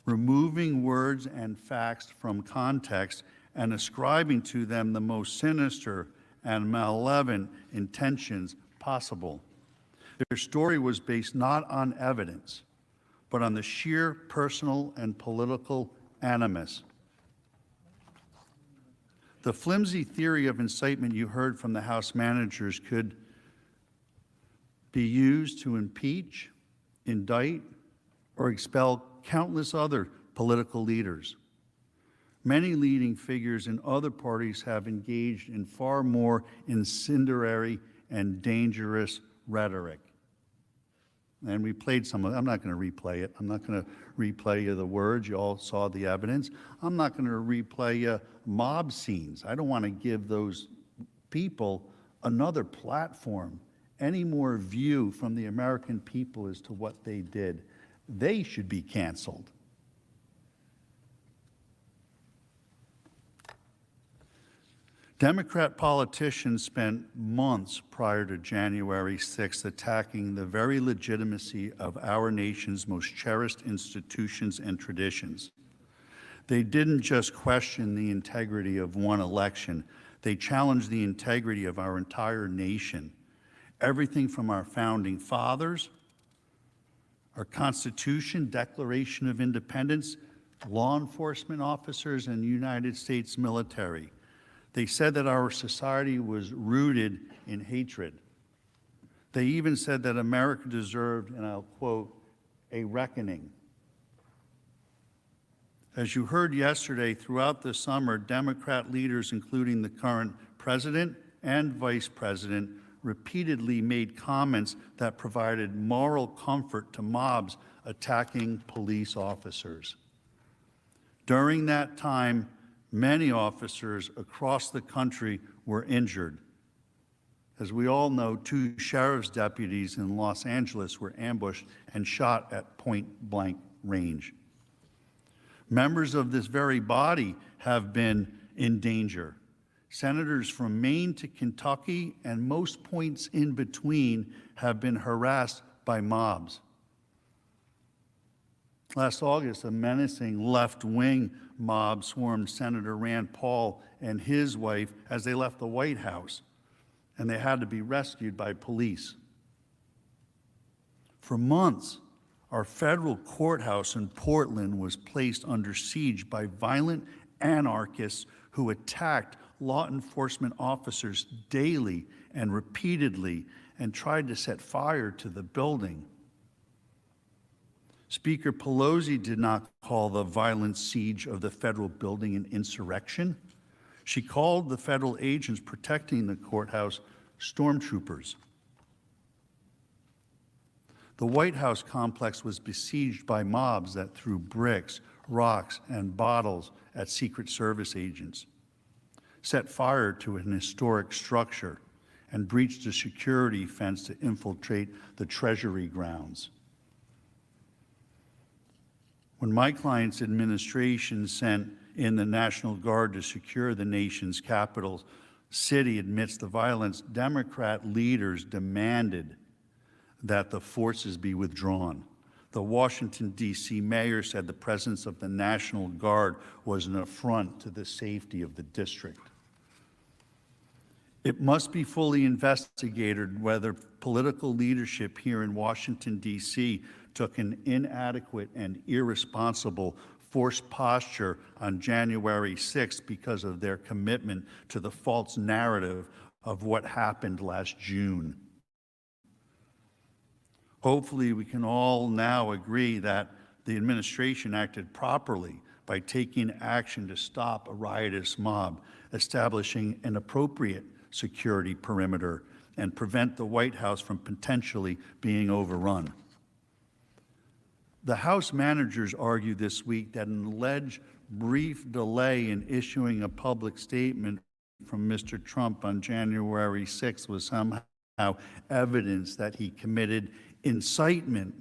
removing words and facts from context, and ascribing to them the most sinister and malevolent intentions possible. Their story was based not on evidence, but on the sheer personal and political animus. The flimsy theory of incitement you heard from the House managers could be used to impeach, indict, or expel countless other political leaders. Many leading figures in other parties have engaged in far more incendiary and dangerous rhetoric. And we played some of it. I'm not going to replay it. I'm not going to replay you the words. You all saw the evidence. I'm not going to replay mob scenes. I don't want to give those people another platform, any more view from the American people as to what they did. They should be canceled. Democrat politicians spent months prior to January 6th attacking the very legitimacy of our nation's most cherished institutions and traditions. They didn't just question the integrity of one election, they challenged the integrity of our entire nation. Everything from our founding fathers, our Constitution, Declaration of Independence, law enforcement officers, and United States military. They said that our society was rooted in hatred. They even said that America deserved, and I'll quote, a reckoning. As you heard yesterday, throughout the summer, Democrat leaders, including the current president and vice president, repeatedly made comments that provided moral comfort to mobs attacking police officers. During that time, many officers across the country were injured. As we all know, 2 sheriff's deputies in Los Angeles were ambushed and shot at point-blank range. Members of this very body have been in danger. Senators from Maine to Kentucky and most points in between have been harassed by mobs. Last August, a menacing left-wing mob swarmed Senator Rand Paul and his wife as they left the White House, and they had to be rescued by police. For months, our federal courthouse in Portland was placed under siege by violent anarchists who attacked law enforcement officers daily and repeatedly and tried to set fire to the building. Speaker Pelosi did not call the violent siege of the federal building an insurrection. She called the federal agents protecting the courthouse stormtroopers. The White House complex was besieged by mobs that threw bricks, rocks, and bottles at Secret Service agents, set fire to an historic structure, and breached a security fence to infiltrate the Treasury grounds. When my client's administration sent in the National Guard to secure the nation's capital, city amidst the violence, Democrat leaders demanded that the forces be withdrawn. The Washington, D.C. mayor said the presence of the National Guard was an affront to the safety of the district. It must be fully investigated whether political leadership here in Washington, D.C. took an inadequate and irresponsible forced posture on January 6th because of their commitment to the false narrative of what happened last June. Hopefully, we can all now agree that the administration acted properly by taking action to stop a riotous mob, establishing an appropriate security perimeter, and prevent the White House from potentially being overrun. The House managers argued this week that an alleged brief delay in issuing a public statement from Mr. Trump on January 6th was somehow evidence that he committed incitement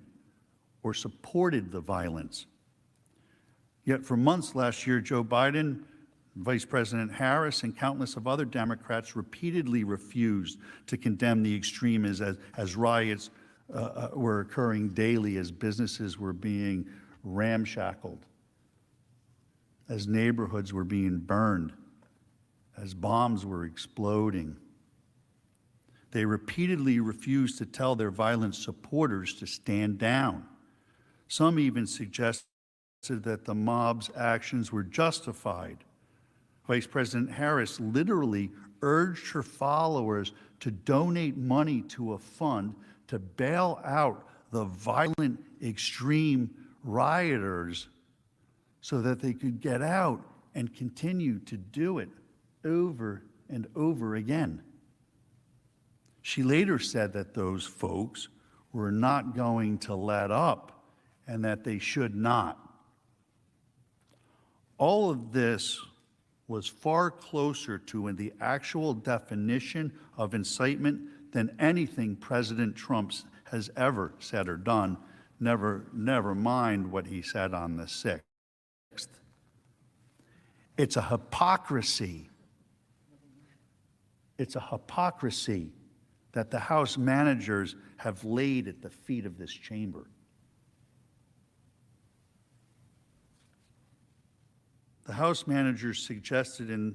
or supported the violence. Yet for months last year, Joe Biden, Vice President Harris, and countless of other Democrats repeatedly refused to condemn the extremism as riots were occurring daily, as businesses were being ramshackled, as neighborhoods were being burned, as bombs were exploding. They repeatedly refused to tell their violent supporters to stand down. Some even suggested that the mob's actions were justified. Vice President Harris literally urged her followers to donate money to a fund to bail out the violent, extreme rioters so that they could get out and continue to do it over and over again. She later said that those folks were not going to let up and that they should not. All of this was far closer to the actual definition of incitement than anything President Trump has ever said or done, never mind what he said on the 6th. It's a hypocrisy. It's a hypocrisy that the House managers have laid at the feet of this chamber. The House managers suggested in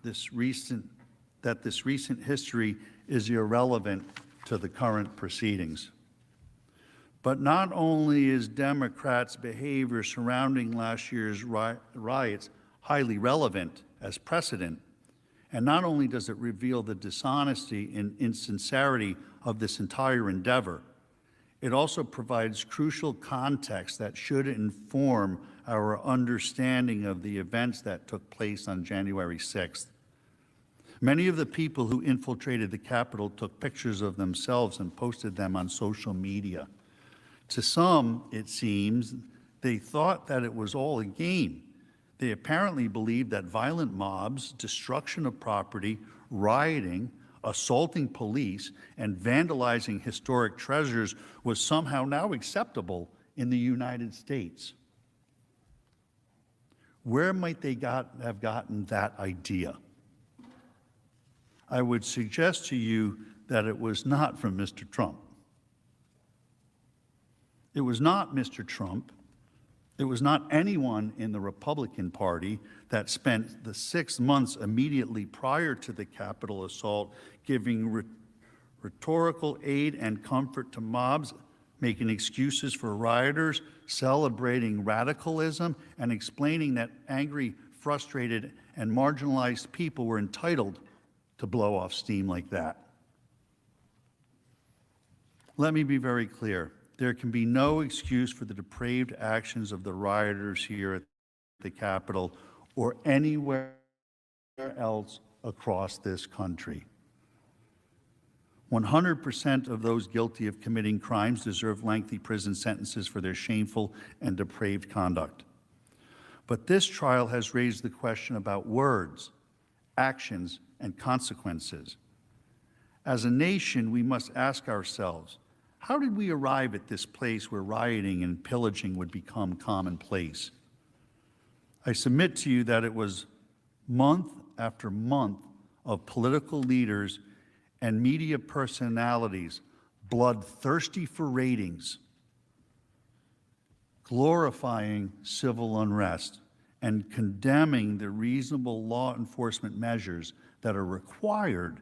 this recent history is irrelevant to the current proceedings. But not only is Democrats' behavior surrounding last year's riots highly relevant as precedent, and not only does it reveal the dishonesty and insincerity of this entire endeavor, it also provides crucial context that should inform our understanding of the events that took place on January 6th. Many of the people who infiltrated the Capitol took pictures of themselves and posted them on social media. To some, it seems, they thought that it was all a game. They apparently believed that violent mobs, destruction of property, rioting, assaulting police, and vandalizing historic treasures was somehow now acceptable in the United States. Where might they have gotten that idea? I would suggest to you that it was not from Mr. Trump. It was not Mr. Trump. It was not anyone in the Republican Party that spent the 6 months immediately prior to the Capitol assault giving rhetorical aid and comfort to mobs, making excuses for rioters, celebrating radicalism, and explaining that angry, frustrated, and marginalized people were entitled to blow off steam like that. Let me be very clear. There can be no excuse for the depraved actions of the rioters here at the Capitol or anywhere else across this country. 100% of those guilty of committing crimes deserve lengthy prison sentences for their shameful and depraved conduct. But this trial has raised the question about words, actions, and consequences. As a nation, we must ask ourselves, how did we arrive at this place where rioting and pillaging would become commonplace? I submit to you that it was month after month of political leaders and media personalities bloodthirsty for ratings, glorifying civil unrest, and condemning the reasonable law enforcement measures that are required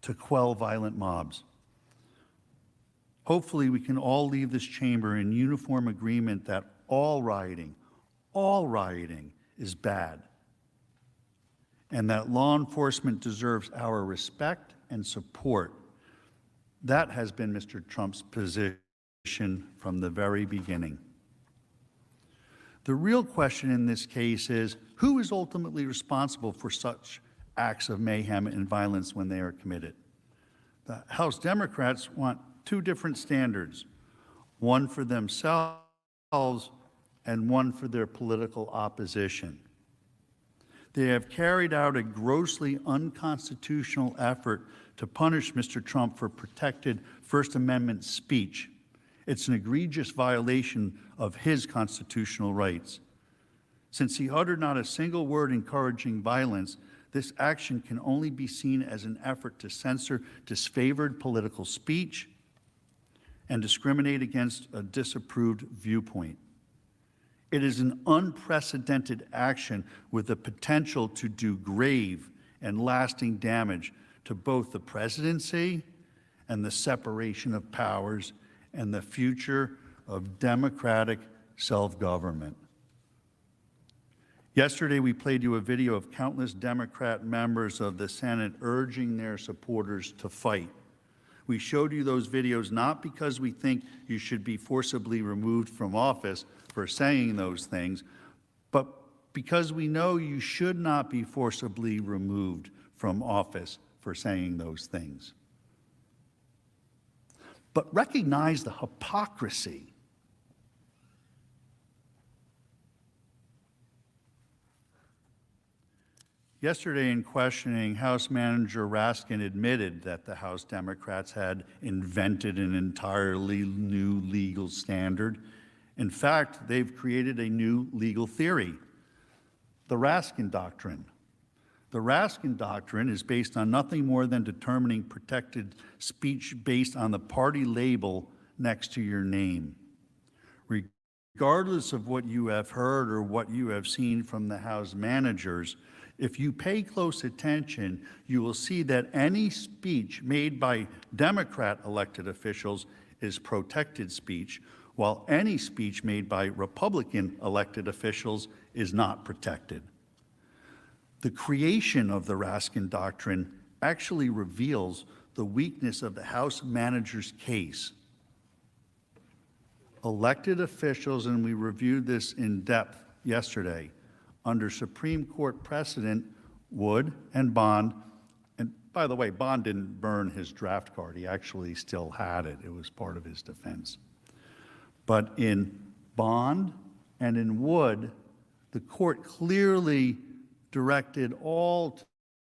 to quell violent mobs. Hopefully, we can all leave this chamber in uniform agreement that all rioting is bad, and that law enforcement deserves our respect and support. That has been Mr. Trump's position from the very beginning. The real question in this case is, who is ultimately responsible for such acts of mayhem and violence when they are committed? The House Democrats want two different standards, one for themselves and one for their political opposition. They have carried out a grossly unconstitutional effort to punish Mr. Trump for protected First Amendment speech. It's an egregious violation of his constitutional rights. Since he uttered not a single word encouraging violence, this action can only be seen as an effort to censor disfavored political speech and discriminate against a disapproved viewpoint. It is an unprecedented action with the potential to do grave and lasting damage to both the presidency and the separation of powers and the future of democratic self-government. Yesterday, we played you a video of countless Democrat members of the Senate urging their supporters to fight. We showed you those videos not because we think you should be forcibly removed from office for saying those things, but because we know you should not be forcibly removed from office for saying those things. But recognize the hypocrisy. Yesterday, in questioning, House Manager Raskin admitted that the House Democrats had invented an entirely new legal standard. In fact, they've created a new legal theory, the Raskin Doctrine. The Raskin Doctrine is based on nothing more than determining protected speech based on the party label next to your name. Regardless of what you have heard or what you have seen from the House managers, if you pay close attention, you will see that any speech made by Democrat elected officials is protected speech, while any speech made by Republican elected officials is not protected. The creation of the Raskin Doctrine actually reveals the weakness of the House manager's case. Elected officials, and we reviewed this in depth yesterday, under Supreme Court precedent, Wood and Bond, and by the way, Bond didn't burn his draft card. He actually still had it. It was part of his defense. But in Bond and in Wood, the court clearly directed all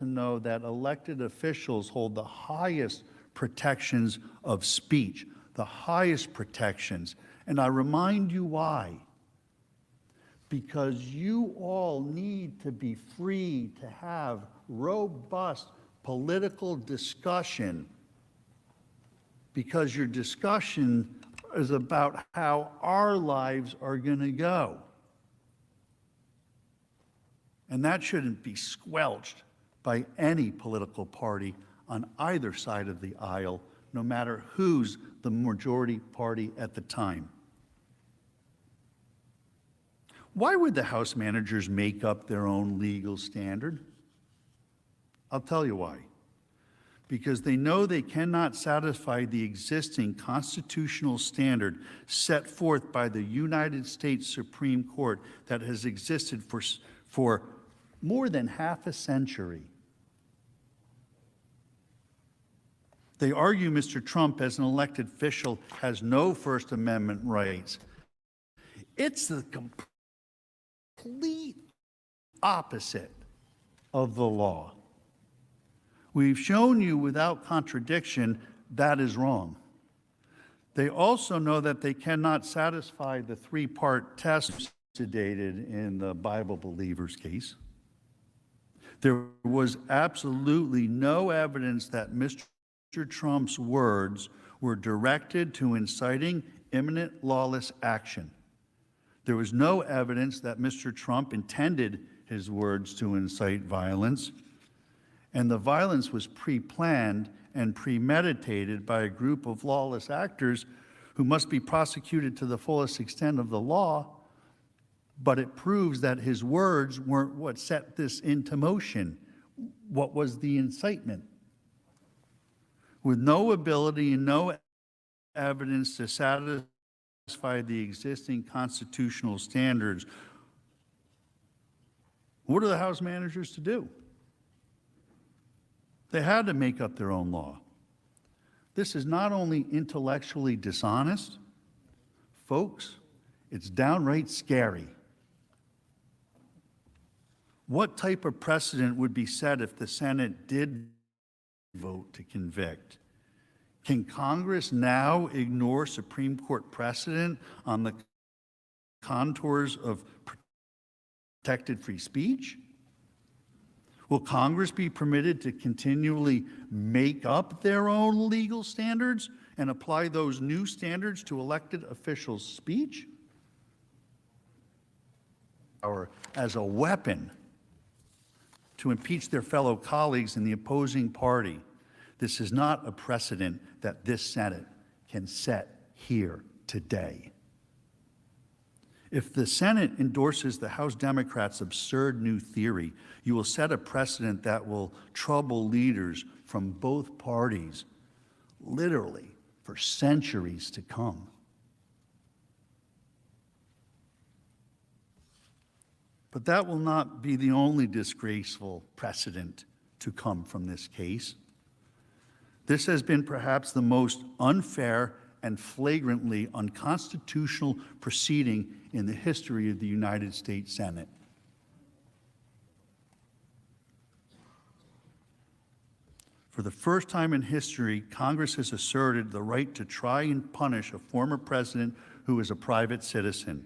to know that elected officials hold the highest protections of speech, the highest protections. And I remind you why. Because you all need to be free to have robust political discussion, because your discussion is about how our lives are going to go. And that shouldn't be squelched by any political party on either side of the aisle, no matter who's the majority party at the time. Why would the House managers make up their own legal standard? I'll tell you why. Because they know they cannot satisfy the existing constitutional standard set forth by the United States Supreme Court that has existed for more than half a century. They argue Mr. Trump, as an elected official, has no First Amendment rights. It's the complete opposite of the law. We've shown you without contradiction that is wrong. They also know that they cannot satisfy the three-part test sedated in the Bible believers case. There was absolutely no evidence that Mr. Trump's words were directed to inciting imminent lawless action. There was no evidence that Mr. Trump intended his words to incite violence, and the violence was pre-planned and premeditated by a group of lawless actors who must be prosecuted to the fullest extent of the law, but it proves that his words weren't what set this into motion. What was the incitement? With no ability and no evidence to satisfy the existing constitutional standards, what are the House managers to do? They had to make up their own law. This is not only intellectually dishonest, folks, it's downright scary. What type of precedent would be set if the Senate did vote to convict? Can Congress now ignore Supreme Court precedent on the contours of protected free speech? Will Congress be permitted to continually make up their own legal standards and apply those new standards to elected officials' speech? Or as a weapon to impeach their fellow colleagues in the opposing party. This is not a precedent that this Senate can set here today. If the Senate endorses the House Democrats' absurd new theory, you will set a precedent that will trouble leaders from both parties, literally, for centuries to come. But that will not be the only disgraceful precedent to come from this case. This has been perhaps the most unfair and flagrantly unconstitutional proceeding in the history of the United States Senate. For the first time in history, Congress has asserted the right to try and punish a former president who is a private citizen.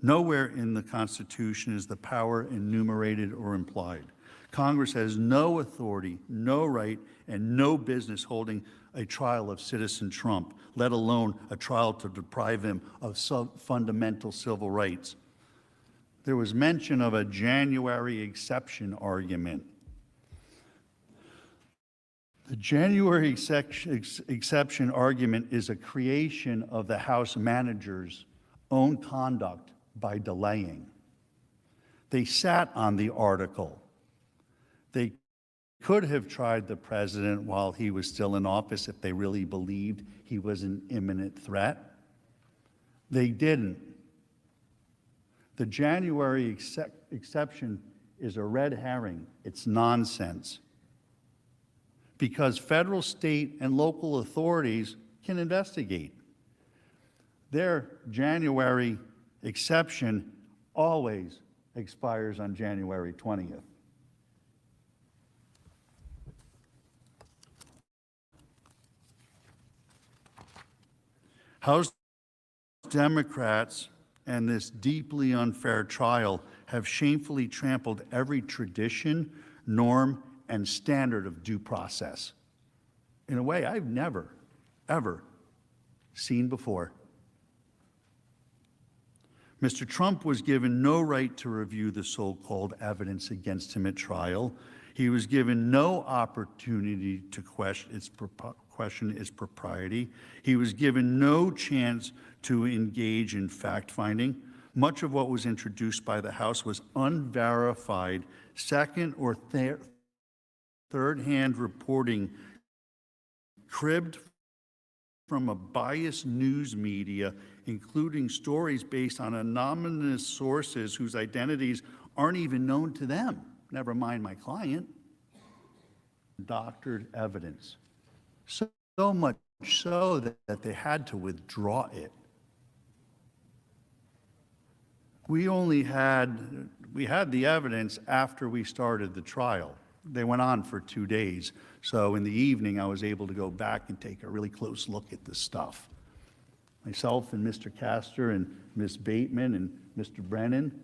Nowhere in the Constitution is the power enumerated or implied. Congress has no authority, no right, and no business holding a trial of citizen Trump, let alone a trial to deprive him of fundamental civil rights. There was mention of a January exception argument. The January exception argument is a creation of the House managers' own conduct by delaying. They sat on the article. They could have tried the president while he was still in office if they really believed he was an imminent threat. They didn't. The January exception is a red herring. It's nonsense. Because federal, state, and local authorities can investigate. Their January exception always expires on January 20th. House Democrats and this deeply unfair trial have shamefully trampled every tradition, norm, and standard of due process in a way I've never, ever seen before. Mr. Trump was given no right to review the so-called evidence against him at trial. He was given no opportunity to question its propriety. He was given no chance to engage in fact-finding. Much of what was introduced by the House was unverified, second or third-hand reporting cribbed from a biased news media, including stories based on anonymous sources whose identities aren't even known to them, never mind my client. Doctored evidence. So much so that they had to withdraw it. We had the evidence after we started the trial. They went on for 2 days. So in the evening, I was able to go back and take a really close look at the stuff. Myself and Mr. Castor and Ms. Bateman and Mr. Brennan,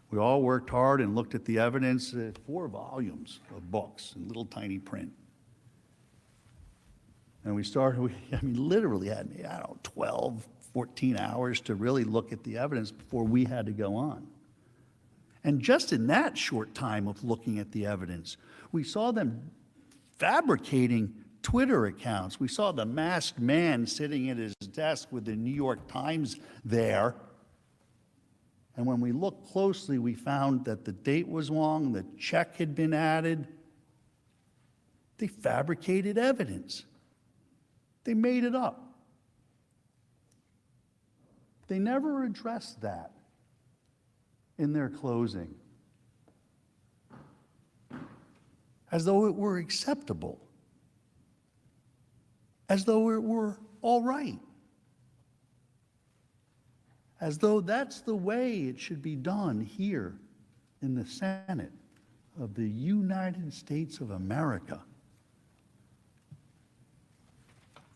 We all worked hard and looked at the evidence, 4 volumes of books in little tiny print. And we literally had, 12, 14 hours to really look at the evidence before we had to go on. And just in that short time of looking at the evidence, we saw them fabricating Twitter accounts. We saw the masked man sitting at his desk with the New York Times there. And when we looked closely, we found that the date was wrong, the check had been added. They fabricated evidence. They made it up. They never addressed that in their closing, as though it were acceptable, as though it were all right, as though that's the way it should be done here in the Senate of the United States of America.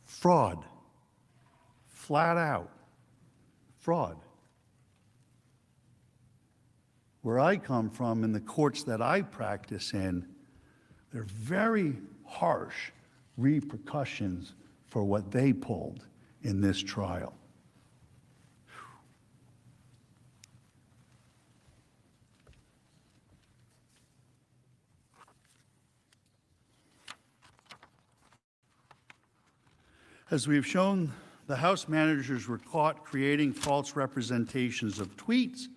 Fraud, flat out, fraud. Where I come from, in the courts that I practice in, there are very harsh repercussions for what they pulled in this trial. As we've shown, the House managers were caught creating false representations of tweets,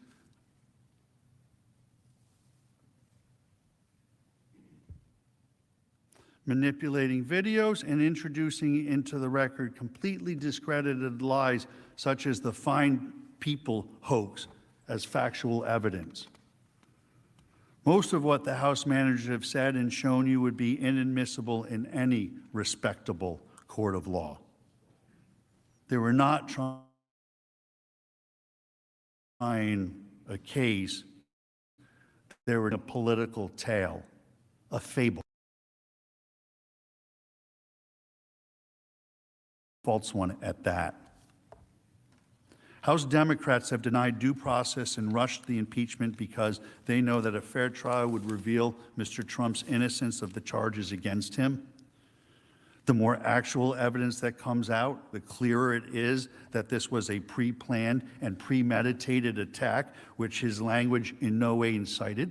manipulating videos, and introducing into the record completely discredited lies such as the Fine People hoax as factual evidence. Most of what the House managers have said and shown you would be inadmissible in any respectable court of law. They were not trying a case. They were a political tale, a fable. False one at that. House Democrats have denied due process and rushed the impeachment because they know that a fair trial would reveal Mr. Trump's innocence of the charges against him. The more actual evidence that comes out, the clearer it is that this was a pre-planned and premeditated attack, which his language in no way incited.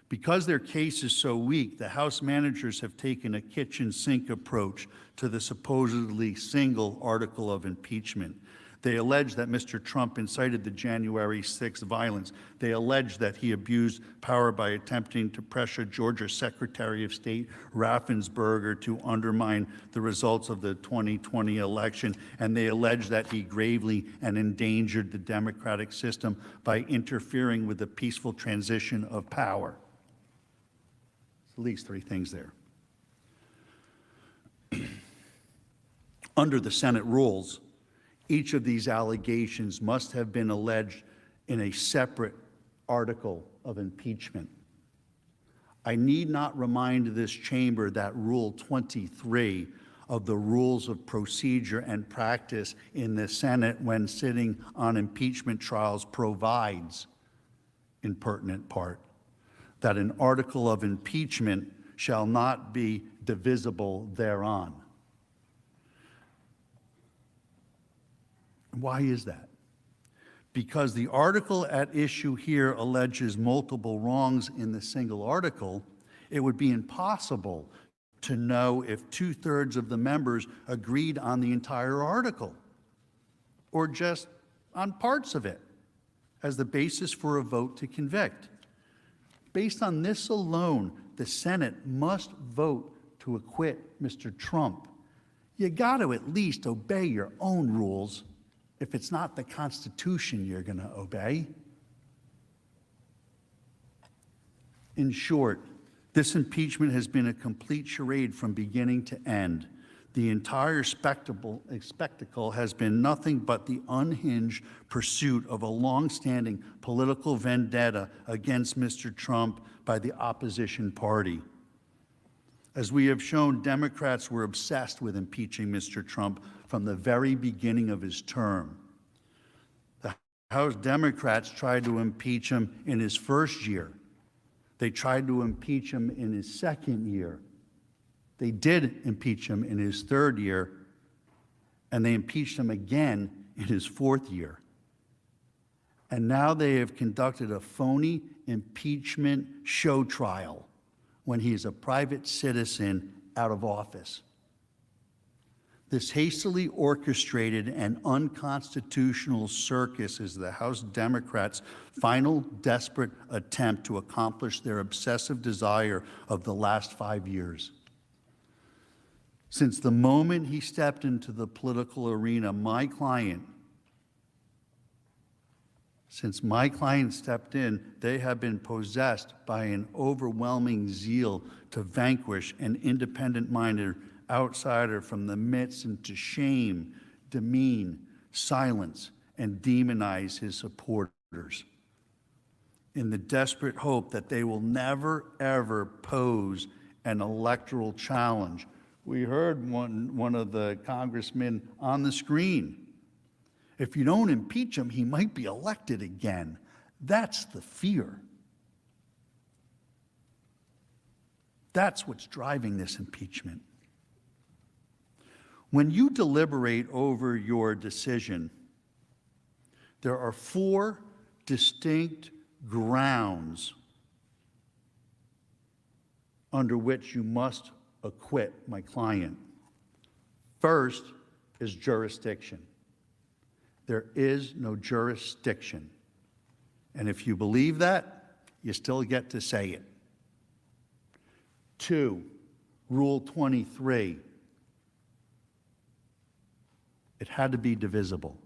Because their case is so weak, the House managers have taken a kitchen sink approach to the supposedly single article of impeachment. They allege that Mr. Trump incited the January 6th violence. They allege that he abused power by attempting to pressure Georgia Secretary of State Raffensperger to undermine the results of the 2020 election. And they allege that he gravely and endangered the democratic system by interfering with the peaceful transition of power. At least 3 things there. Under the Senate rules, each of these allegations must have been alleged in a separate article of impeachment. I need not remind this chamber that Rule 23 of the Rules of Procedure and Practice in the Senate when sitting on impeachment trials provides, in pertinent part, that an article of impeachment shall not be divisible thereon. Why is that? Because the article at issue here alleges multiple wrongs in the single article, it would be impossible to know if 2/3 of the members agreed on the entire article or just on parts of it as the basis for a vote to convict. Based on this alone, the Senate must vote to acquit Mr. Trump. You got to at least obey your own rules if it's not the Constitution you're going to obey. In short, this impeachment has been a complete charade from beginning to end. The entire spectacle has been nothing but the unhinged pursuit of a long-standing political vendetta against Mr. Trump by the opposition party. As we have shown, Democrats were obsessed with impeaching Mr. Trump from the very beginning of his term. The House Democrats tried to impeach him in his first year. They tried to impeach him in his second year. They did impeach him in his third year, and they impeached him again in his fourth year. And now they have conducted a phony impeachment show trial when he is a private citizen out of office. This hastily orchestrated and unconstitutional circus is the House Democrats' final desperate attempt to accomplish their obsessive desire of the last 5 years. Since the moment he stepped into the political arena, since my client stepped in, they have been possessed by an overwhelming zeal to vanquish an independent-minded outsider from the midst and to shame, demean, silence, and demonize his supporters in the desperate hope that they will never, ever pose an electoral challenge. We heard one of the congressmen on the screen. If you don't impeach him, he might be elected again. That's the fear. That's what's driving this impeachment. When you deliberate over your decision, there are 4 distinct grounds under which you must acquit my client. First is jurisdiction. There is no jurisdiction. And if you believe that, you still get to say it. 2, Rule 23. It had to be divisible.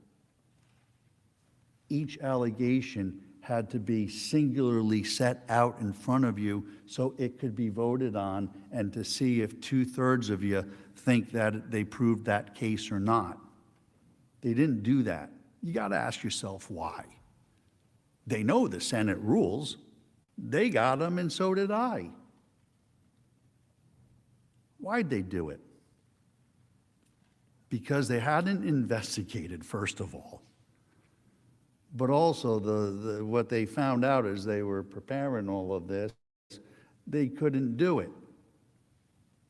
Each allegation had to be singularly set out in front of you so it could be voted on and to see if 2/3 of you think that they proved that case or not. They didn't do that. You got to ask yourself why. They know the Senate rules. They got them, and so did I. Why'd they do it? Because they hadn't investigated, first of all. But also, what they found out as they were preparing all of this, they couldn't do it.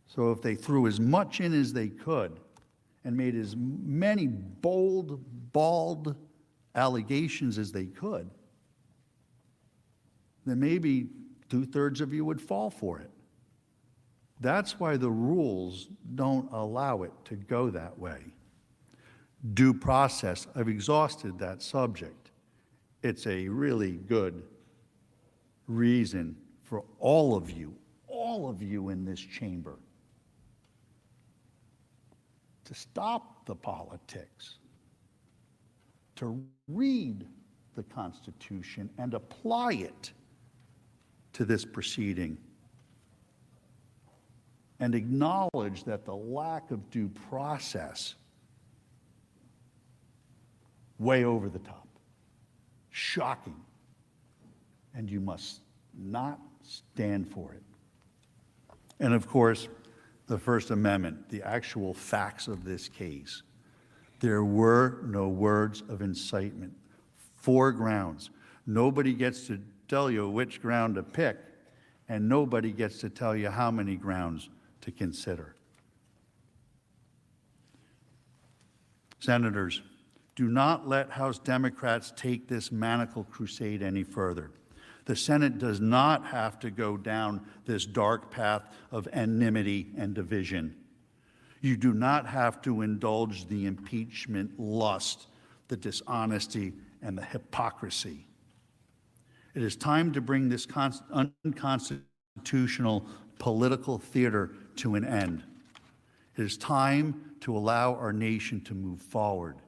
So if they threw as much in as they could and made as many bold, bald allegations as they could, then maybe 2/3 of you would fall for it. That's why the rules don't allow it to go that way. Due process, I've exhausted that subject. It's a really good reason for all of you in this chamber, to stop the politics, to read the Constitution and apply it to this proceeding, and acknowledge that the lack of due process, way over the top, shocking, and you must not stand for it. And of course, the First Amendment, the actual facts of this case. There were no words of incitement. 4 grounds. Nobody gets to tell you which ground to pick, and nobody gets to tell you how many grounds to consider. Senators, do not let House Democrats take this maniacal crusade any further. The Senate does not have to go down this dark path of enmity and division. You do not have to indulge the impeachment lust, the dishonesty, and the hypocrisy. It is time to bring this unconstitutional political theater to an end. It is time to allow our nation to move forward.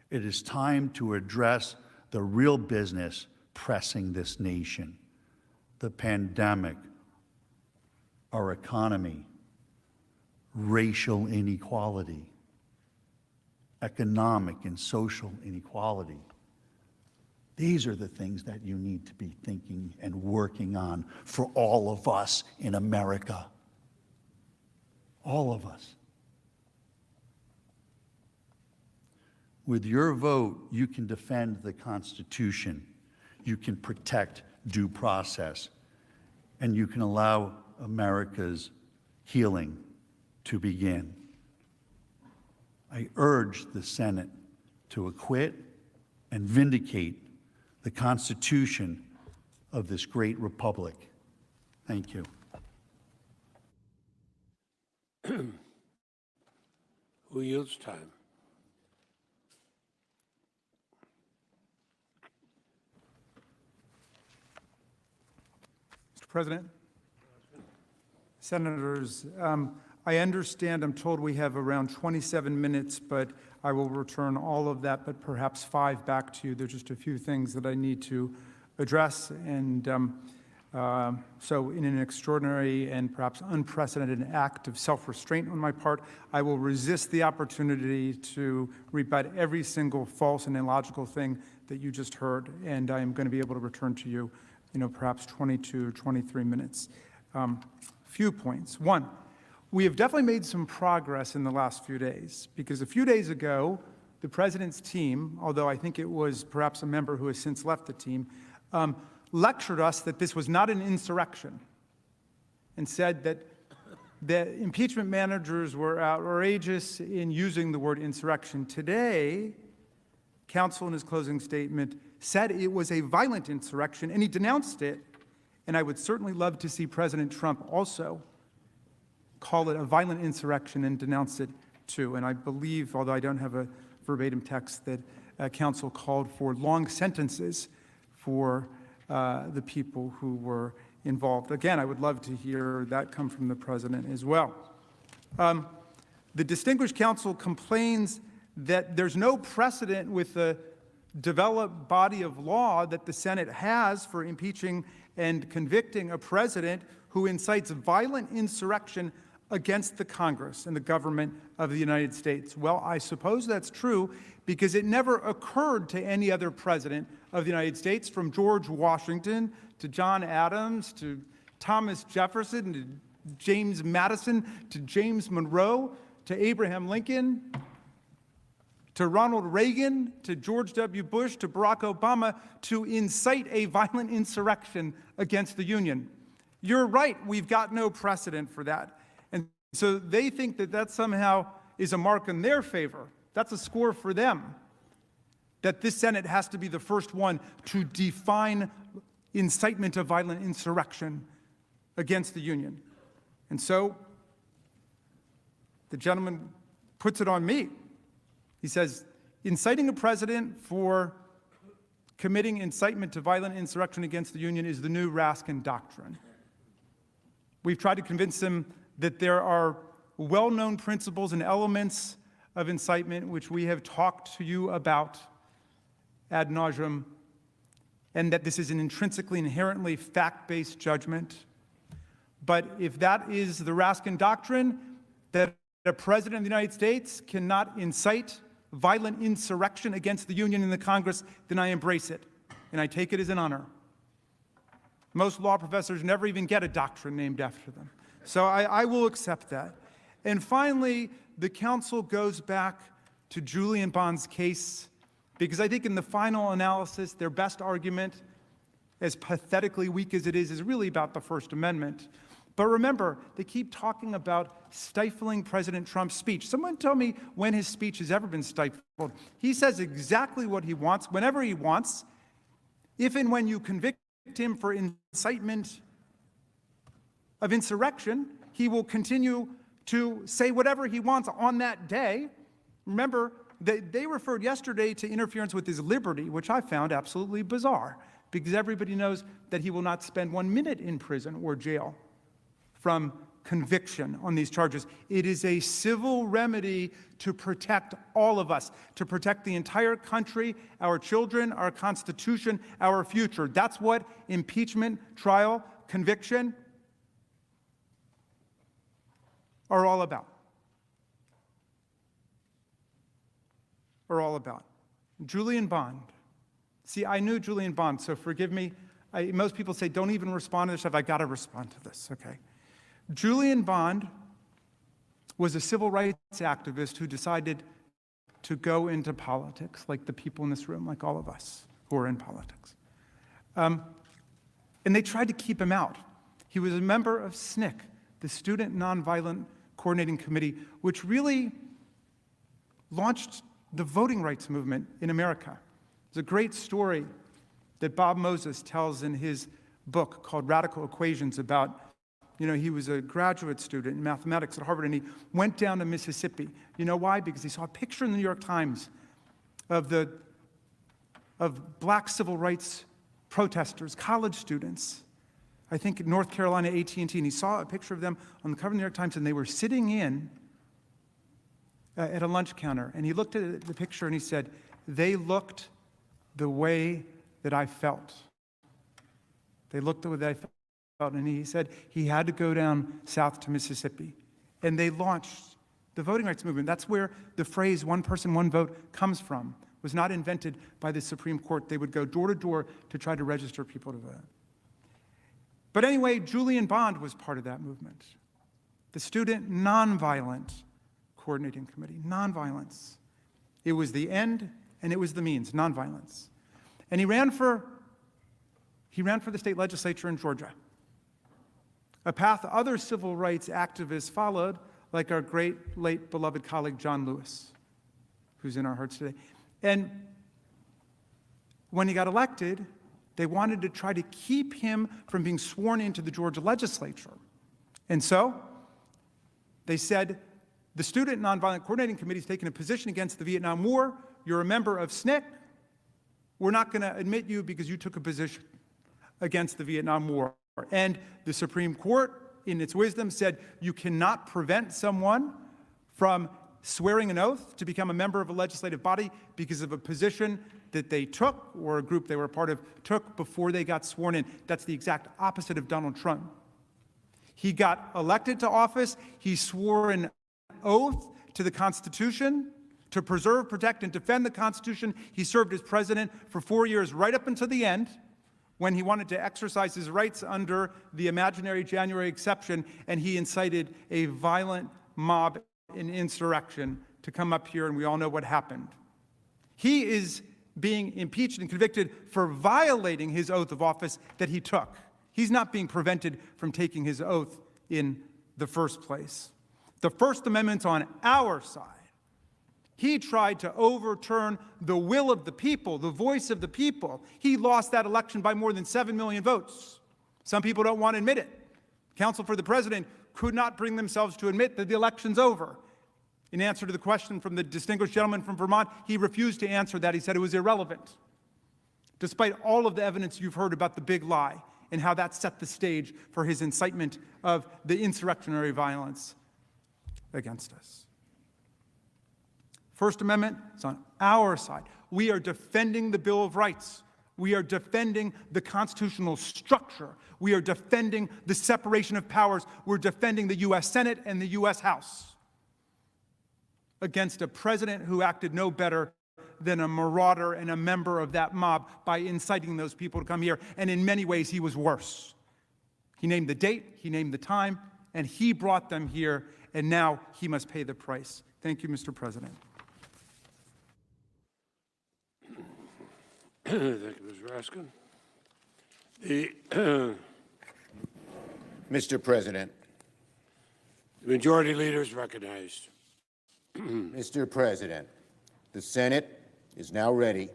It is time to address the real business pressing this nation: the pandemic, our economy, racial inequality, economic and social inequality. These are the things that you need to be thinking and working on for all of us in America. All of us. With your vote, you can defend the Constitution, you can protect due process, and you can allow America's healing to begin. I urge the Senate to acquit and vindicate the Constitution of this great republic. Thank you. Who yields time? Mr. President, Senators, I understand, I'm told we have around 27 minutes, but I will return all of that, but perhaps 5 back to you. There's just a few things that I need to address, and so in an extraordinary and perhaps unprecedented act of self-restraint on my part, I will resist the opportunity to rebut every single false and illogical thing that you just heard, and I am going to be able to return to you, perhaps 22 or 23 minutes. Few points. One, we have definitely made some progress in the last few days, because a few days ago, the president's team, although I think it was perhaps a member who has since left the team, lectured us that this was not an insurrection and said that the impeachment managers were outrageous in using the word insurrection. Today, counsel in his closing statement said it was a violent insurrection, and he denounced it. And I would certainly love to see President Trump also call it a violent insurrection and denounce it too. And I believe, although I don't have a verbatim text, that counsel called for long sentences for the people who were involved. Again, I would love to hear that come from the president as well. The distinguished counsel complains that there's no precedent with the developed body of law that the Senate has for impeaching and convicting a president who incites violent insurrection against the Congress and the government of the United States. Well, I suppose that's true because it never occurred to any other president of the United States, from George Washington to John Adams to Thomas Jefferson to James Madison to James Monroe to Abraham Lincoln to Ronald Reagan, to George W. Bush, to Barack Obama, to incite a violent insurrection against the Union. You're right, we've got no precedent for that. And so they think that that somehow is a mark in their favor. That's a score for them, that this Senate has to be the first one to define incitement of violent insurrection against the Union. And so the gentleman puts it on me. He says, inciting a president for committing incitement to violent insurrection against the Union is the new Raskin doctrine. We've tried to convince him that there are well-known principles and elements of incitement which we have talked to you about ad nauseum, and that this is an intrinsically, inherently fact-based judgment. But if that is the Raskin doctrine, that a president of the United States cannot incite violent insurrection against the Union in the Congress, then I embrace it, and I take it as an honor. Most law professors never even get a doctrine named after them. So I will accept that. And finally, the counsel goes back to Julian Bond's case, because I think in the final analysis, their best argument, as pathetically weak as it is really about the First Amendment. But remember, they keep talking about stifling President Trump's speech. Someone tell me when his speech has ever been stifled. He says exactly what he wants, whenever he wants. If and when you convict him for incitement of insurrection, he will continue to say whatever he wants on that day. Remember, they referred yesterday to interference with his liberty, which I found absolutely bizarre, because everybody knows that he will not spend 1 minute in prison or jail from conviction on these charges. It is a civil remedy to protect all of us, to protect the entire country, our children, our Constitution, our future. That's what impeachment, trial, conviction are all about. Julian Bond. See, I knew Julian Bond, so forgive me. Most people say, don't even respond to this stuff. I got to respond to this, okay? Julian Bond was a civil rights activist who decided to go into politics, like the people in this room, like all of us who are in politics. And they tried to keep him out. He was a member of SNCC, the Student Nonviolent Coordinating Committee, which really launched the voting rights movement in America. There's a great story that Bob Moses tells in his book called Radical Equations about, he was a graduate student in mathematics at Harvard, and he went down to Mississippi. You know why? Because he saw a picture in the New York Times of black civil rights protesters, college students, I think in North Carolina, AT&T, and he saw a picture of them on the cover of the New York Times, and they were sitting in at a lunch counter, and he looked at the picture and he said, they looked the way that I felt. They looked the way that I felt, and he said he had to go down south to Mississippi, and they launched the voting rights movement. That's where the phrase "one person, one vote" comes from. It was not invented by the Supreme Court. They would go door to door to try to register people to vote. But anyway, Julian Bond was part of that movement. The Student Nonviolent Coordinating Committee, nonviolence. It was the end and it was the means, nonviolence. And he ran for the state legislature in Georgia, a path other civil rights activists followed, like our great, late, beloved colleague John Lewis, who's in our hearts today. And when he got elected, they wanted to try to keep him from being sworn into the Georgia legislature. And so they said, the Student Nonviolent Coordinating Committee is taking a position against the Vietnam War. You're a member of SNCC. We're not going to admit you because you took a position against the Vietnam War. And the Supreme Court, in its wisdom, said you cannot prevent someone from swearing an oath to become a member of a legislative body because of a position that they took or a group they were a part of took before they got sworn in. That's the exact opposite of Donald Trump. He got elected to office. He swore an oath to the Constitution to preserve, protect, and defend the Constitution. He served as president for 4 years, right up until the end, when he wanted to exercise his rights under the imaginary January exception, and he incited a violent mob and insurrection to come up here, and we all know what happened. He is being impeached and convicted for violating his oath of office that he took. He's not being prevented from taking his oath in the first place. The First Amendment's on our side. He tried to overturn the will of the people, the voice of the people. He lost that election by more than 7 million votes. Some people don't want to admit it. Counsel for the president could not bring themselves to admit that the election's over. In answer to the question from the distinguished gentleman from Vermont, he refused to answer that. He said it was irrelevant, despite all of the evidence you've heard about the big lie and how that set the stage for his incitement of the insurrectionary violence against us. First Amendment is on our side. We are defending the Bill of Rights. We are defending the constitutional structure. We are defending the separation of powers. We're defending the U.S. Senate and the U.S. House against a president who acted no better than a marauder and a member of that mob by inciting those people to come here. And in many ways, he was worse. He named the date, he named the time, and he brought them here, and now he must pay the price. Thank you, Mr. President. Thank you, Ms. Raskin. Mr. President. The majority leader is recognized. Mr. President, the Senate is now ready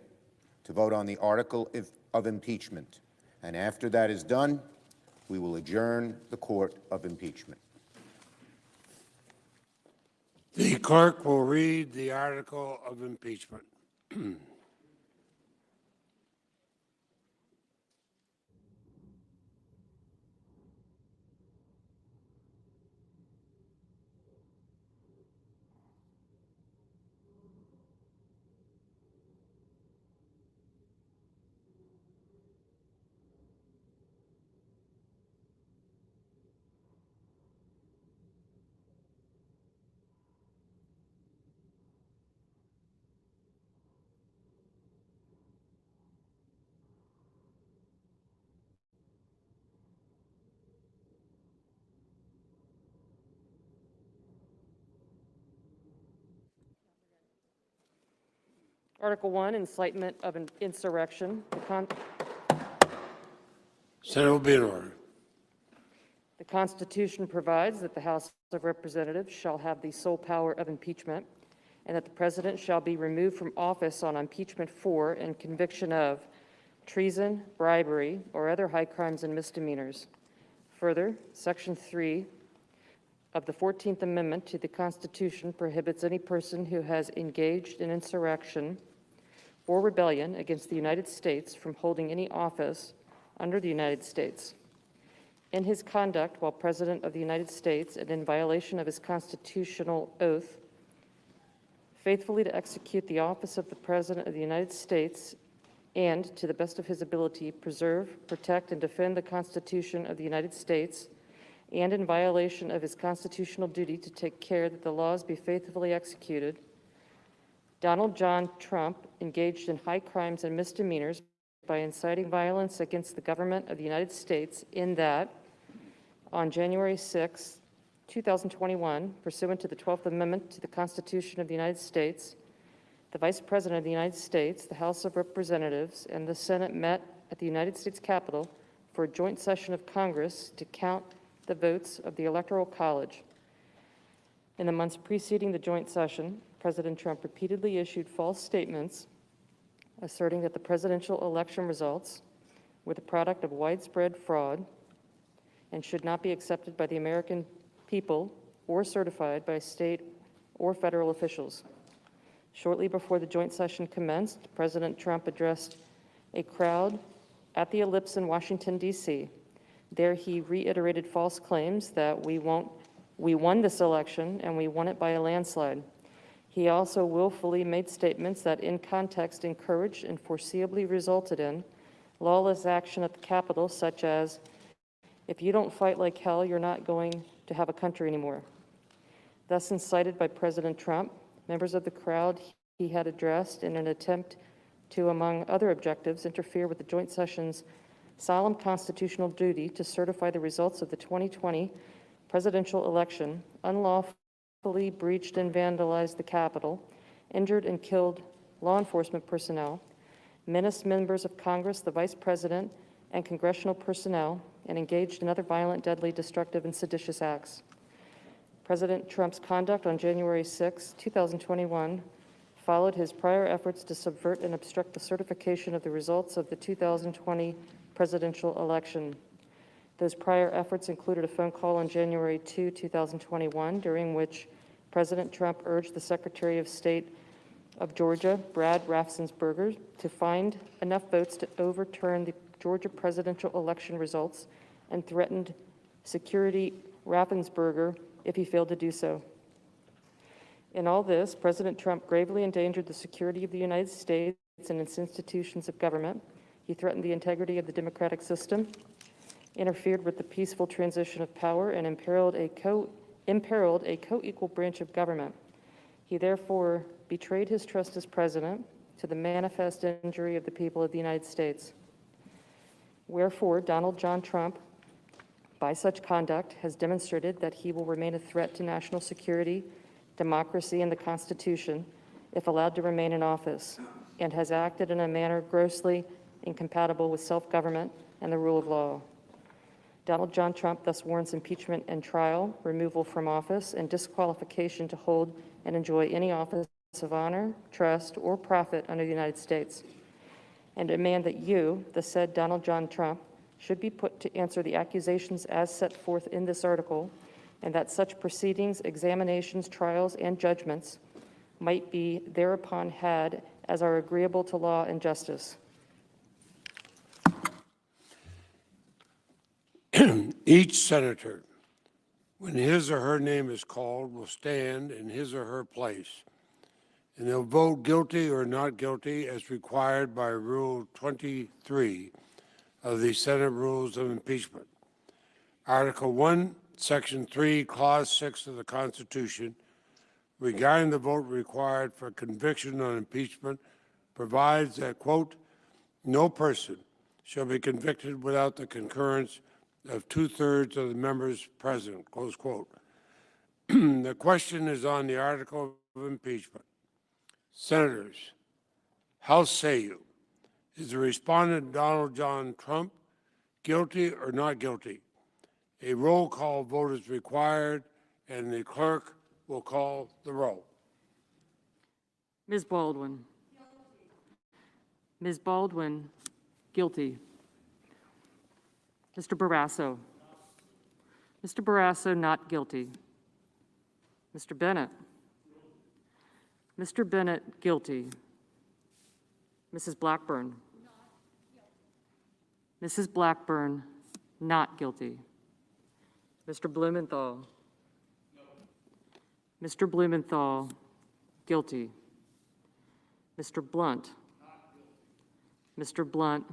to vote on the article of impeachment. And after that is done, we will adjourn the court of impeachment. The clerk will read the article of impeachment. Article 1, incitement of an insurrection. Senate will be in order. The Constitution provides that the House of Representatives shall have the sole power of impeachment, and that the President shall be removed from office on impeachment for and conviction of treason, bribery, or other high crimes and misdemeanors. Further, Section 3 of the 14th Amendment to the Constitution prohibits any person who has engaged in insurrection or rebellion against the United States from holding any office under the United States. In his conduct while President of the United States and in violation of his constitutional oath, faithfully to execute the office of the President of the United States and, to the best of his ability, preserve, protect, and defend the Constitution of the United States, and in violation of his constitutional duty to take care that the laws be faithfully executed, Donald John Trump engaged in high crimes and misdemeanors by inciting violence against the government of the United States in that, on January 6, 2021, pursuant to the 12th Amendment to the Constitution of the United States, the Vice President of the United States, the House of Representatives, and the Senate met at the United States Capitol for a joint session of Congress to count the votes of the Electoral College. In the months preceding the joint session, President Trump repeatedly issued false statements asserting that the presidential election results were the product of widespread fraud and should not be accepted by the American people or certified by state or federal officials. Shortly before the joint session commenced, President Trump addressed a crowd at the Ellipse in Washington, D.C. There he reiterated false claims that we won this election and we won it by a landslide. He also willfully made statements that in context encouraged and foreseeably resulted in lawless action at the Capitol, such as, if you don't fight like hell, you're not going to have a country anymore. Thus incited by President Trump, members of the crowd he had addressed in an attempt to, among other objectives, interfere with the joint session's solemn constitutional duty to certify the results of the 2020 presidential election, unlawfully breached and vandalized the Capitol, injured and killed law enforcement personnel, menaced members of Congress, the Vice President, and congressional personnel, and engaged in other violent, deadly, destructive, and seditious acts. President Trump's conduct on January 6, 2021 followed his prior efforts to subvert and obstruct the certification of the results of the 2020 presidential election. Those prior efforts included a phone call on January 2, 2021, during which President Trump urged the Secretary of State of Georgia, Brad Raffensperger, to find enough votes to overturn the Georgia presidential election results and threatened security Raffensperger if he failed to do so. In all this, President Trump gravely endangered the security of the United States and its institutions of government. He threatened the integrity of the democratic system, interfered with the peaceful transition of power, and imperiled a co-equal branch of government. He therefore betrayed his trust as president to the manifest injury of the people of the United States. Wherefore, Donald John Trump, by such conduct, has demonstrated that he will remain a threat to national security, democracy, and the Constitution if allowed to remain in office, and has acted in a manner grossly incompatible with self-government and the rule of law. Donald John Trump thus warrants impeachment and trial, removal from office, and disqualification to hold and enjoy any office of honor, trust, or profit under the United States, and demand that you, the said Donald John Trump, should be put to answer the accusations as set forth in this article, and that such proceedings, examinations, trials, and judgments might be thereupon had as are agreeable to law and justice. Each senator, when his or her name is called, will stand in his or her place, and they'll vote guilty or not guilty as required by Rule 23 of the Senate Rules of Impeachment. Article 1, Section 3, Clause 6 of the Constitution, regarding the vote required for conviction on impeachment, provides that, quote, no person shall be convicted without the concurrence of 2/3 of the members present, close quote. The question is on the article of impeachment. Senators, How say you? Is the respondent Donald John Trump guilty or not guilty? A roll call vote is required, and the clerk will call the roll. Ms. Baldwin. Ms. Baldwin, guilty. Mr. Barrasso. Mr. Barrasso, not guilty. Mr. Bennett. Mr. Bennett, guilty. Mrs. Blackburn. Mrs. Blackburn, not guilty. Mr. Blumenthal. Mr. Blumenthal, guilty. Mr. Blunt. Mr. Blunt,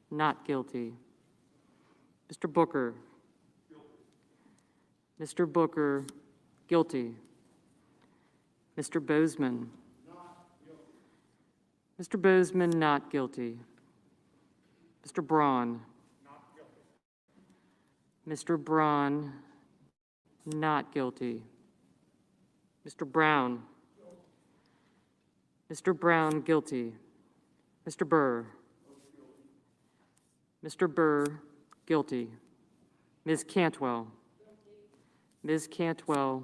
not guilty. Mr. Booker. Mr. Booker, guilty. Mr. Bozeman. Mr. Bozeman, not guilty. Mr. Braun. Mr. Braun, not guilty. Mr. Brown. Mr. Brown, guilty. Mr. Burr. Mr. Burr, guilty. Ms. Cantwell. Ms. Cantwell,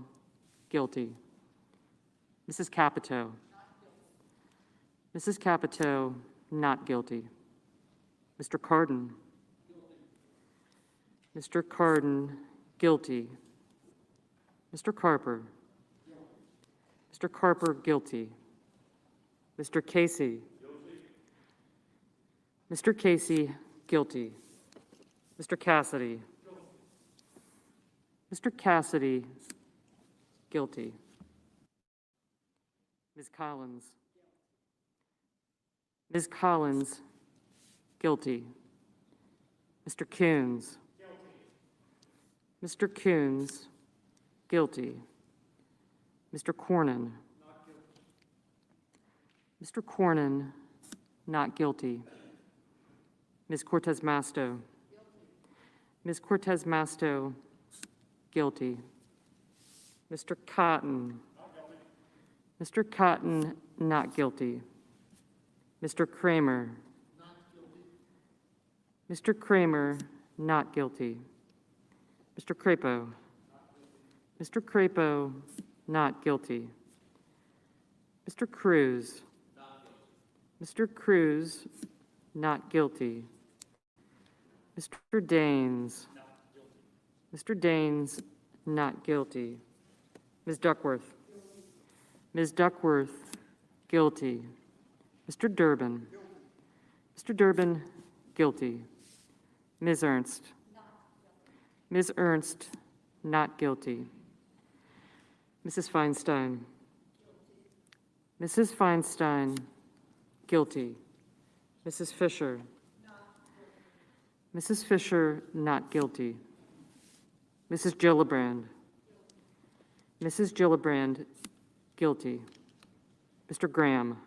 guilty. Mrs. Capito. Mrs. Capito, not guilty. Mr. Cardin. Mr. Cardin, guilty. Mr. Carper. Mr. Carper, guilty. Mr. Casey. Mr. Casey, guilty. Mr. Cassidy. Mr. Cassidy, guilty. Ms. Collins. Ms. Collins, guilty. Mr. Coons. Mr. Coons, guilty. Mr. Cornyn. Mr. Cornyn, not guilty. Ms. Cortez Masto. Ms. Cortez Masto, guilty. Mr. Cotton. Mr. Cotton, not guilty. Mr. Kramer. Mr. Kramer, not guilty. Mr. Crapo. Mr. Crapo, not guilty. Mr. Cruz. Mr. Cruz, not guilty. Mr. Daines. Mr. Daines, not guilty. Ms. Duckworth. Ms. Duckworth, guilty. Mr. Durbin. Mr. Durbin, guilty. Ms. Ernst. Ms. Ernst, not guilty. Mrs. Feinstein. Mrs. Feinstein, guilty. Mrs. Fisher. Mrs. Fisher, not guilty. Mrs. Gillibrand. Mrs. Gillibrand, guilty. Mr. Graham.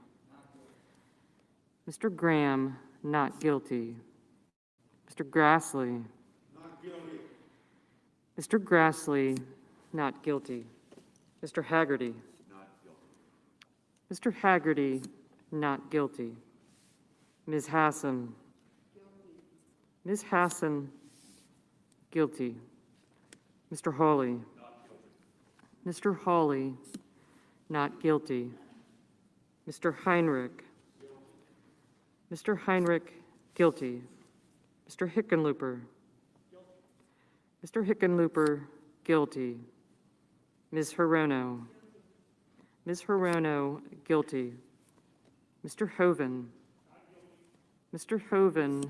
Mr. Graham, not guilty. Mr. Grassley. Mr. Grassley, not guilty. Mr. Haggerty. Mr. Haggerty, not guilty. Ms. Hassan. Ms. Hassan, guilty. Mr. Hawley. Mr. Hawley, not guilty. Mr. Heinrich. Mr. Heinrich, guilty. Mr. Hickenlooper. Mr. Hickenlooper, guilty. Ms. Hirono. Ms. Hirono, guilty. Mr. Hoven. Mr. Hoven,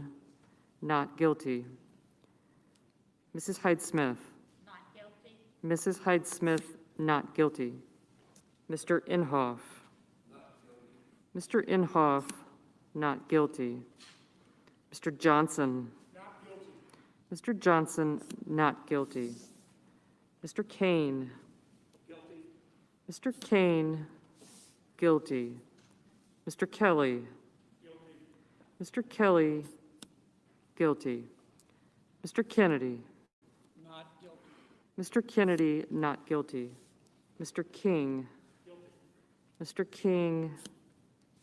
not guilty. Mrs. Hyde-Smith. Not guilty. Mrs. Hyde-Smith, not guilty. Mr. Inhofe. Mr. Inhofe, not guilty. Mr. Johnson. Mr. Johnson, not guilty. Mr. Kane. Mr. Kane, guilty. Mr. Kelly. Mr. Kelly, guilty. Mr. Kennedy. Not guilty. Mr. Kennedy, not guilty. Mr. King. Mr. King,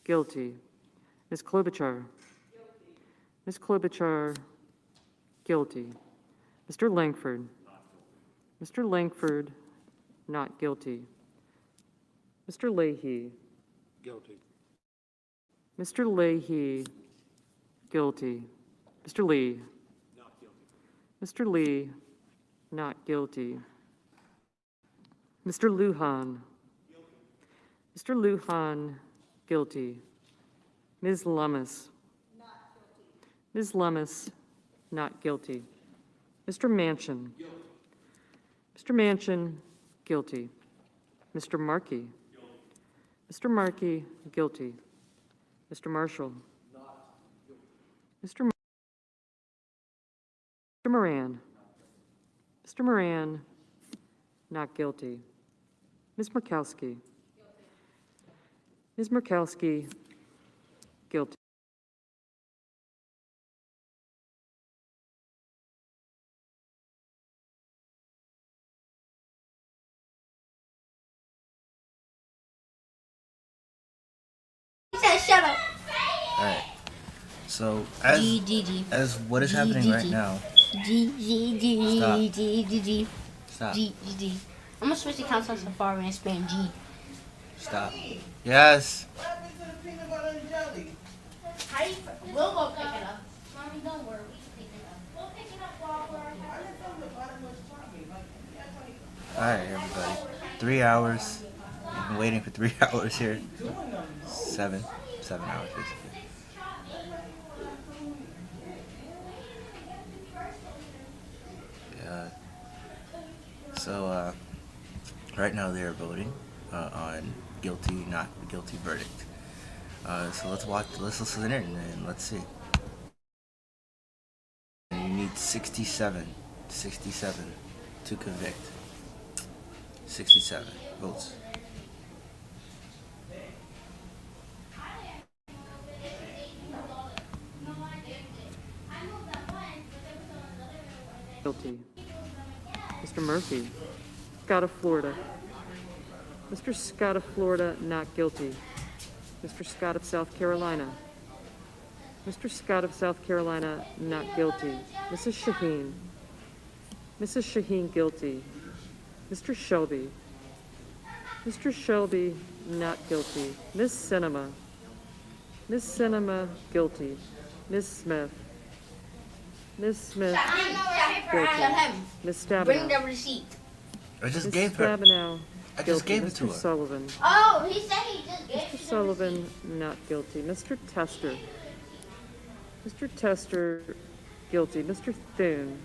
guilty. Ms. Klobuchar. Ms. Klobuchar, guilty. Mr. Langford. Mr. Langford, not guilty. Mr. Leahy. Guilty. Mr. Leahy, guilty. Mr. Lee. Not guilty. Mr. Lee, not guilty. Mr. Lujan. Mr. Lujan, guilty. Ms. Lummis. Ms. Lummis, not guilty. Mr. Manchin. Mr. Manchin, guilty. Mr. Markey. Mr. Markey, guilty. Mr. Marshall. Mr. Moran. Mr. Moran, not guilty. Ms. Murkowski. Ms. Murkowski, guilty. He said shut up. All right. So as what is happening right now? Stop. I'm gonna switch to Council Safari and spam G. Stop. Yes. We'll go pick it up. Mommy, don't worry. We can pick it up. We'll pick it up while we're All right, everybody. 3 hours. We've been waiting for 3 hours here. 7 hours basically. Yeah. So right now they are voting on guilty, not guilty verdict. So let's listen in and let's see. And you need 67 to convict. 67 votes. Guilty. Mr. Murphy, Scott of Florida. Mr. Scott of Florida, not guilty. Mr. Scott of South Carolina. Mr. Scott of South Carolina, not guilty. Mrs. Shaheen. Mrs. Shaheen, guilty. Mr. Shelby. Mr. Shelby, not guilty. Ms. Sinema. Ms. Sinema, guilty. Ms. Smith. Ms. Smith, guilty. Ms. Stabenow. Bring the receipt. I just Ms. gave her. Stabenow, I just guilty. gave it to Mr. her. Sullivan. Oh, he said he just gave Mr. you Sullivan, not guilty. Mr. Tester. Mr. Tester, guilty. Mr. Thune.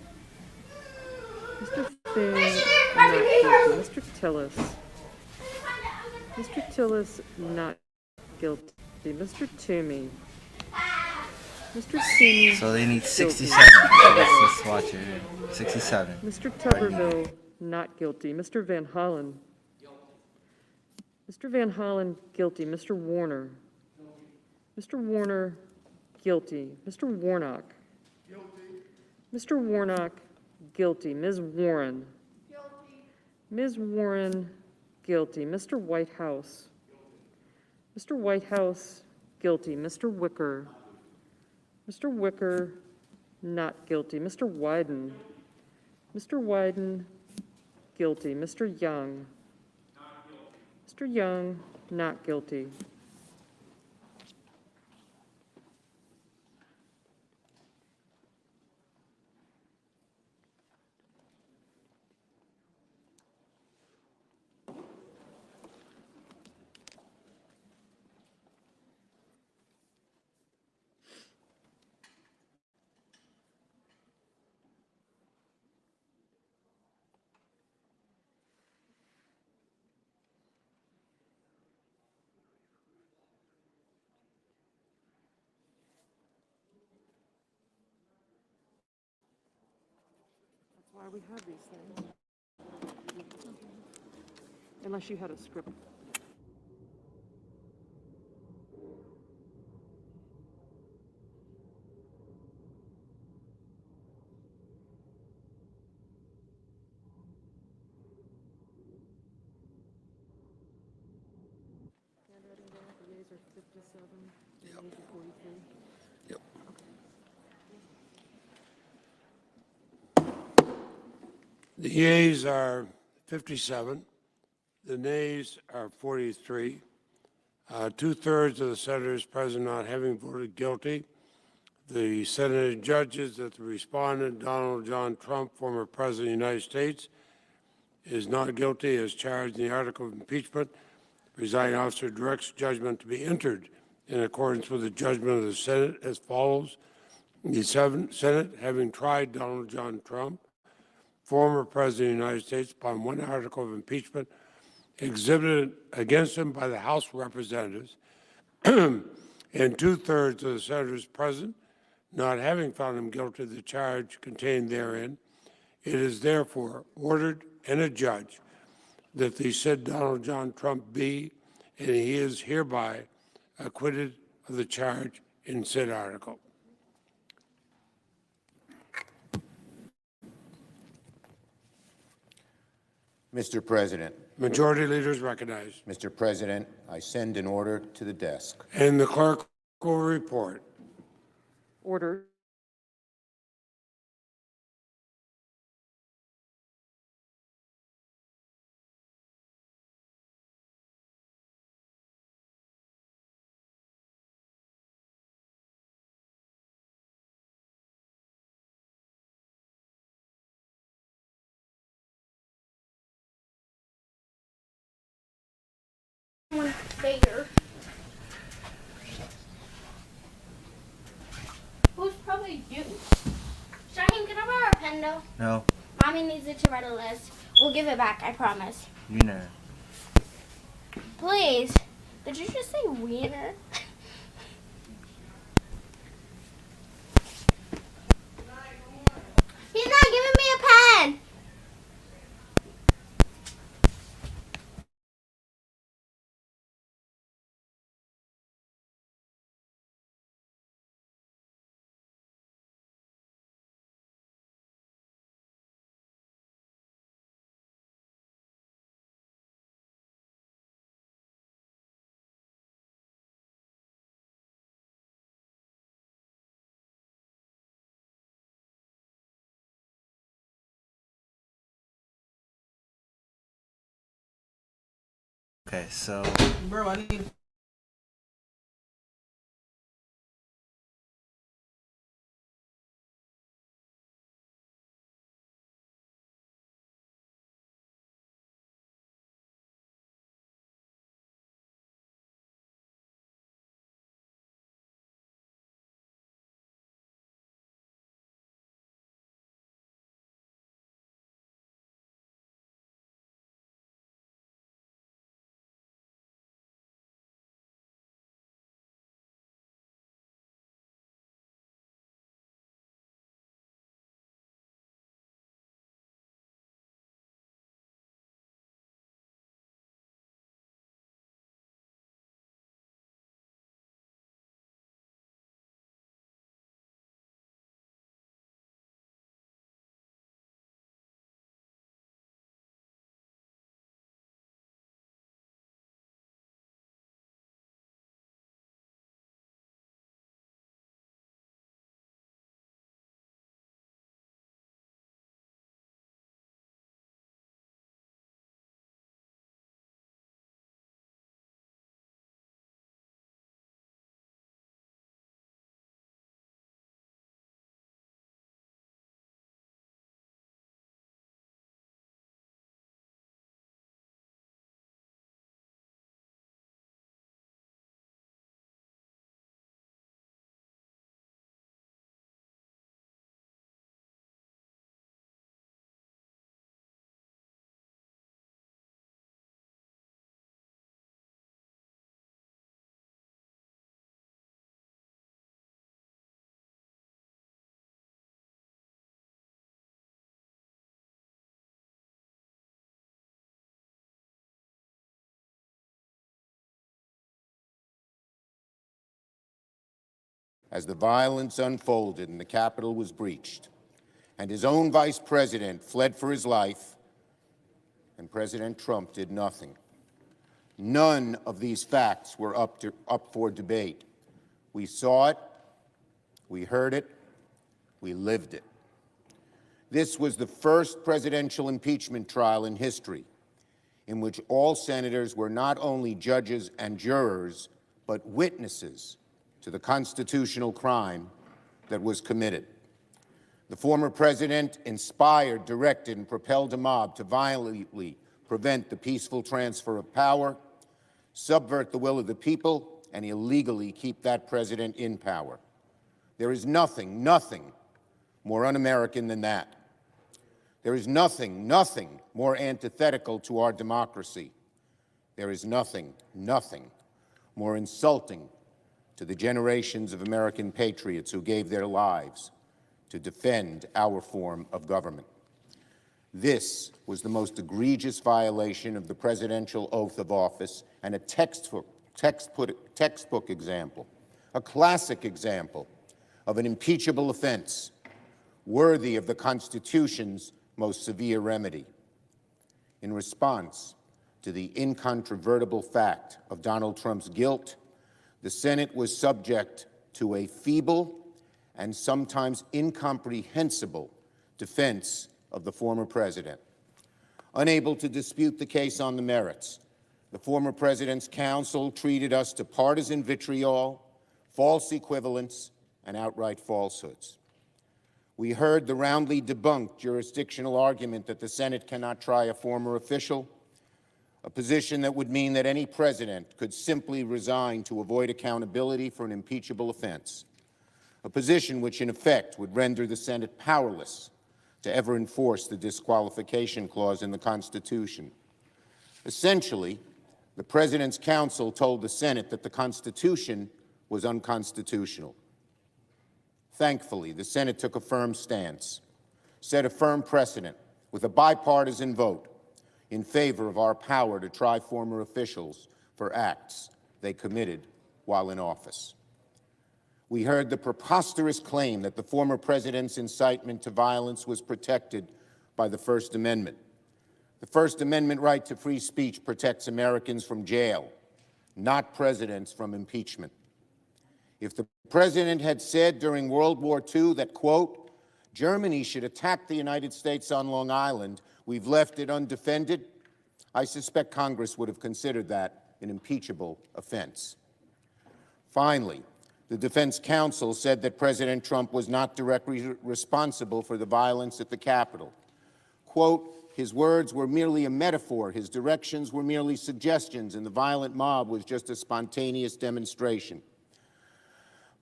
Mr. Thune, not guilty. Mr. Tillis. Mr. Tillis, not guilty. Mr. Toomey. Mr. Toomey. So they need guilty. 67. So let's watch it. 67. Mr. Tuberville, not guilty. Mr. Van Hollen. Mr. Van Hollen, guilty. Mr. Warner. Mr. Warner, guilty. Mr. Warnock. Mr. Warnock, guilty. Ms. Warren. Ms. Warren, guilty. Mr. Whitehouse. Mr. Whitehouse, guilty. Mr. Wicker. Mr. Wicker, not guilty. Mr. Wyden. Mr. Wyden, guilty. Mr. Young. Mr. Young, not guilty. That's why we have these things. Unless you had a script. Handwriting down for yeas The yeas are 57. The nays are 43. Two-thirds of the senators present not having voted guilty. The Senate judges that the respondent, Donald John Trump, former President of the United States, is not guilty as charged in the article of impeachment. The presiding officer directs judgment to be entered in accordance with the judgment of the Senate as follows. The Senate, having tried Donald John Trump, former President of the United States, upon one article of impeachment exhibited against him by the House of Representatives, and two-thirds of the senators present not having found him guilty of the charge contained therein, it is therefore ordered and adjudged that the said Donald John Trump be, and he is hereby acquitted of the charge in said article. Mr. President. Majority Leader is recognized. Mr. President, I send an order to the desk. And the clerk will report. Order. Bigger. Who's probably you? Shaheen, can I borrow a pen though? No, Mommy needs it to write a list. We'll give it back, I promise. you know. Please. Did you just say wiener? He's not giving me a pen. Okay, so Bro, I need. As the violence unfolded and the Capitol was breached, and his own vice president fled for his life, and President Trump did nothing, None of these facts were up for debate. We saw it, we heard it, we lived it. This was the first presidential impeachment trial in history in which all senators were not only judges and jurors, but witnesses to the constitutional crime that was committed. The former president inspired, directed, and propelled a mob to violently prevent the peaceful transfer of power, subvert the will of the people, and illegally keep that president in power. There is nothing more un-American than that. There is nothing more antithetical to our democracy. There is nothing more insulting to the generations of American patriots who gave their lives to defend our form of government. This was the most egregious violation of the presidential oath of office and a textbook example, a classic example of an impeachable offense worthy of the Constitution's most severe remedy. In response to the incontrovertible fact of Donald Trump's guilt, the Senate was subject to a feeble and sometimes incomprehensible defense of the former president. Unable to dispute the case on the merits, the former president's counsel treated us to partisan vitriol, false equivalence, and outright falsehoods. We heard the roundly debunked jurisdictional argument that the Senate cannot try a former official, a position that would mean that any president could simply resign to avoid accountability for an impeachable offense, a position which in effect would render the Senate powerless to ever enforce the disqualification clause in the Constitution. Essentially, the President's counsel told the Senate that the Constitution was unconstitutional. Thankfully, the Senate took a firm stance, set a firm precedent with a bipartisan vote in favor of our power to try former officials for acts they committed while in office. We heard the preposterous claim that the former president's incitement to violence was protected by the First Amendment. The First Amendment right to free speech protects Americans from jail, not presidents from impeachment. If the president had said during World War II that, quote, Germany should attack the United States on Long Island, we've left it undefended, I suspect Congress would have considered that an impeachable offense. Finally, the defense counsel said that President Trump was not directly responsible for the violence at the Capitol. Quote, his words were merely a metaphor, his directions were merely suggestions, and the violent mob was just a spontaneous demonstration.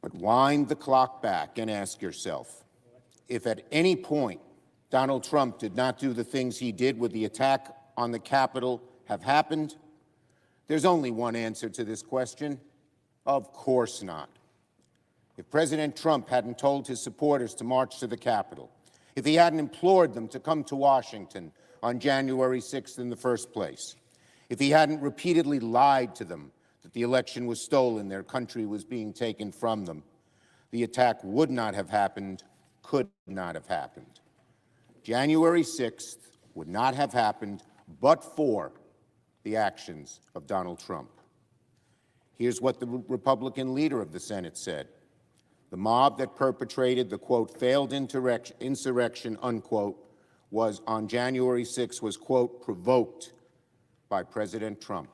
But wind the clock back and ask yourself, if at any point Donald Trump did not do the things he did, would the attack on the Capitol have happened? There's only one answer to this question. Of course not. If President Trump hadn't told his supporters to march to the Capitol, if he hadn't implored them to come to Washington on January 6th in the first place, if he hadn't repeatedly lied to them that the election was stolen, their country was being taken from them, the attack would not have happened, could not have happened. January 6th would not have happened but for the actions of Donald Trump. Here's what the Republican leader of the Senate said. The mob that perpetrated the, quote, failed insurrection, unquote, was on January 6th was, quote, provoked by President Trump.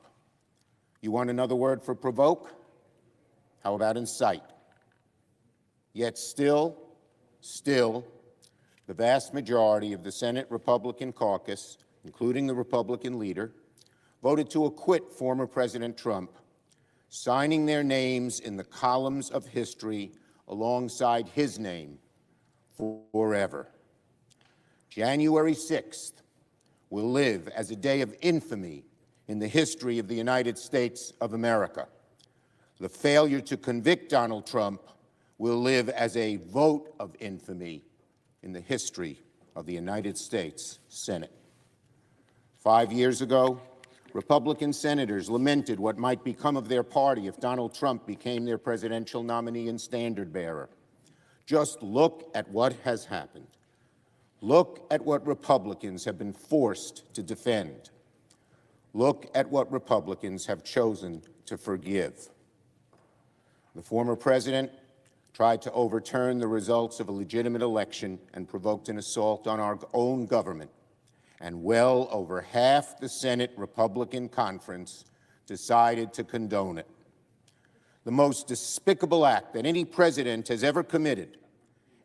You want another word for provoke? How about incite? Yet still, the vast majority of the Senate Republican caucus, including the Republican leader, voted to acquit former President Trump, signing their names in the columns of history alongside his name forever. January 6th will live as a day of infamy in the history of the United States of America. The failure to convict Donald Trump will live as a vote of infamy in the history of the United States Senate. 5 years ago, Republican senators lamented what might become of their party if Donald Trump became their presidential nominee and standard-bearer. Just look at what has happened. Look at what Republicans have been forced to defend. Look at what Republicans have chosen to forgive. The former president tried to overturn the results of a legitimate election and provoked an assault on our own government. And well over half the Senate Republican conference decided to condone it. The most despicable act that any president has ever committed,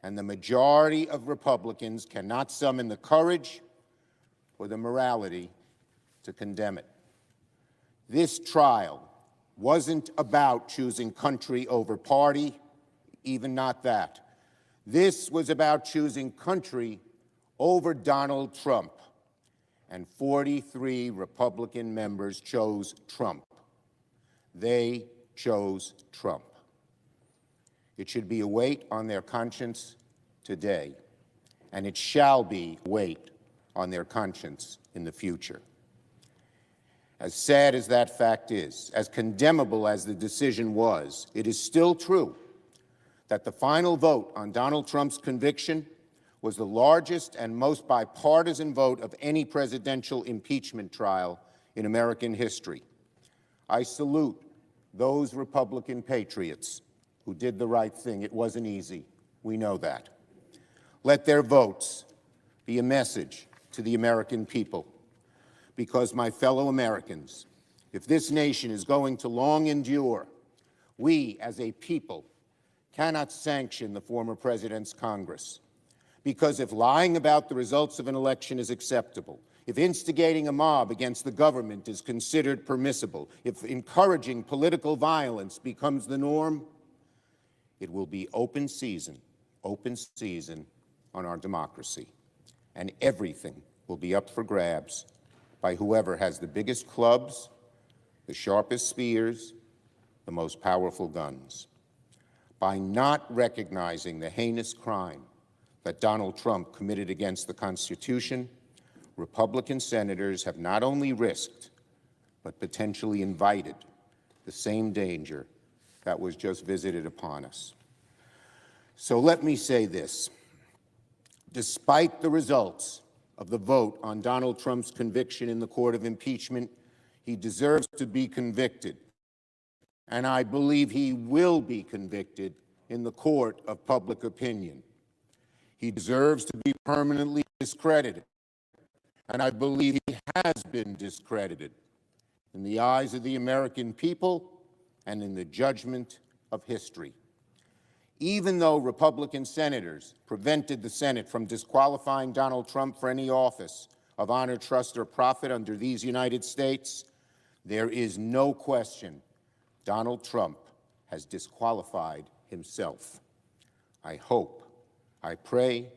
and the majority of Republicans cannot summon the courage or the morality to condemn it. This trial wasn't about choosing country over party, even not that. This was about choosing country over Donald Trump, and 43 Republican members chose Trump. They chose Trump. It should be a weight on their conscience today, and it shall be a weight on their conscience in the future. As sad as that fact is, as condemnable as the decision was, it is still true that the final vote on Donald Trump's conviction was the largest and most bipartisan vote of any presidential impeachment trial in American history. I salute those Republican patriots who did the right thing. It wasn't easy. We know that. Let their votes be a message to the American people. Because, my fellow Americans, if this nation is going to long endure, we as a people cannot sanction the former president's Congress. Because if lying about the results of an election is acceptable, if instigating a mob against the government is considered permissible, if encouraging political violence becomes the norm, it will be open season on our democracy. And everything will be up for grabs by whoever has the biggest clubs, the sharpest spears, the most powerful guns. By not recognizing the heinous crime that Donald Trump committed against the Constitution, Republican senators have not only risked, but potentially invited the same danger that was just visited upon us. So let me say this. Despite the results of the vote on Donald Trump's conviction in the court of impeachment, he deserves to be convicted. And I believe he will be convicted in the court of public opinion. He deserves to be permanently discredited. And I believe he has been discredited in the eyes of the American people and in the judgment of history. Even though Republican senators prevented the Senate from disqualifying Donald Trump for any office of honor, trust, or profit under these United States, there is no question Donald Trump has disqualified himself. I hope, I pray,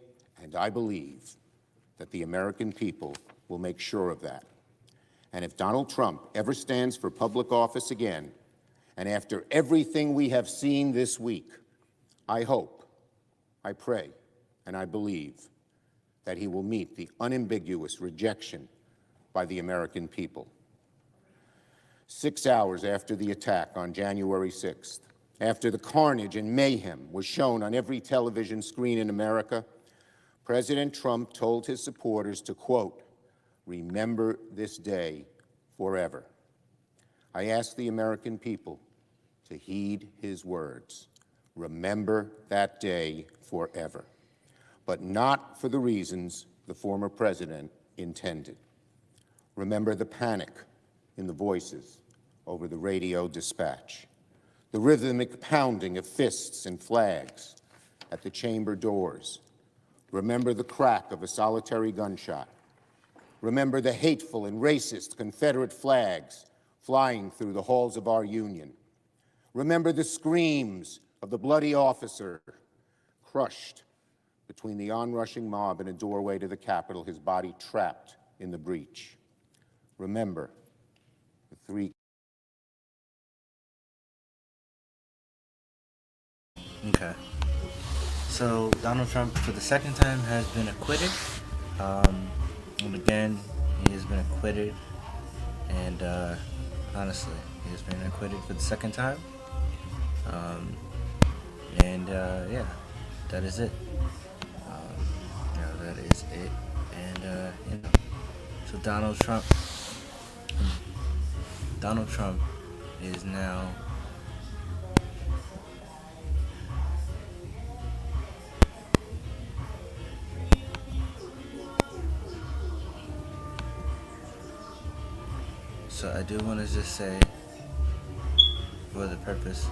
and I believe that the American people will make sure of that. And if Donald Trump ever stands for public office again, and after everything we have seen this week, I hope, I pray, and I believe that he will meet the unambiguous rejection by the American people. 6 hours after the attack on January 6th, after the carnage and mayhem was shown on every television screen in America, President Trump told his supporters to, quote, "Remember this day forever." I ask the American people to heed his words. Remember that day forever, but not for the reasons the former president intended. Remember the panic in the voices over the radio dispatch, the rhythmic pounding of fists and flags at the chamber doors. Remember the crack of a solitary gunshot. Remember the hateful and racist Confederate flags flying through the halls of our Union. Remember the screams of the bloody officer crushed between the onrushing mob and a doorway to the Capitol, his body trapped in the breach. Remember the three. Okay. So Donald Trump, for the second time, has been acquitted. And again, he has been acquitted. And honestly, he has been acquitted for the second time. Yeah, that is it. That is it. And so Donald Trump Donald Trump is now so I do want to just say, for the purpose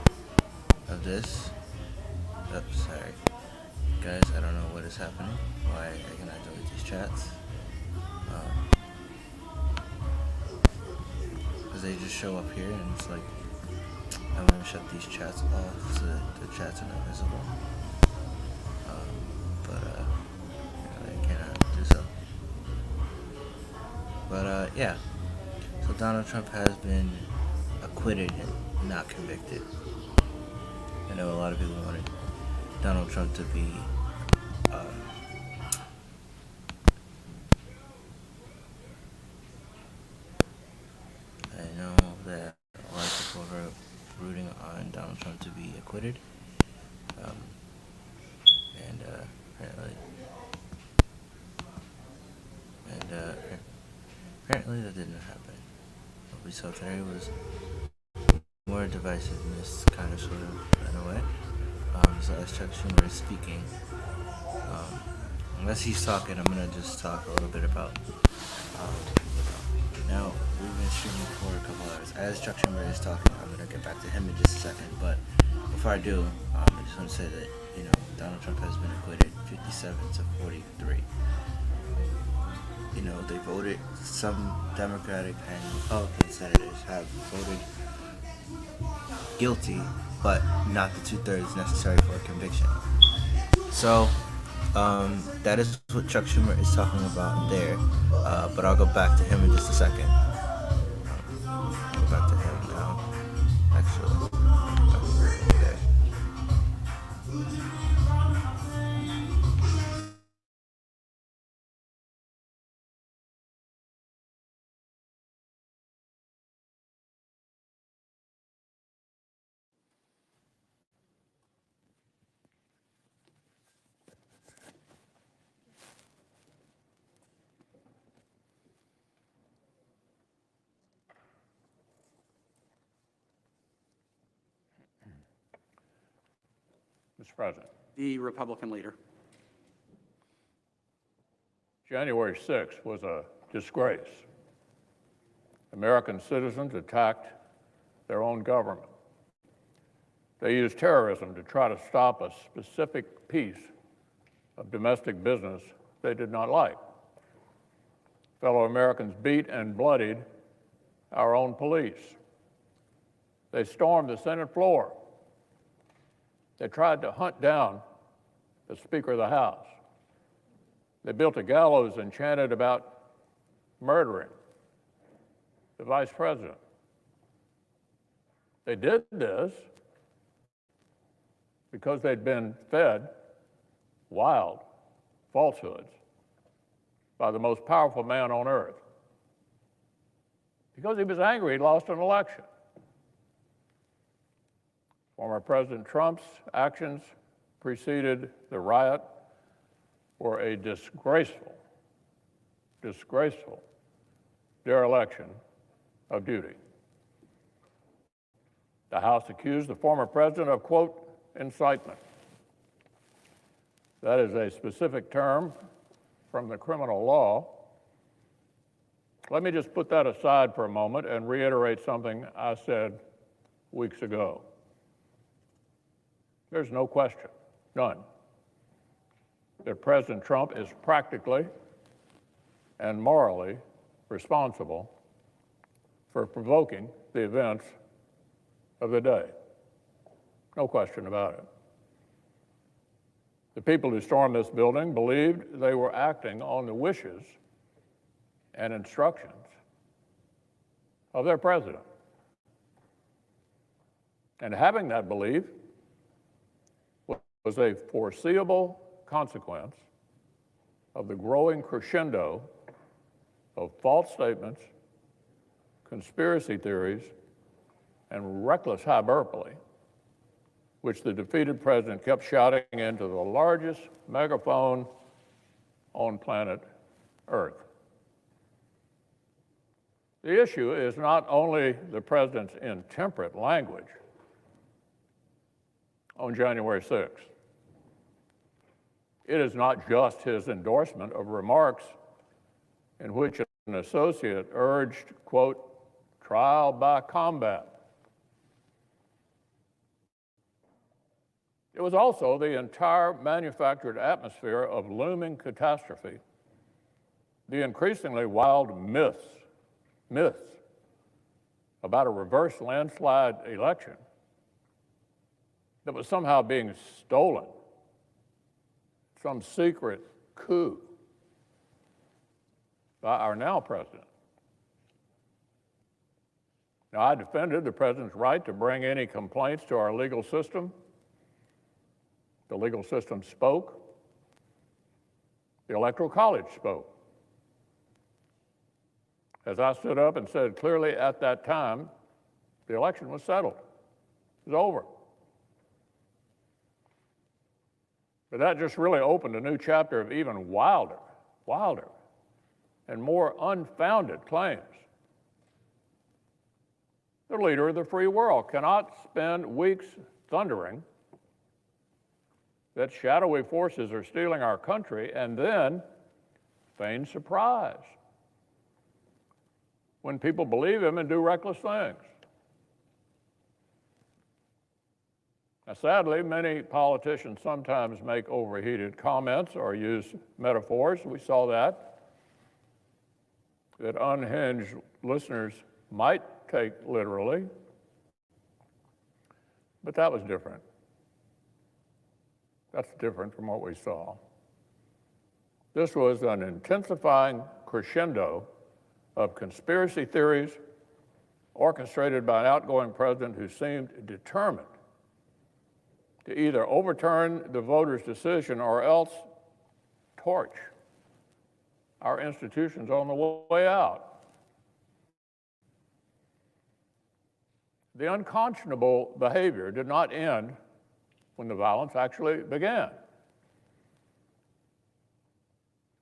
of this, oops, sorry, guys, I don't know what is happening, why I cannot delete these chats, because they just show up here, and it's like, I'm going to shut these chats off so that the chats are not visible, but I cannot do so. But yeah, so Donald Trump has been acquitted and not convicted. I know a lot of people wanted Donald Trump to be I know that a lot of people are rooting on Donald Trump to be acquitted, and apparently that didn't happen. What we saw today was more divisiveness, kind of, sort of, in a way. So as Chuck Schumer is speaking, unless he's talking, I'm gonna just talk a little bit about. Now we've been streaming for a couple hours. As Chuck Schumer is talking, I'm gonna get back to him in just a second. But before I do, I just want to say that Donald Trump has been acquitted 57 to 43. They voted. Some Democratic and Republican senators have voted guilty, but not the 2/3 necessary for a conviction. So that is what Chuck Schumer is talking about there. But I'll go back to him in just a second. I'll go back to him now. Actually, okay. Mr. President. The Republican leader. January 6th was a disgrace. American citizens attacked their own government. They used terrorism to try to stop a specific piece of domestic business they did not like. Fellow Americans beat and bloodied our own police. They stormed the Senate floor. They tried to hunt down the Speaker of the House. They built a gallows and chanted about murdering the Vice President. They did this because they'd been fed wild falsehoods by the most powerful man on earth. Because he was angry he'd lost an election. Former President Trump's actions preceded the riot were a disgraceful dereliction of duty. The House accused the former president of, quote, incitement. That is a specific term from the criminal law. Let me just put that aside for a moment and reiterate something I said weeks ago. There's no question, none, that President Trump is practically and morally responsible for provoking the events of the day. No question about it. The people who stormed this building believed they were acting on the wishes and instructions of their president. And having that belief was a foreseeable consequence of the growing crescendo of false statements, conspiracy theories, and reckless hyperbole, which the defeated president kept shouting into the largest megaphone on planet Earth. The issue is not only the president's intemperate language on January 6th. It is not just his endorsement of remarks in which an associate urged, quote, trial by combat. It was also the entire manufactured atmosphere of looming catastrophe, the increasingly wild myths about a reverse landslide election that was somehow being stolen, some secret coup by our now president. Now, I defended the president's right to bring any complaints to our legal system. The legal system spoke. The Electoral College spoke. As I stood up and said clearly at that time, the election was settled. It was over. But that just really opened a new chapter of even wilder, and more unfounded claims. The leader of the free world cannot spend weeks thundering that shadowy forces are stealing our country and then feign surprise when people believe him and do reckless things. Now, sadly, many politicians sometimes make overheated comments or use metaphors. We saw that unhinged listeners might take literally, but that was different. That's different from what we saw. This was an intensifying crescendo of conspiracy theories orchestrated by an outgoing president who seemed determined to either overturn the voters' decision or else torch our institutions on the way out. The unconscionable behavior did not end when the violence actually began.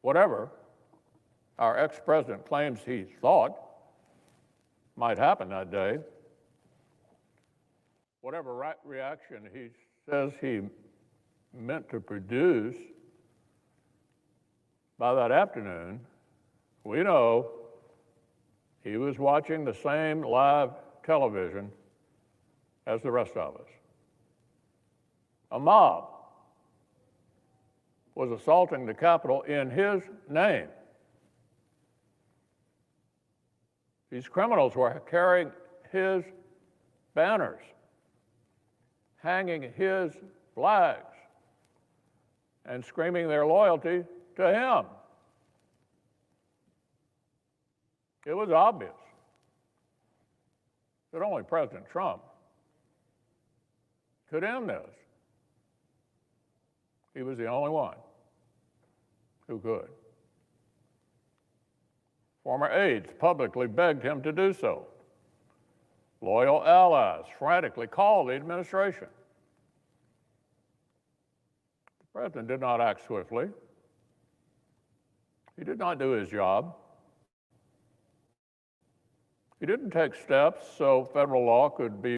Whatever our ex-president claims he thought might happen that day, whatever reaction he says he meant to produce by that afternoon, we know he was watching the same live television as the rest of us. A mob was assaulting the Capitol in his name. These criminals were carrying his banners, hanging his flags, and screaming their loyalty to him. It was obvious that only President Trump could end this. He was the only one who could. Former aides publicly begged him to do so. Loyal allies frantically called the administration. The president did not act swiftly. He did not do his job. He didn't take steps so federal law could be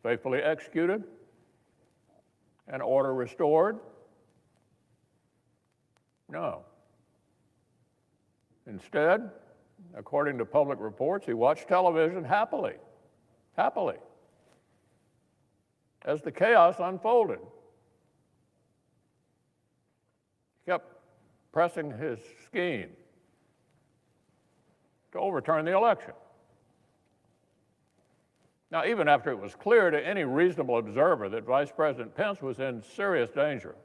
faithfully executed and order restored. No. Instead, according to public reports, he watched television happily, as the chaos unfolded. He kept pressing his scheme to overturn the election. Now, even after it was clear to any reasonable observer that Vice President Pence was in serious danger,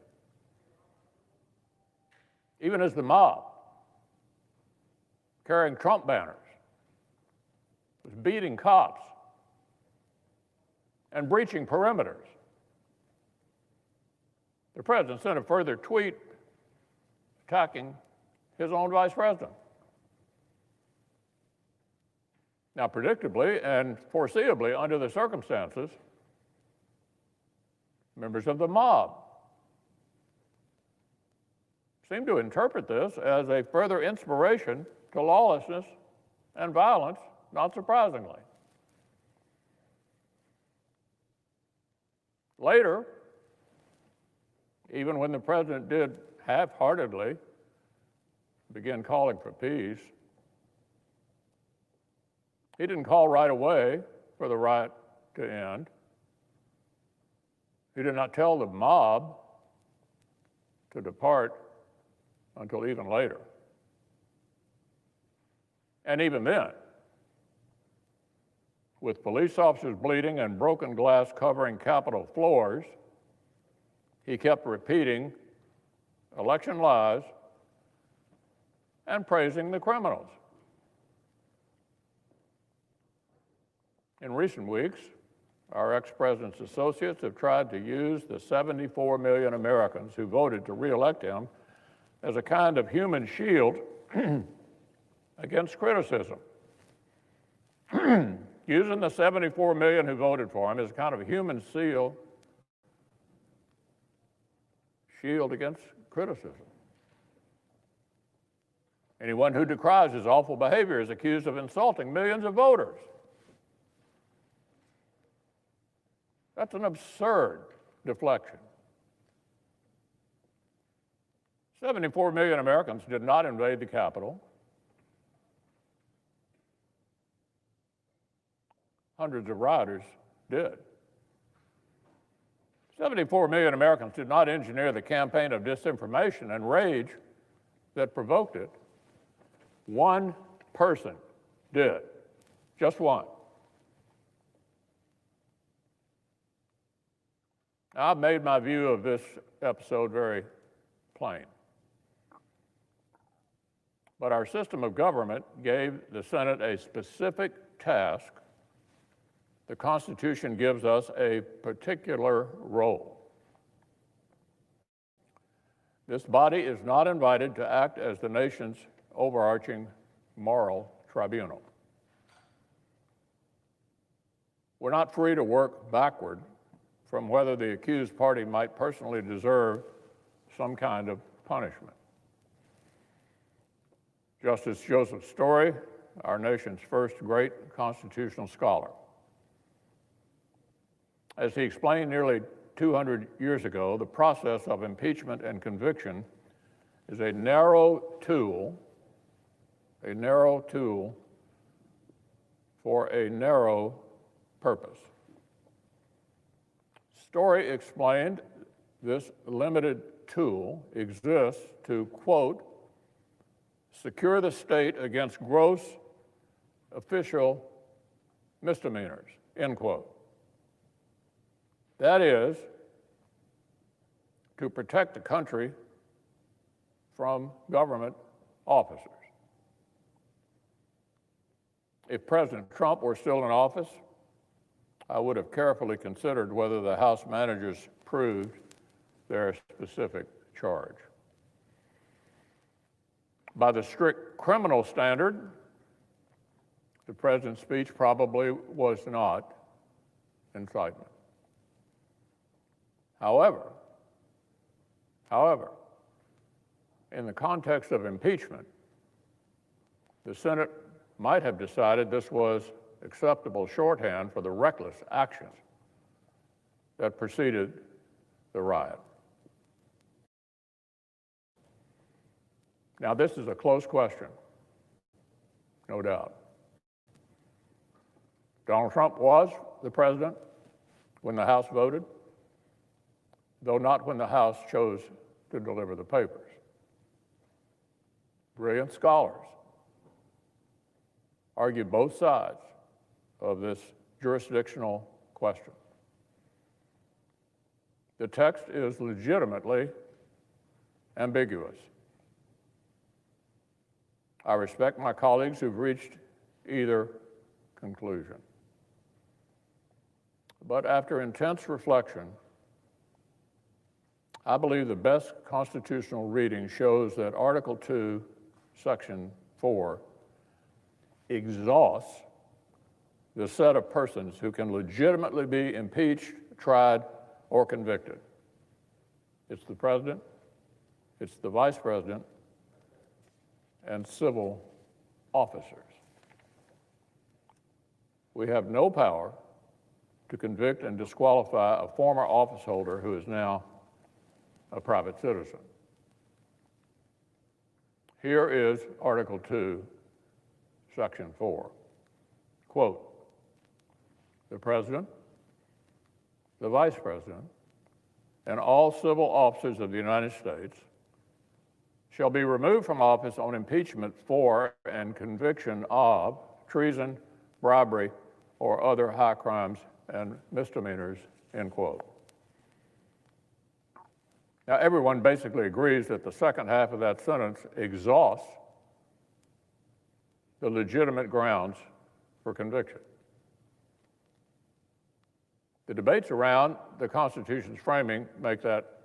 even as the mob, carrying Trump banners, was beating cops and breaching perimeters, the president sent a further tweet attacking his own vice president. Now, predictably and foreseeably under the circumstances, members of the mob seem to interpret this as a further inspiration to lawlessness and violence, not surprisingly. Later, even when the president did half-heartedly begin calling for peace, he didn't call right away for the riot to end. He did not tell the mob to depart until even later. And even then, with police officers bleeding and broken glass covering Capitol floors, he kept repeating election lies and praising the criminals. In recent weeks, our ex-president's associates have tried to use the 74 million Americans who voted to re-elect him as a kind of human shield against criticism. Using the 74 million who voted for him as a kind of a human shield against criticism. Anyone who decries his awful behavior is accused of insulting millions of voters. That's an absurd deflection. 74 million Americans did not invade the Capitol. Hundreds of rioters did. 74 million Americans did not engineer the campaign of disinformation and rage that provoked it. One person did. Just one. Now, I've made my view of this episode very plain. But our system of government gave the Senate a specific task. The Constitution gives us a particular role. This body is not invited to act as the nation's overarching moral tribunal. We're not free to work backward from whether the accused party might personally deserve some kind of punishment. Justice Joseph Story, our nation's first great constitutional scholar, as he explained nearly 200 years ago, the process of impeachment and conviction is a narrow tool for a narrow purpose. Story explained this limited tool exists to, quote, secure the state against gross official misdemeanors, end quote. That is, to protect the country from government officers. If President Trump were still in office, I would have carefully considered whether the House managers proved their specific charge. By the strict criminal standard, the president's speech probably was not incitement. However, in the context of impeachment, the Senate might have decided this was acceptable shorthand for the reckless actions that preceded the riot. Now, this is a close question, no doubt. Donald Trump was the president when the House voted, though not when the House chose to deliver the papers. Brilliant scholars argue both sides of this jurisdictional question. The text is legitimately ambiguous. I respect my colleagues who've reached either conclusion. But after intense reflection, I believe the best constitutional reading shows that Article 2, Section 4, exhausts the set of persons who can legitimately be impeached, tried, or convicted. It's the president, It's the Vice President and civil officers. We have no power to convict and disqualify a former office holder who is now a private citizen. Here is Article 2, Section 4. Quote, the President, the Vice President, and all civil officers of the United States shall be removed from office on impeachment for and conviction of treason, bribery, or other high crimes and misdemeanors, end quote. Now, everyone basically agrees that the second half of that sentence exhausts the legitimate grounds for conviction. The debates around the Constitution's framing make that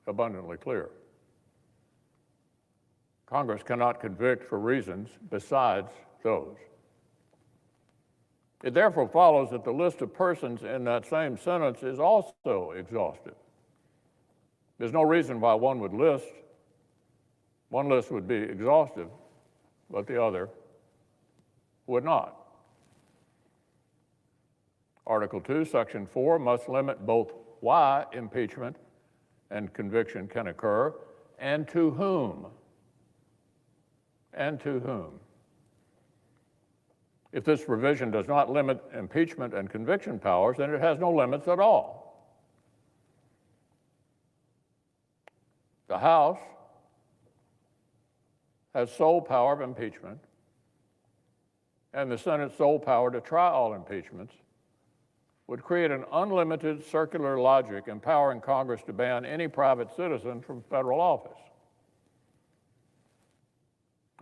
abundantly clear. Congress cannot convict for reasons besides those. It therefore follows that the list of persons in that same sentence is also exhaustive. There's no reason why one list would be exhaustive, but the other would not. Article 2, Section 4 must limit both why impeachment and conviction can occur and to whom. And to whom. If this provision does not limit impeachment and conviction powers, then it has no limits at all. The House has sole power of impeachment, and the Senate's sole power to try all impeachments would create an unlimited circular logic empowering Congress to ban any private citizen from federal office.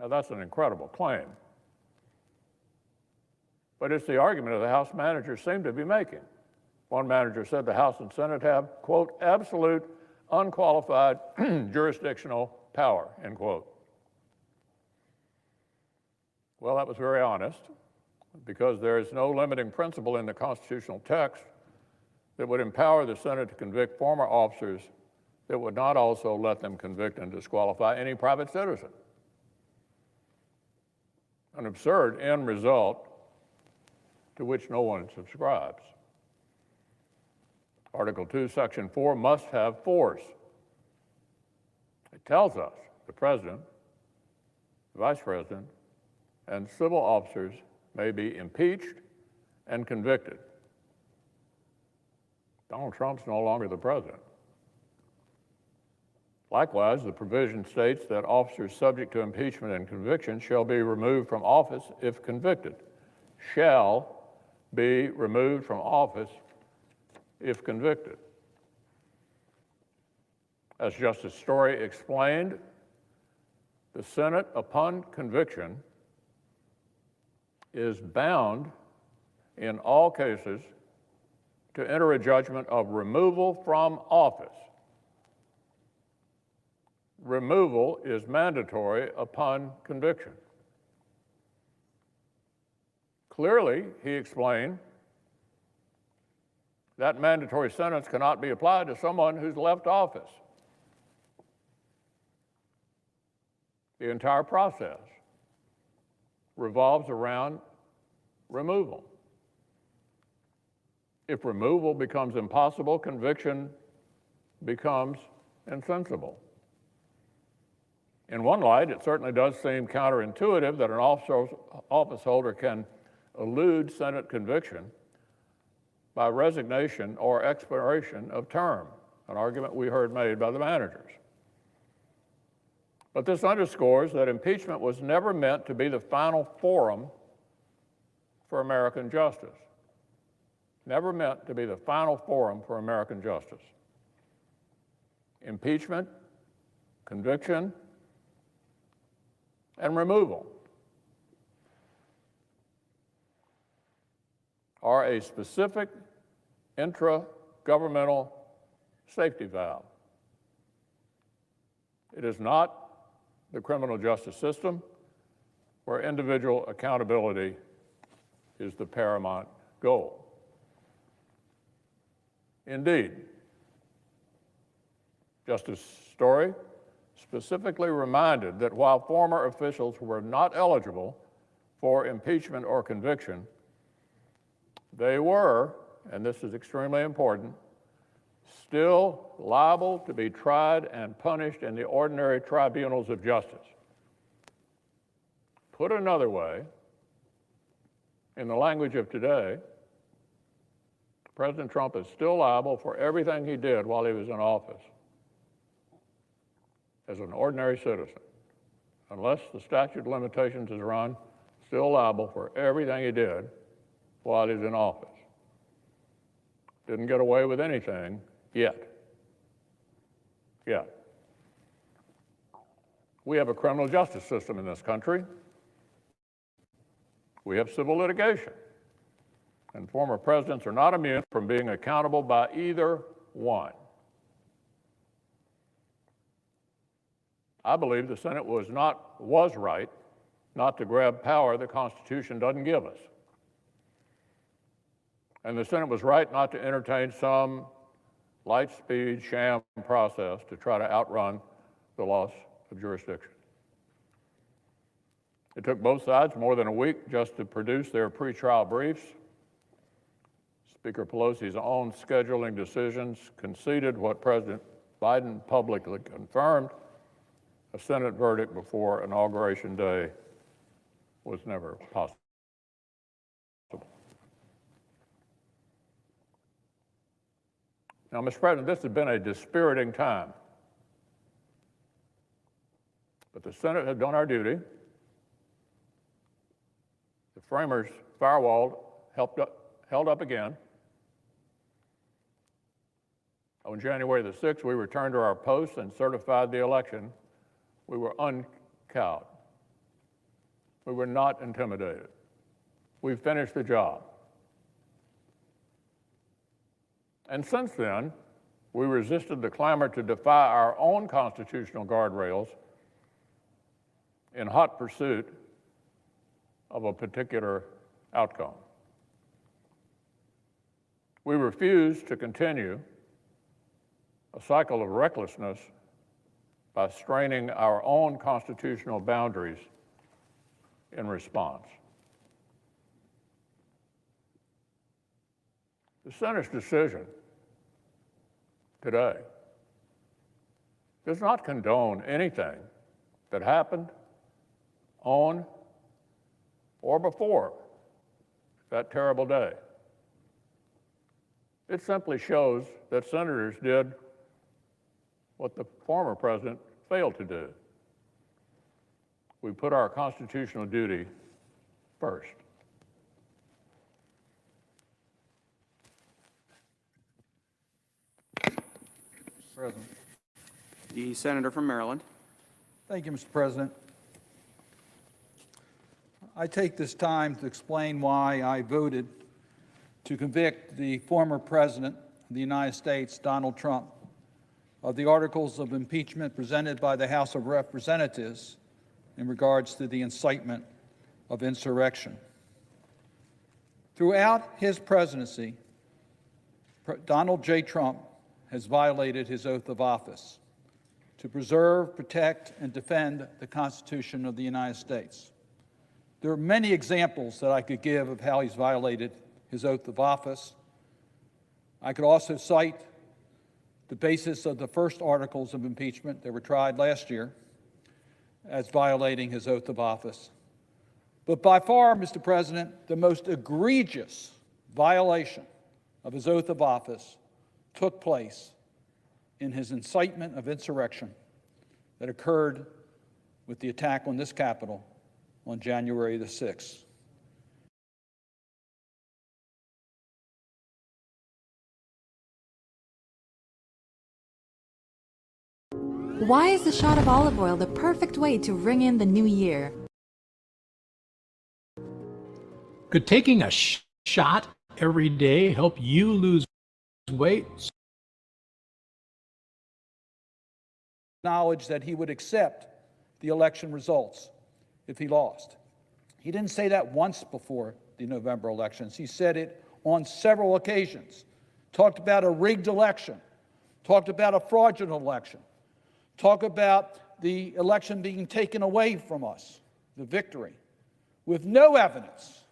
Now, that's an incredible claim, but it's the argument of the House managers seem to be making. One manager said the House and Senate have, quote, absolute, unqualified jurisdictional power, end quote. Well, that was very honest, because there is no limiting principle in the constitutional text that would empower the Senate to convict former officers that would not also let them convict and disqualify any private citizen. An absurd end result to which no one subscribes. Article 2, Section 4 must have force. It tells us the President, the Vice President, and civil officers may be impeached and convicted. Donald Trump's no longer the President. Likewise, the provision states that officers subject to impeachment and conviction shall be removed from office if convicted. Shall be removed from office if convicted. As Justice Story explained, the Senate, upon conviction, is bound in all cases to enter a judgment of removal from office. Removal is mandatory upon conviction. Clearly, he explained, that mandatory sentence cannot be applied to someone who's left office. The entire process revolves around removal. If removal becomes impossible, conviction becomes insensible. In one light, it certainly does seem counterintuitive that an office holder can elude Senate conviction by resignation or expiration of term, an argument we heard made by the managers. But this underscores that impeachment was never meant to be the final forum for American justice. Never meant to be the final forum for American justice. Impeachment, conviction, and removal are a specific intra-governmental safety valve. It is not the criminal justice system where individual accountability is the paramount goal. Indeed, Justice Story specifically reminded that while former officials were not eligible for impeachment or conviction, they were, and this is extremely important, still liable to be tried and punished in the ordinary tribunals of justice. Put another way, in the language of today, President Trump is still liable for everything he did while he was in office as an ordinary citizen. Unless the statute of limitations is run, still liable for everything he did while he's in office. Didn't get away with anything yet. We have a criminal justice system in this country. We have civil litigation. And former presidents are not immune from being accountable by either one. I believe the Senate was right not to grab power the Constitution doesn't give us. And the Senate was right not to entertain some light-speed sham process to try to outrun the loss of jurisdiction. It took both sides more than a week just to produce their pretrial briefs. Speaker Pelosi's own scheduling decisions conceded what President Biden publicly confirmed: a Senate verdict before Inauguration Day was never possible. Now, Mr. President, this has been a dispiriting time. But the Senate had done our duty. The framers' firewall held up again. On January the 6th, we returned to our posts and certified the election. We were uncowed. We were not intimidated. We finished the job. And since then, we resisted the clamor to defy our own constitutional guardrails in hot pursuit of a particular outcome. We refused to continue a cycle of recklessness by straining our own constitutional boundaries in response. The Senate's decision today does not condone anything that happened on or before that terrible day. It simply shows that senators did what the former president failed to do. We put our constitutional duty first. President. The senator from Maryland. Thank you, Mr. President. I take this time to explain why I voted to convict the former President of the United States, Donald Trump, of the articles of impeachment presented by the House of Representatives in regards to the incitement of insurrection. Throughout his presidency, Donald J. Trump has violated his oath of office to preserve, protect, and defend the Constitution of the United States. There are many examples that I could give of how he's violated his oath of office. I could also cite the basis of the first articles of impeachment that were tried last year as violating his oath of office. But by far, Mr. President, the most egregious violation of his oath of office took place in his incitement of insurrection that occurred with the attack on this Capitol on January the 6th. Why is a shot of olive oil the perfect way to ring in the new year? Could taking a shot every day help you lose weight? Knowledge that he would accept the election results if he lost. He didn't say that once before the November elections. He said it on several occasions. Talked about a rigged election, talked about a fraudulent election, talked about the election being taken away from us, the victory, with no evidence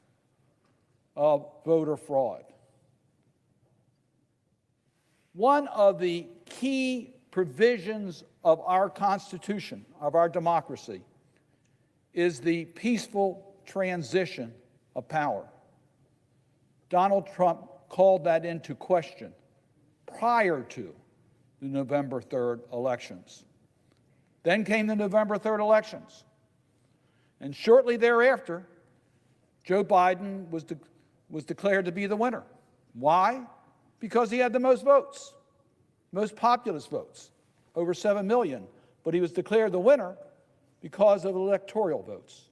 of voter fraud. One of the key provisions of our Constitution, of our democracy, is the peaceful transition of power. Donald Trump called that into question prior to the November 3rd elections. Then came the November 3rd elections. And shortly thereafter, Joe Biden was declared to be the winner. Why? Because he had the most votes, most populist votes, over 7 million. But he was declared the winner because of electoral votes,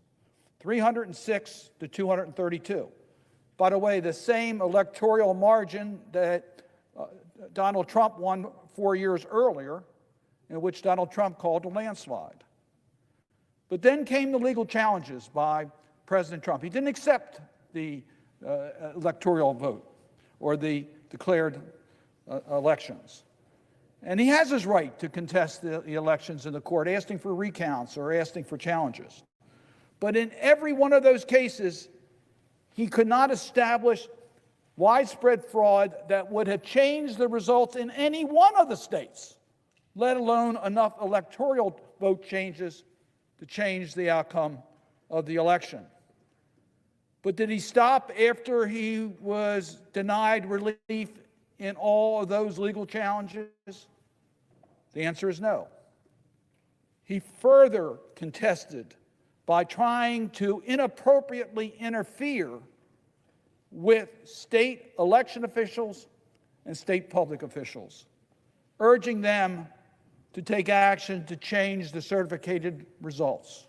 306 to 232. By the way, the same electoral margin that Donald Trump won 4 years earlier, in which Donald Trump called a landslide. But then came the legal challenges by President Trump. He didn't accept the electoral vote or the declared elections. And he has his right to contest the elections in the court, asking for recounts or asking for challenges. But in every one of those cases, he could not establish widespread fraud that would have changed the results in any one of the states, let alone enough electoral vote changes to change the outcome of the election. But did he stop after he was denied relief in all of those legal challenges? The answer is no. He further contested by trying to inappropriately interfere with state election officials and state public officials, urging them to take action to change the certificated results.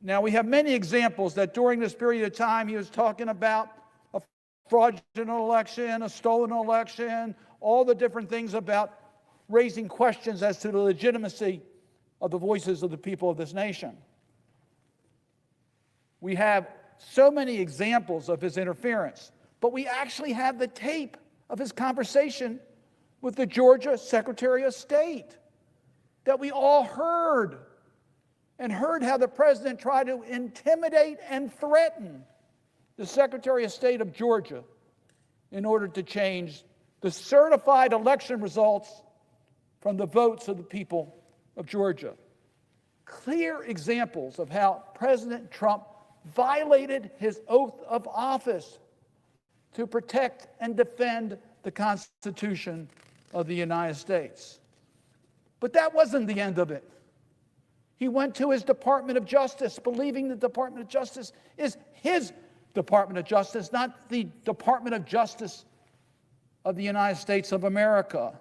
Now, we have many examples that during this period of time he was talking about a fraudulent election, a stolen election, all the different things about raising questions as to the legitimacy of the voices of the people of this nation. We have so many examples of his interference, but we actually have the tape of his conversation with the Georgia Secretary of State that we all heard, and heard how the president tried to intimidate and threaten the Secretary of State of Georgia in order to change the certified election results from the votes of the people of Georgia. Clear examples of how President Trump violated his oath of office to protect and defend the Constitution of the United States. But that wasn't the end of it. He went to his Department of Justice, believing the Department of Justice is his Department of Justice, not the Department of Justice of the United States of America.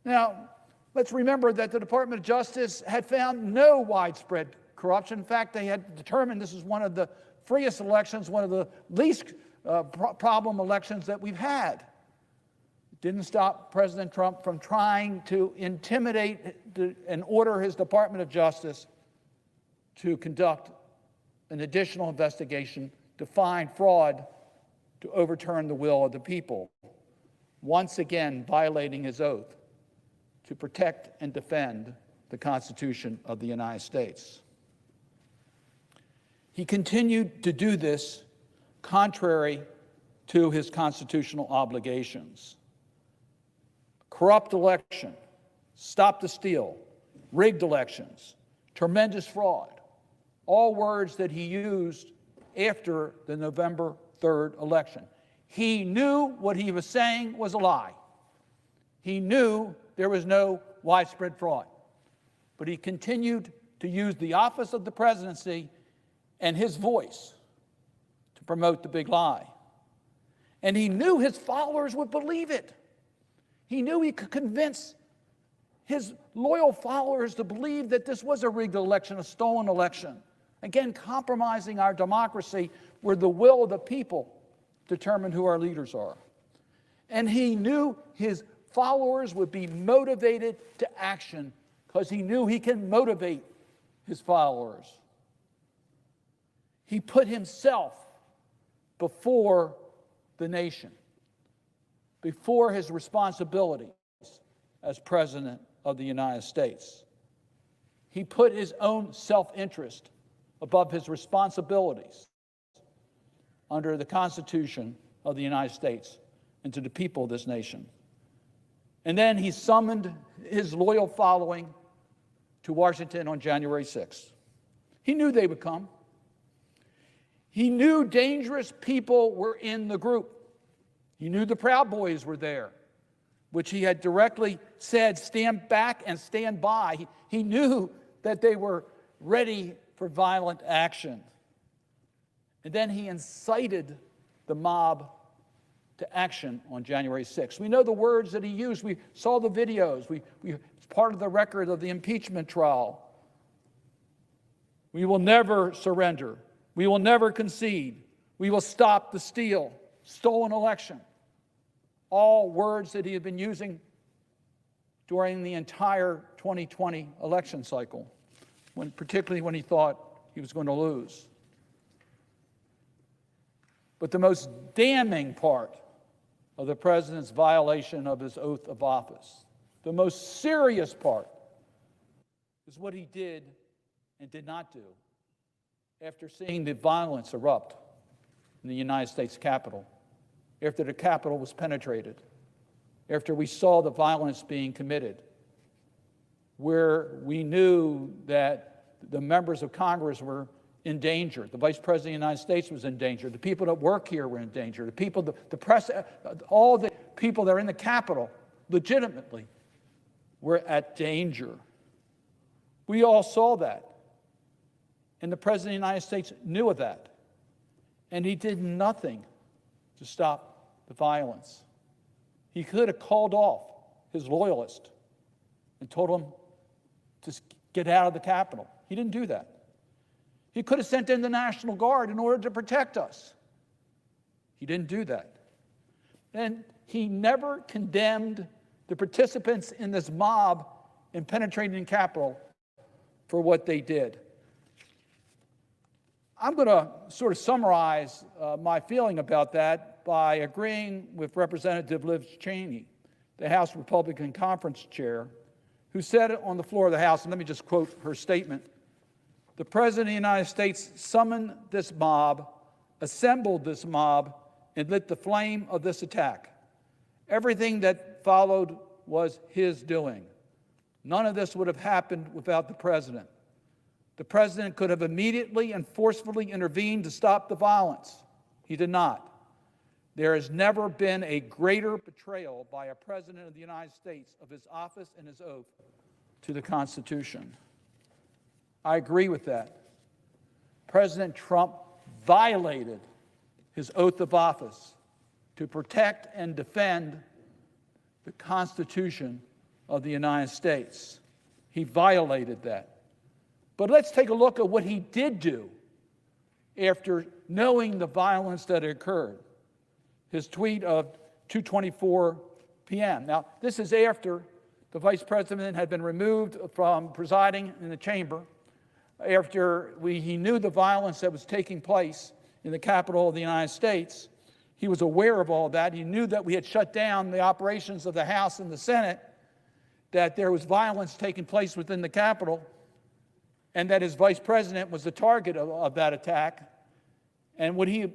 Now, let's remember that the Department of Justice had found no widespread corruption. In fact, they had determined this is one of the freest elections, one of the least problem elections that we've had. It didn't stop President Trump from trying to intimidate and order his Department of Justice to conduct an additional investigation to find fraud, to overturn the will of the people, once again violating his oath to protect and defend the Constitution of the United States. He continued to do this contrary to his constitutional obligations. Corrupt election, stop the steal, rigged elections, tremendous fraud, all words that he used after the November 3rd election. He knew what he was saying was a lie. He knew there was no widespread fraud, but he continued to use the office of the presidency and his voice to promote the big lie. And he knew his followers would believe it. He knew he could convince his loyal followers to believe that this was a rigged election, a stolen election. Again, compromising our democracy where the will of the people determine who our leaders are. And he knew his followers would be motivated to action because he knew he can motivate his followers. He put himself before the nation, before his responsibilities as President of the United States. He put his own self-interest above his responsibilities under the Constitution of the United States and to the people of this nation. And then he summoned his loyal following to Washington on January 6th. He knew they would come. He knew dangerous people were in the group. He knew the Proud Boys were there, which he had directly said, stand back and stand by. He knew that they were ready for violent action. And then he incited the mob to action on January 6th. We know the words that he used. We saw the videos. It's part of the record of the impeachment trial. We will never surrender. We will never concede. We will stop the stolen election. All words that he had been using during the entire 2020 election cycle, particularly when he thought he was going to lose. But the most damning part of the president's violation of his oath of office, the most serious part, is what he did and did not do after seeing the violence erupt in the United States Capitol, after the Capitol was penetrated, after we saw the violence being committed, where we knew that the members of Congress were in danger. The Vice President of the United States was in danger. The people that work here were in danger. The people, the press, all the people that are in the Capitol, legitimately, were at danger. We all saw that. And the President of the United States knew of that. And he did nothing to stop the violence. He could have called off his loyalist and told them to get out of the Capitol. He didn't do that. He could have sent in the National Guard in order to protect us. He didn't do that. And he never condemned the participants in this mob in penetrating the Capitol for what they did. I'm going to sort of summarize my feeling about that by agreeing with Representative Liz Cheney, the House Republican Conference Chair, who said it on the floor of the House, and let me just quote her statement. The President of the United States summoned this mob, assembled this mob, and lit the flame of this attack. Everything that followed was his doing. None of this would have happened without the President. The President could have immediately and forcefully intervened to stop the violence. He did not. There has never been a greater betrayal by a President of the United States of his office and his oath to the Constitution. I agree with that. President Trump violated his oath of office to protect and defend the Constitution of the United States. He violated that. But let's take a look at what he did do after knowing the violence that occurred. His tweet of 2:24 p.m. Now, this is after the Vice President had been removed from presiding in the chamber, after he knew the violence that was taking place in the Capitol of the United States. He was aware of all that. He knew that we had shut down the operations of the House and the Senate, that there was violence taking place within the Capitol, and that his vice president was the target of that attack. And when he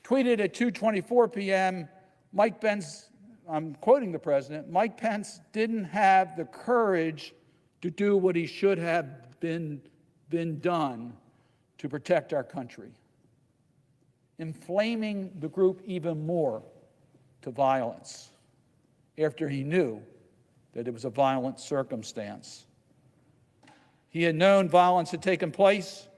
tweeted at 2:24 p.m., Mike Pence, I'm quoting the president, Mike Pence didn't have the courage to do what he should have been done to protect our country, inflaming the group even more to violence after he knew that it was a violent circumstance. He had known violence had taken place,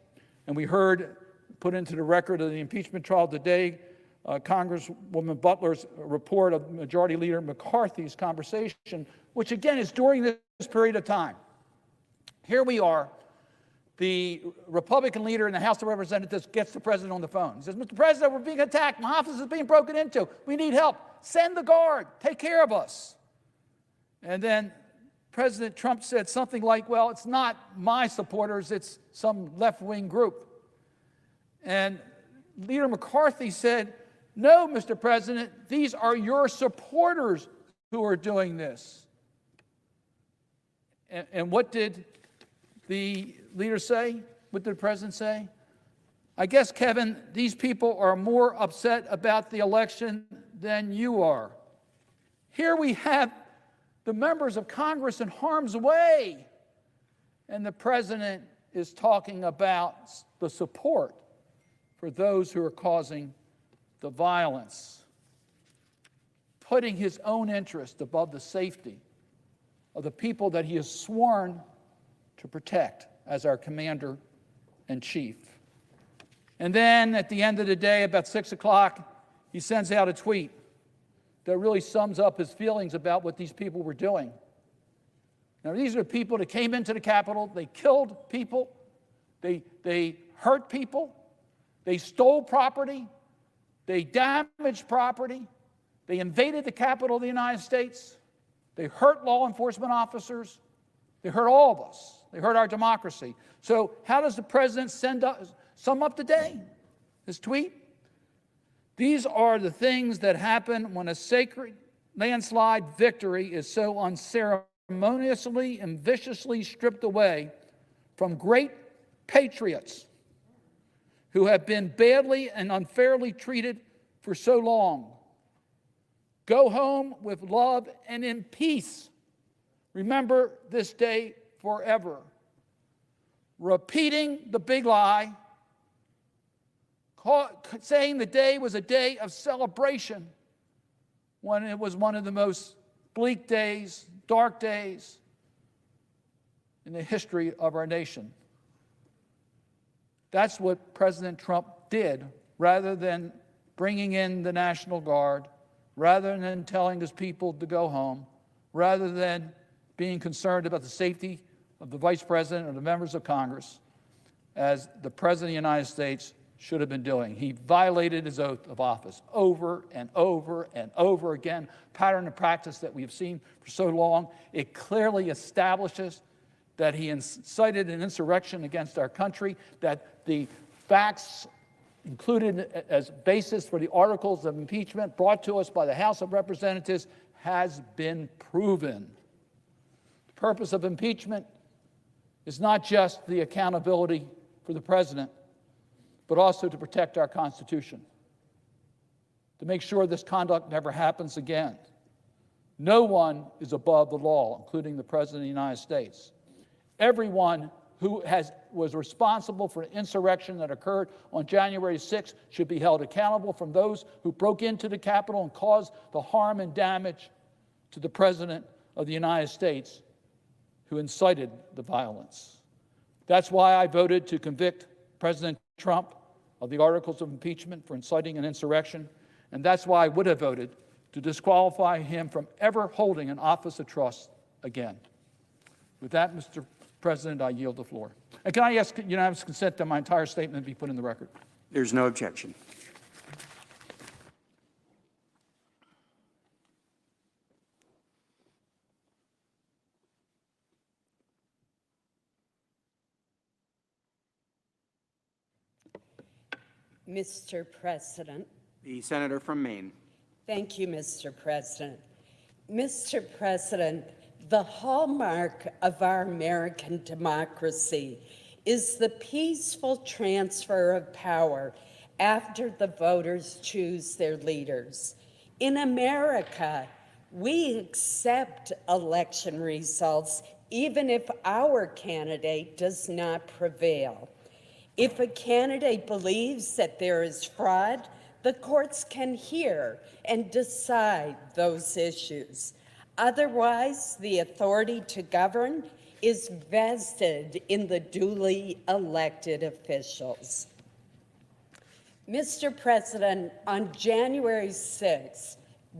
and we heard, put into the record of the impeachment trial today, Congresswoman Butler's report of Majority Leader McCarthy's conversation, which again is during this period of time. Here we are. The Republican leader in the House of Representatives gets the president on the phone. He says, Mr. President, we're being attacked. My office is being broken into. We need help. Send the guard. Take care of us. And then President Trump said something like, well, it's not my supporters, it's some left-wing group. And Leader McCarthy said, no, Mr. President, these are your supporters who are doing this. And what did the leaders say? What did the president say? I guess, Kevin, these people are more upset about the election than you are. Here we have the members of Congress in harm's way, and the president is talking about the support for those who are causing the violence, putting his own interest above the safety of the people that he has sworn to protect as our commander-in-chief. And then at the end of the day, about 6 o'clock, he sends out a tweet that really sums up his feelings about what these people were doing. Now, these are people that came into the Capitol, they killed people, they hurt people, they stole property, they damaged property, they invaded the Capitol of the United States, they hurt law enforcement officers, they hurt all of us, they hurt our democracy. So how does the president sum up the day? His tweet? These are the things that happen when a sacred landslide victory is so unceremoniously and viciously stripped away from great patriots who have been badly and unfairly treated for so long. Go home with love and in peace. Remember this day forever. Repeating the big lie, saying the day was a day of celebration when it was one of the most bleak days, dark days in the history of our nation. That's what President Trump did, rather than bringing in the National Guard, rather than telling his people to go home, rather than being concerned about the safety of the Vice President or the members of Congress, as the President of the United States should have been doing. He violated his oath of office over and over and over again, pattern of practice that we have seen for so long. It clearly establishes that he incited an insurrection against our country, that the facts included as basis for the articles of impeachment brought to us by the House of Representatives has been proven. The purpose of impeachment is not just the accountability for the president, but also to protect our Constitution, to make sure this conduct never happens again. No one is above the law, including the President of the United States. Everyone who was responsible for an insurrection that occurred on January 6th should be held accountable, from those who broke into the Capitol and caused the harm and damage to the President of the United States who incited the violence. That's why I voted to convict President Trump of the articles of impeachment for inciting an insurrection, and that's why I would have voted to disqualify him from ever holding an office of trust again. With that, Mr. President, I yield the floor. And can I ask unanimous consent that my entire statement be put in the record? There's no objection. Mr. President. The senator from Maine. Thank you, Mr. President. Mr. President, the hallmark of our American democracy is the peaceful transfer of power after the voters choose their leaders. In America, we accept election results even if our candidate does not prevail. If a candidate believes that there is fraud, the courts can hear and decide those issues. Otherwise, the authority to govern is vested in the duly elected officials. Mr. President, on January 6th,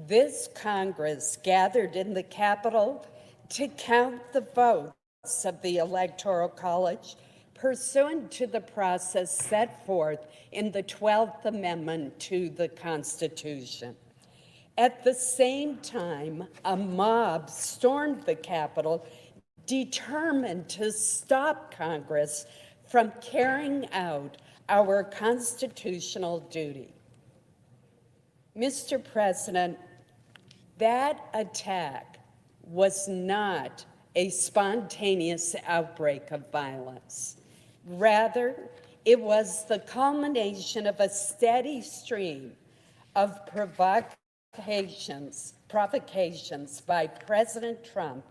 this Congress gathered in the Capitol to count the votes of the Electoral College pursuant to the process set forth in the 12th Amendment to the Constitution. At the same time, a mob stormed the Capitol, determined to stop Congress from carrying out our constitutional duty. Mr. President, that attack was not a spontaneous outbreak of violence. Rather, it was the culmination of a steady stream of provocations by President Trump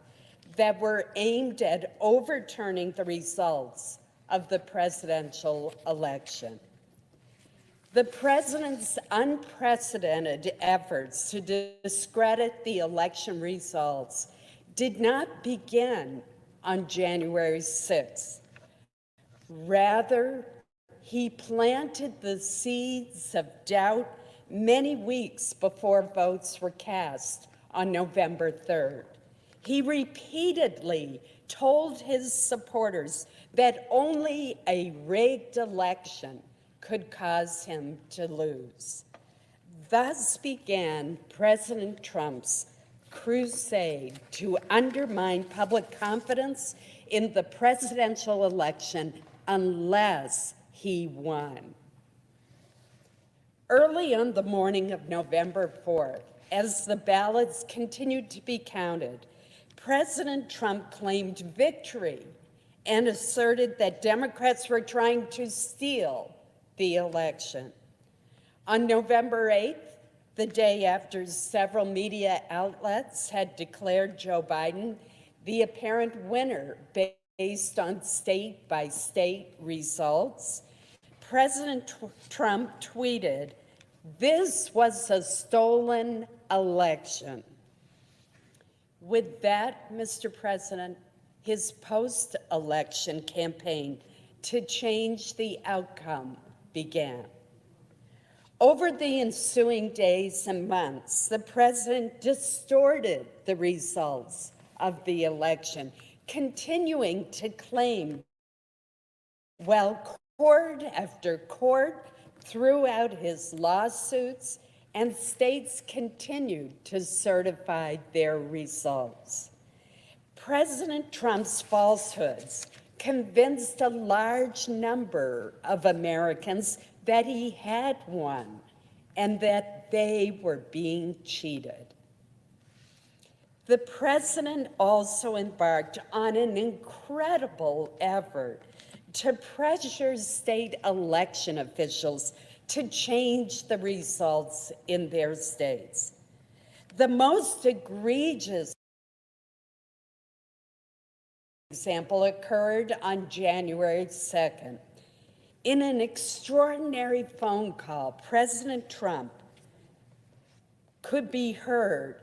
that were aimed at overturning the results of the presidential election. The president's unprecedented efforts to discredit the election results did not begin on January 6th. Rather, he planted the seeds of doubt many weeks before votes were cast on November 3rd. He repeatedly told his supporters that only a rigged election could cause him to lose. Thus began President Trump's crusade to undermine public confidence in the presidential election unless he won. Early on the morning of November 4th, as the ballots continued to be counted, President Trump claimed victory and asserted that Democrats were trying to steal the election. On November 8th, the day after several media outlets had declared Joe Biden the apparent winner based on state-by-state results, President Trump tweeted, "This was a stolen election." With that, Mr. President, his post-election campaign to change the outcome began. Over the ensuing days and months, the president distorted the results of the election, continuing to claim, while court after court threw out his lawsuits and states continued to certify their results. President Trump's falsehoods convinced a large number of Americans that he had won and that they were being cheated. The president also embarked on an incredible effort to pressure state election officials to change the results in their states. The most egregious example occurred on January 2nd. In an extraordinary phone call, President Trump could be heard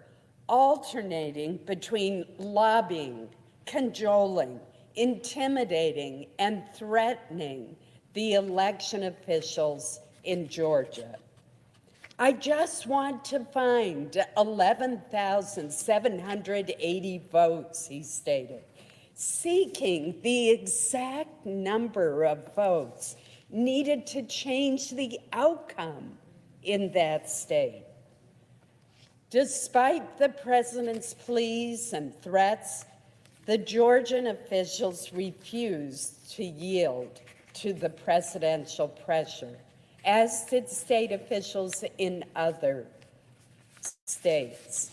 alternating between lobbying, cajoling, intimidating, and threatening the election officials in Georgia. "I just want to find 11,780 votes," he stated, seeking the exact number of votes needed to change the outcome in that state. Despite the president's pleas and threats, the Georgian officials refused to yield to the presidential pressure, as did state officials in other states.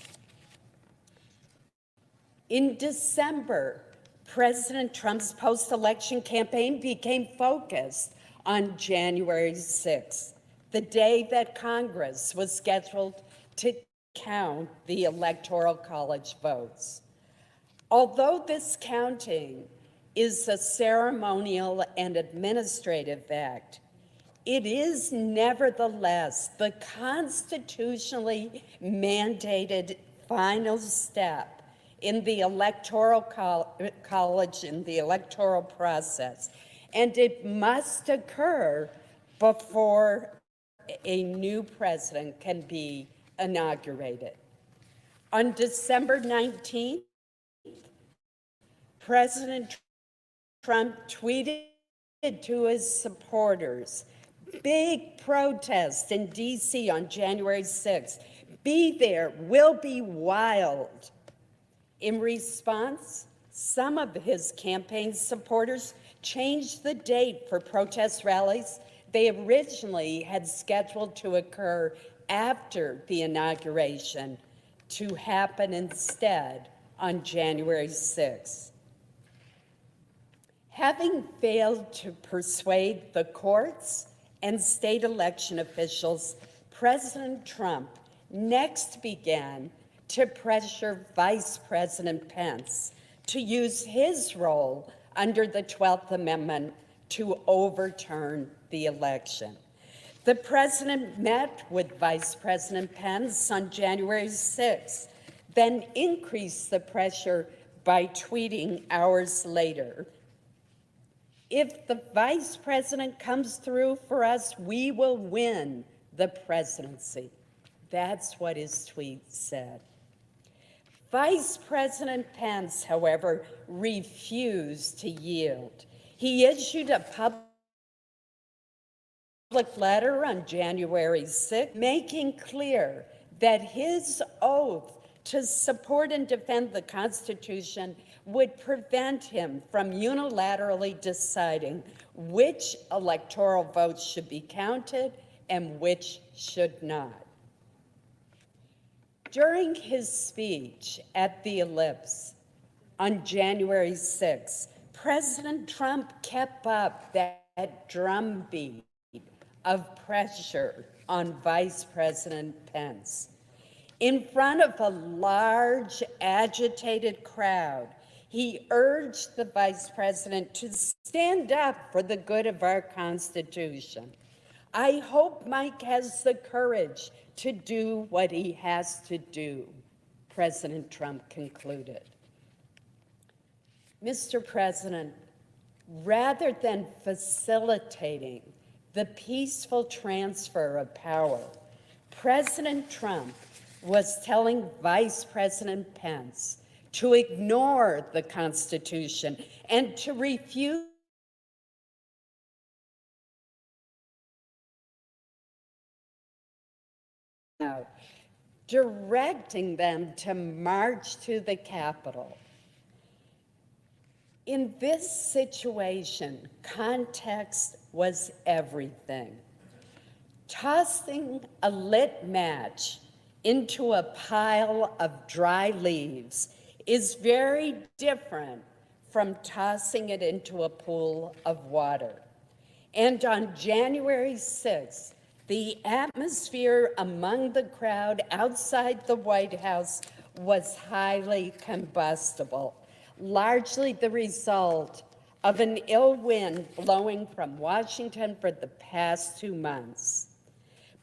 In December, President Trump's post-election campaign became focused on January 6th, the day that Congress was scheduled to count the Electoral College votes. Although this counting is a ceremonial and administrative act, it is nevertheless the constitutionally mandated final step in the Electoral College, in the electoral process, and it must occur before a new president can be inaugurated. On December 19th, President Trump tweeted to his supporters, "Big protest in DC on January 6th. Be there, will be wild." In response, some of his campaign supporters changed the date for protest rallies they originally had scheduled to occur after the inauguration to happen instead on January 6th. Having failed to persuade the courts and state election officials, President Trump next began to pressure Vice President Pence to use his role under the 12th Amendment to overturn the election. The president met with Vice President Pence on January 6th, then increased the pressure by tweeting hours later, "If the vice president comes through for us, we will win the presidency." That's what his tweet said. Vice President Pence, however, refused to yield. He issued a public letter on January 6th, making clear that his oath to support and defend the Constitution would prevent him from unilaterally deciding which electoral votes should be counted and which should not. During his speech at the Ellipse on January 6th, President Trump kept up that drumbeat of pressure on Vice President Pence. In front of a large, agitated crowd, he urged the vice president to stand up for the good of our Constitution. "I hope Mike has the courage to do what he has to do," President Trump concluded. Mr. President, rather than facilitating the peaceful transfer of power, President Trump was telling Vice President Pence to ignore the Constitution and to refuse directing them to march to the Capitol. In this situation, context was everything. Tossing a lit match into a pile of dry leaves is very different from tossing it into a pool of water. And on January 6th, the atmosphere among the crowd outside the White House was highly combustible, largely the result of an ill wind blowing from Washington for the past 2 months.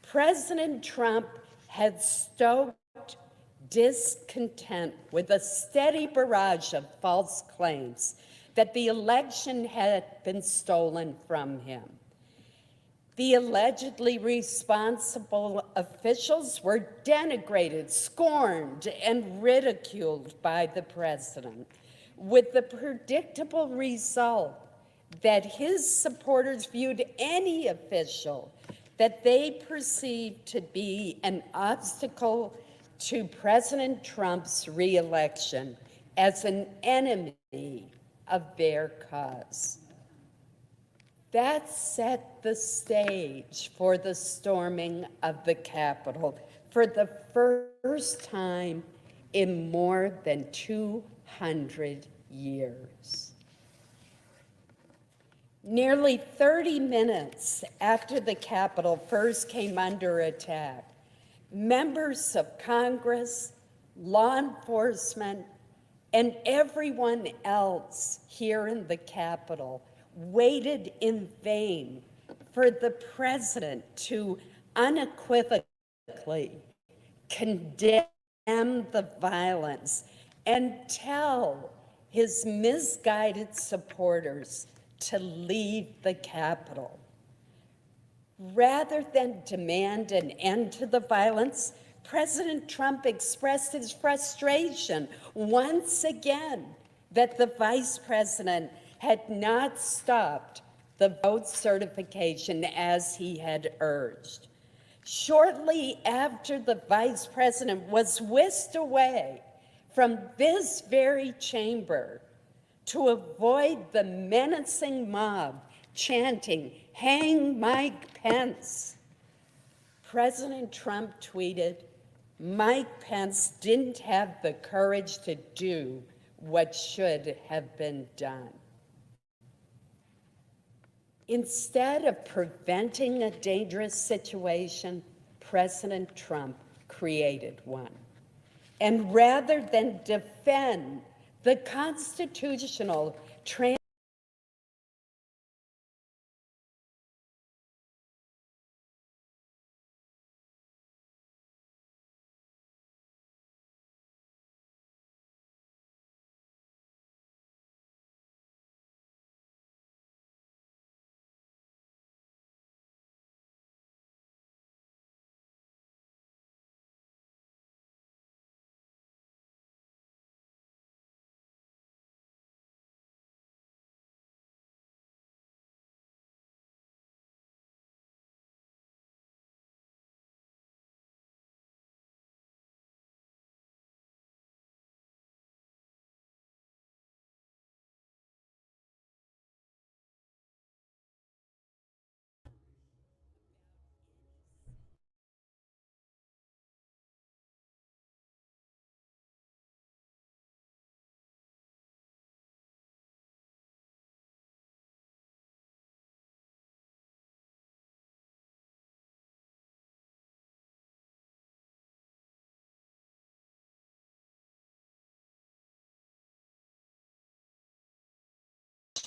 President Trump had stoked discontent with a steady barrage of false claims that the election had been stolen from him. The allegedly responsible officials were denigrated, scorned, and ridiculed by the president, with the predictable result that his supporters viewed any official that they perceived to be an obstacle to President Trump's reelection as an enemy of their cause. That set the stage for the storming of the Capitol for the first time in more than 200 years. Nearly 30 minutes after the Capitol first came under attack, members of Congress, law enforcement, and everyone else here in the Capitol waited in vain for the president to unequivocally condemn the violence and tell his misguided supporters to leave the Capitol. Rather than demand an end to the violence, President Trump expressed his frustration once again that the vice president had not stopped the vote certification as he had urged. Shortly after the vice president was whisked away from this very chamber to avoid the menacing mob chanting, "Hang Mike Pence," President Trump tweeted, Mike Pence didn't have the courage to do what should have been done. Instead of preventing a dangerous situation, President Trump created one. And rather than defend the constitutional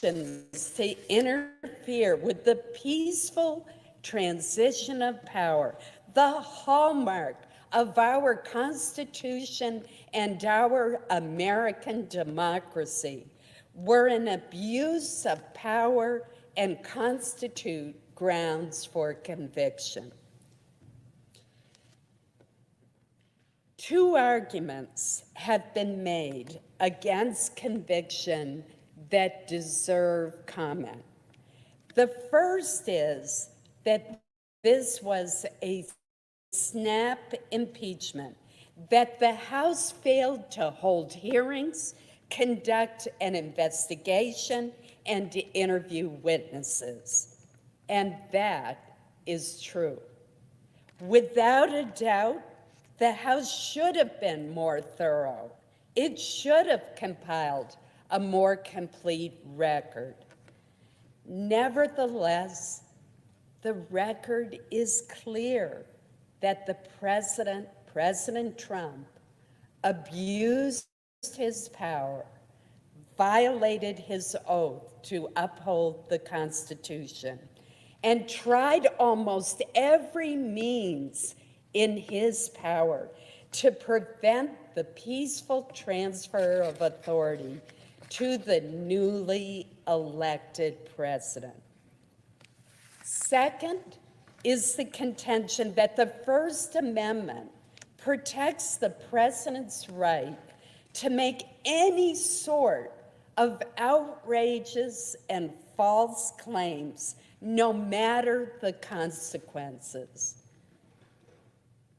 to interfere with the peaceful transition of power, the hallmark of our Constitution and our American democracy, were an abuse of power and constitute grounds for conviction. Two arguments have been made against conviction that deserve comment. The first is that this was a snap impeachment, that the House failed to hold hearings, conduct an investigation, and to interview witnesses. And that is true. Without a doubt, the House should have been more thorough. It should have compiled a more complete record. Nevertheless, the record is clear that the president, President Trump, abused his power, violated his oath to uphold the Constitution, and tried almost every means in his power to prevent the peaceful transfer of authority to the newly elected president. Second is the contention that the First Amendment protects the president's right to make any sort of outrageous and false claims, no matter the consequences.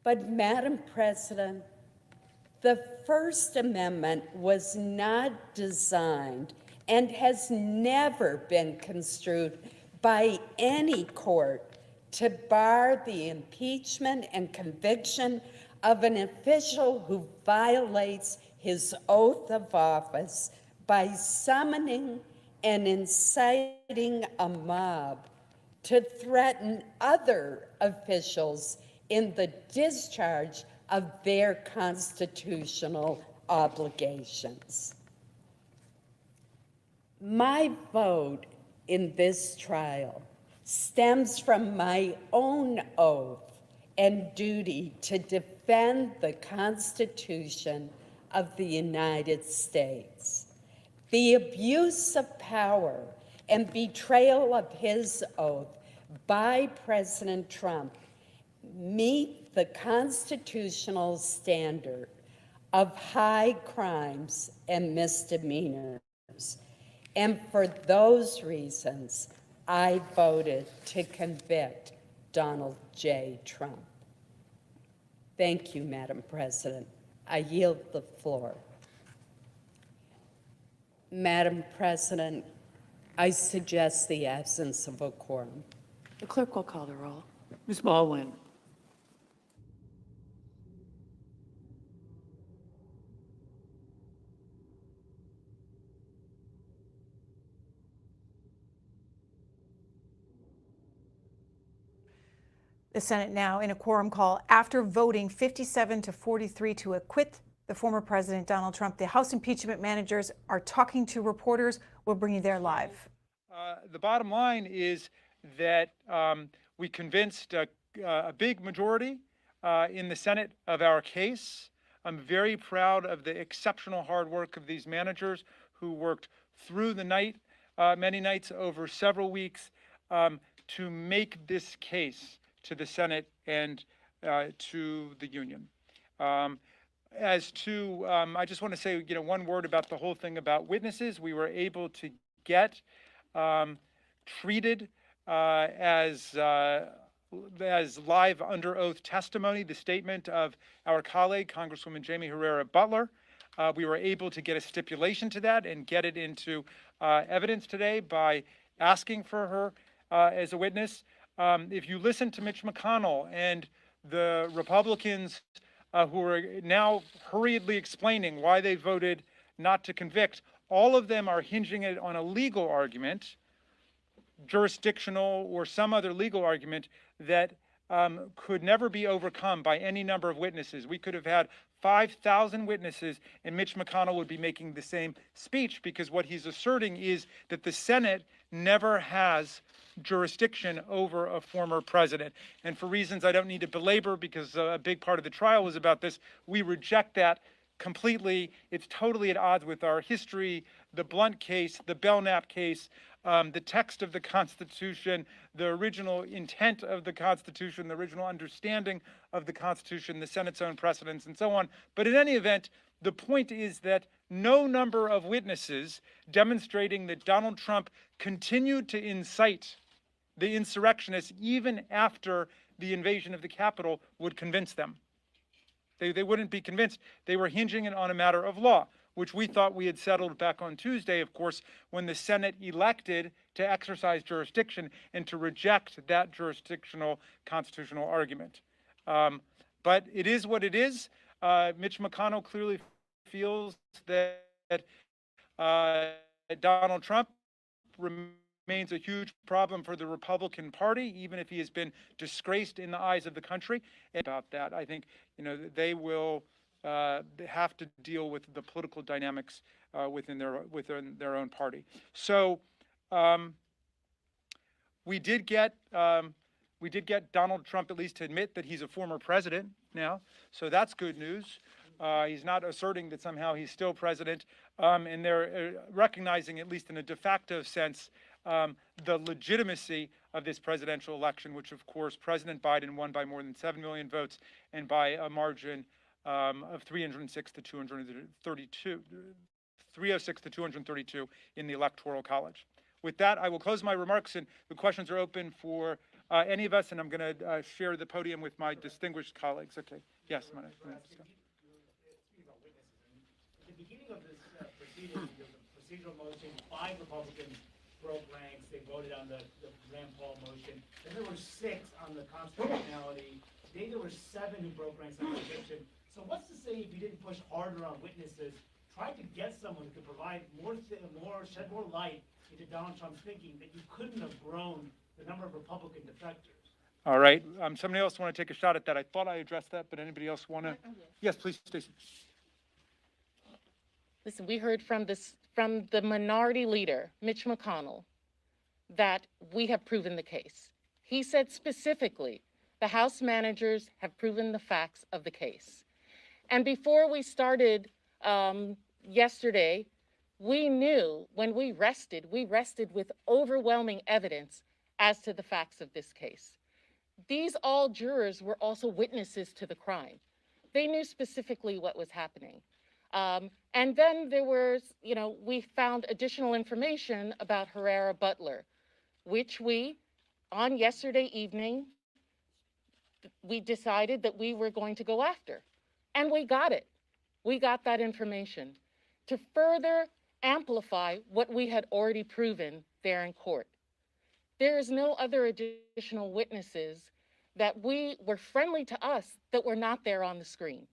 But, Madam President, the First Amendment was not designed and has never been construed by any court to bar the impeachment and conviction of an official who violates his oath of office by summoning and inciting a mob to threaten other officials in the discharge of their constitutional obligations. My vote in this trial stems from my own oath and duty to defend the Constitution of the United States. The abuse of power and betrayal of his oath by President Trump meet the constitutional standard of high crimes and misdemeanors. And for those reasons, I voted to convict Donald J. Trump. Thank you, Madam President. I yield the floor. Madam President, I suggest the absence of a quorum. The clerk will call the roll. Ms. Baldwin. the Senate now in a quorum call after voting 57 to 43 to acquit the former president, Donald Trump. The House impeachment managers are talking to reporters. We'll bring you there live. The bottom line is that we convinced a big majority in the Senate of our case. I'm very proud of the exceptional hard work of these managers who worked through the night, many nights over several weeks, to make this case to the Senate and to the union. As to, I just want to say, one word about the whole thing about witnesses. We were able to get treated as live under oath testimony, the statement of our colleague, Congresswoman Jamie Herrera Butler. We were able to get a stipulation to that and get it into evidence today by asking for her as a witness. If you listen to Mitch McConnell and the Republicans who are now hurriedly explaining why they voted not to convict, all of them are hinging it on a legal argument, jurisdictional or some other legal argument that could never be overcome by any number of witnesses. We could have had 5,000 witnesses and Mitch McConnell would be making the same speech, because what he's asserting is that the Senate never has jurisdiction over a former president. And for reasons I don't need to belabor, because a big part of the trial was about this, we reject that completely. It's totally at odds with our history, the Blunt case, the Belknap case, the text of the Constitution, the original intent of the Constitution, the original understanding of the Constitution, the Senate's own precedents, and so on. But in any event, the point is that no number of witnesses demonstrating that Donald Trump continued to incite the insurrectionists even after the invasion of the Capitol would convince them. They wouldn't be convinced. They were hinging it on a matter of law, which we thought we had settled back on Tuesday, of course, when the Senate elected to exercise jurisdiction and to reject that jurisdictional constitutional argument. But it is what it is. Mitch McConnell clearly feels that Donald Trump remains a huge problem for the Republican Party, even if he has been disgraced in the eyes of the country. And about that, I think they will have to deal with the political dynamics within their own party. So we did get Donald Trump at least to admit that he's a former president now. So that's good news. He's not asserting that somehow he's still president, and they're recognizing, at least in a de facto sense, the legitimacy of this presidential election, which of course President Biden won by more than 7 million votes and by a margin of 306 to 232 in the Electoral College. With that, I will close my remarks, and the questions are open for any of us, and I'm going to share the podium with my distinguished colleagues. Okay. Yes, At the beginning of this proceeding, there was a procedural motion. 5 Republicans broke ranks. They voted on the Rand Paul motion. Then there were 6 on the constitutionality. Today there were 7 who broke ranks on conviction. So what's to say if you didn't push harder on witnesses, tried to get someone who could provide shed more light into Donald Trump's thinking, that you couldn't have grown the number of Republican defectors? All right. Somebody else want to take a shot at that? I thought I addressed that, but anybody else want to? Yes, please, Stacey. Listen, we heard from the minority leader, Mitch McConnell, that we have proven the case. He said specifically, the House managers have proven the facts of the case. And before we started yesterday, we knew when we rested with overwhelming evidence as to the facts of this case. These all jurors were also witnesses to the crime. They knew specifically what was happening. And then there was, we found additional information about Herrera Butler, which we, on yesterday evening, we decided that we were going to go after. And we got it. We got that information to further amplify what we had already proven there in court. There is no other additional witnesses that were friendly to us that were not there on the screen.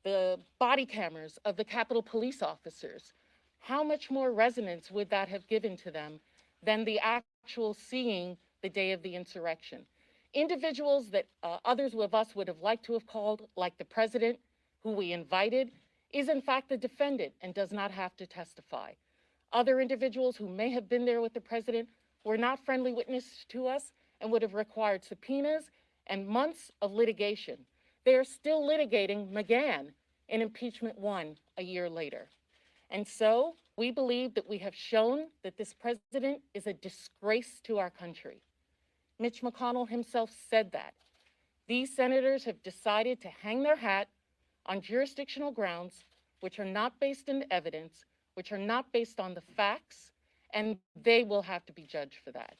The body cameras of the Capitol police officers, how much more resonance would that have given to them than the actual seeing the day of the insurrection? Individuals that others of us would have liked to have called, like the president, who we invited, is in fact the defendant and does not have to testify. Other individuals who may have been there with the president were not friendly witnesses to us and would have required subpoenas and months of litigation. They are still litigating McGahn in impeachment 1 a year later. And so we believe that we have shown that this president is a disgrace to our country. Mitch McConnell himself said that. These senators have decided to hang their hat on jurisdictional grounds which are not based in evidence, which are not based on the facts, and they will have to be judged for that.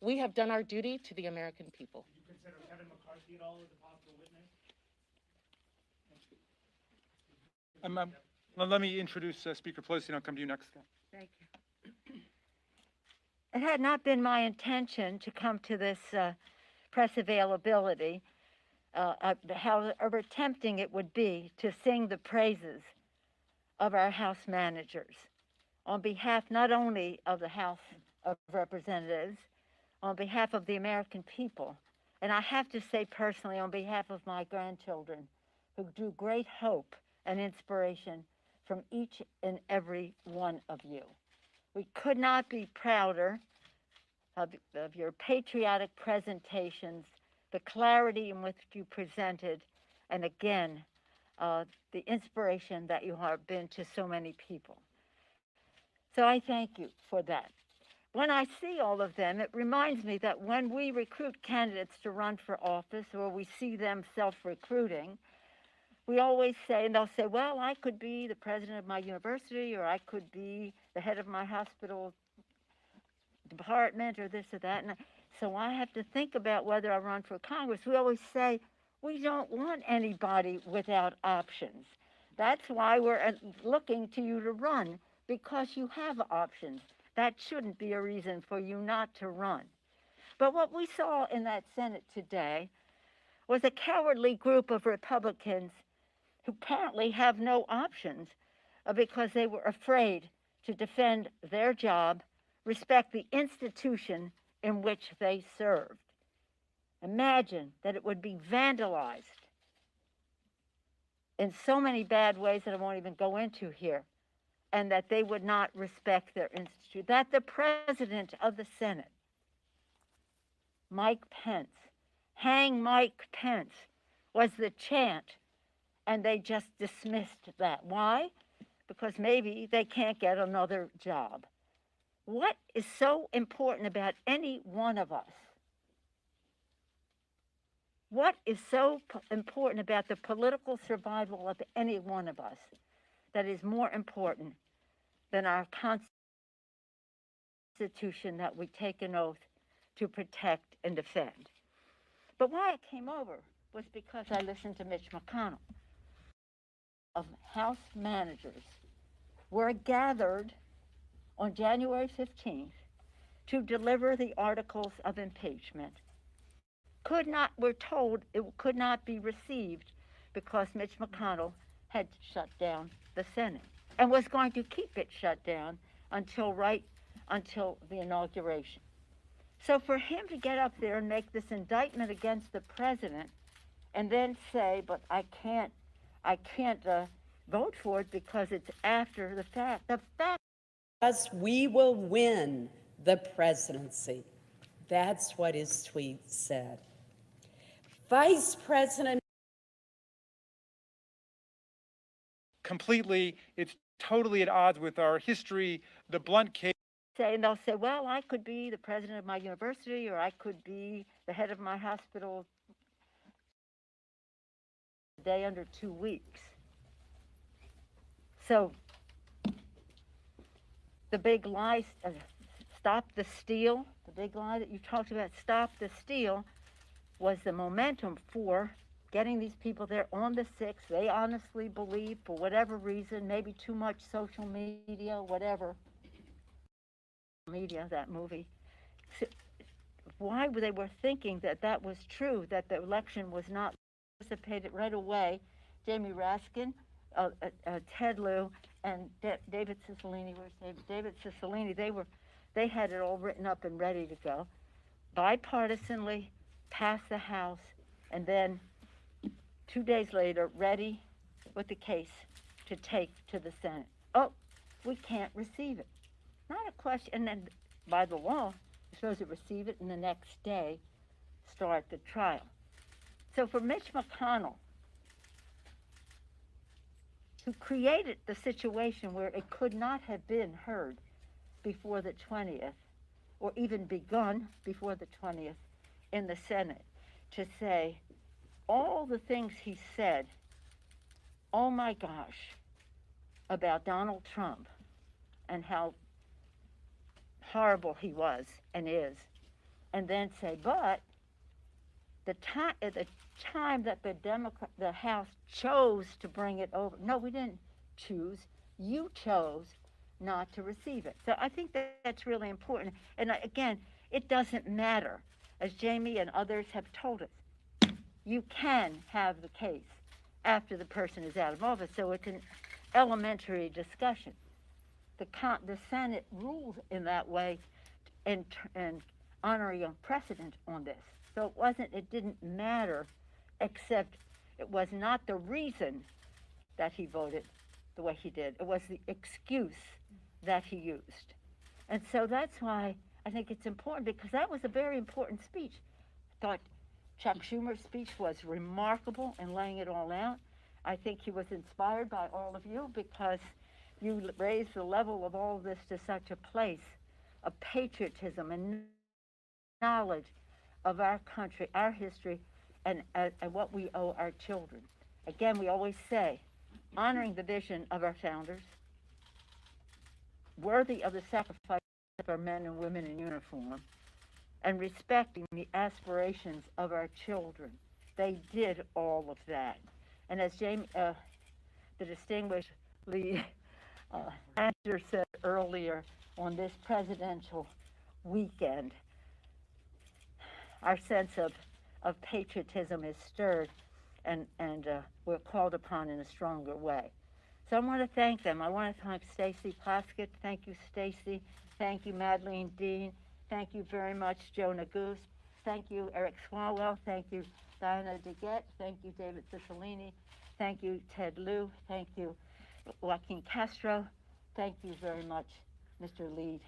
We have done our duty to the American people. Do you consider Kevin McCarthy at all as a possible witness? Let me introduce Speaker Pelosi, and I'll come to you next. Thank you. It had not been my intention to come to this press availability, however tempting it would be to sing the praises of our House managers on behalf not only of the House of Representatives, on behalf of the American people, and I have to say personally on behalf of my grandchildren, who drew great hope and inspiration from each and every one of you. We could not be prouder of your patriotic presentations, the clarity in which you presented, and again, the inspiration that you have been to so many people. So I thank you for that. When I see all of them, it reminds me that when we recruit candidates to run for office, or we see them self-recruiting, we always say, and they'll say, well, I could be the president of my university, or I could be the head of my hospital department, or this or that. And so I have to think about whether I run for Congress. We always say, we don't want anybody without options. That's why we're looking to you to run, because you have options. That shouldn't be a reason for you not to run. But what we saw in that Senate today was a cowardly group of Republicans who apparently have no options because they were afraid to defend their job, respect the institution in which they served. Imagine that it would be vandalized in so many bad ways that I won't even go into here, and that they would not respect their institute. That the president of the Senate, Mike Pence, hang Mike Pence, was the chant, and they just dismissed that. Why? Because maybe they can't get another job. What is so important about any one of us? What is so important about the political survival of any one of us that is more important than our Constitution that we take an oath to protect and defend? But why I came over was because I listened to Mitch McConnell. Of House managers were gathered on January 15th to deliver the articles of impeachment. We're told it could not be received because Mitch McConnell had shut down the Senate and was going to keep it shut down until the inauguration. So for him to get up there and make this indictment against the president and then say, but I can't vote for it because it's after the fact. Because we will win the presidency. That's what his tweet said. Vice President. Completely, it's totally at odds with our history, the blunt case. And they'll say, well, I could be the president of my university, or I could be the head of my hospital a day under 2 weeks. So the big lie, stop the steal, the big lie that you talked about, stop the steal, was the momentum for getting these people there on the 6th. They honestly believe, for whatever reason, maybe too much social media, whatever, media, that movie, so why they were thinking that that was true, that the election was not anticipated right away. Jamie Raskin, Ted Lieu, and David Cicilline, they had it all written up and ready to go, bipartisanly, pass the House, and then 2 days later, ready with the case to take to the Senate. Oh, we can't receive it. Not a question, and then by the law, you're supposed to receive it and the next day start the trial. So for Mitch McConnell, who created the situation where it could not have been heard before the 20th, or even begun before the 20th in the Senate, to say all the things he said, oh my gosh, about Donald Trump and how horrible he was and is, and then say, but the time that the House chose to bring it over. No, we didn't choose. You chose not to receive it. So I think that's really important. And again, it doesn't matter, as Jamie and others have told us. You can have the case after the person is out of office. So it's an elementary discussion. The Senate ruled in that way, and honoring a precedent on this. So it didn't matter, except it was not the reason that he voted the way he did. It was the excuse that he used. And so that's why I think it's important, because that was a very important speech. I thought Chuck Schumer's speech was remarkable in laying it all out. I think he was inspired by all of you, because you raised the level of all of this to such a place of patriotism and knowledge of our country, our history, and what we owe our children. Again, we always say, honoring the vision of our founders, worthy of the sacrifice of our men and women in uniform, and respecting the aspirations of our children. They did all of that. And as Jamie, the distinguished lead actor said earlier, on this presidential weekend, our sense of patriotism is stirred, and we're called upon in a stronger way. So I want to thank them. I want to thank Stacy Plaskett. Thank you, Stacy. Thank you, Madeline Dean. Thank you very much, Jonah Goose. Thank you, Eric Swalwell. Thank you, Diana DeGette. Thank you, David Cicilline. Thank you, Ted Lieu. Thank you, Joaquin Castro. Thank you very much, Mr. Lead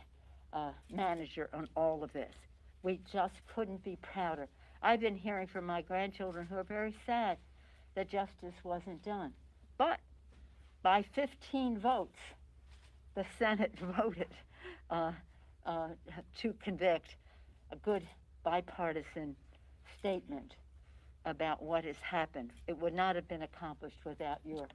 Manager, on all of this. We just couldn't be prouder. I've been hearing from my grandchildren who are very sad that justice wasn't done. But by 15 votes, the Senate voted to convict, a good bipartisan statement about what has happened. It would not have been accomplished without your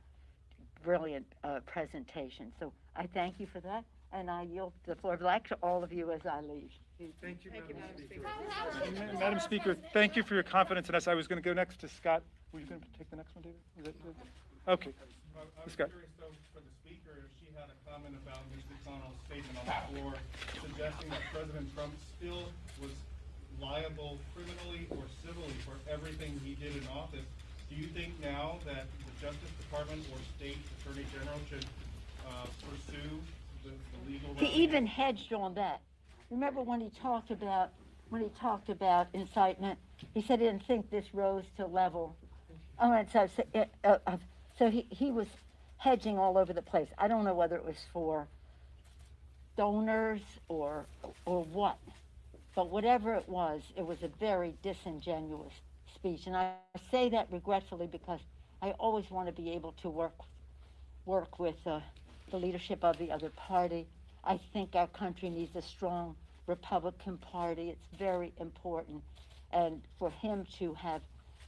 brilliant presentation. So I thank you for that, and I yield the floor back to all of you as I leave. Thank you, Madam Speaker. Madam Speaker, thank you for your confidence in us. I was going to go next to Scott. Were you going to take the next one, David? Is that good? Okay. I was Scott. curious, though, for the Speaker, if she had a comment about Ms. McConnell's statement on the floor, suggesting that President Trump still was liable criminally or civilly for everything he did in office. Do you think now that the Justice Department or State Attorney General should pursue the legal? He even hedged on that. Remember when he talked about incitement? He said he didn't think this rose to level. Oh, and so he was hedging all over the place. I don't know whether it was for donors or what, but whatever it was a very disingenuous speech. And I say that regretfully, because I always want to be able to work with the leadership of the other party. I think our country needs a strong Republican Party. It's very important, and for him to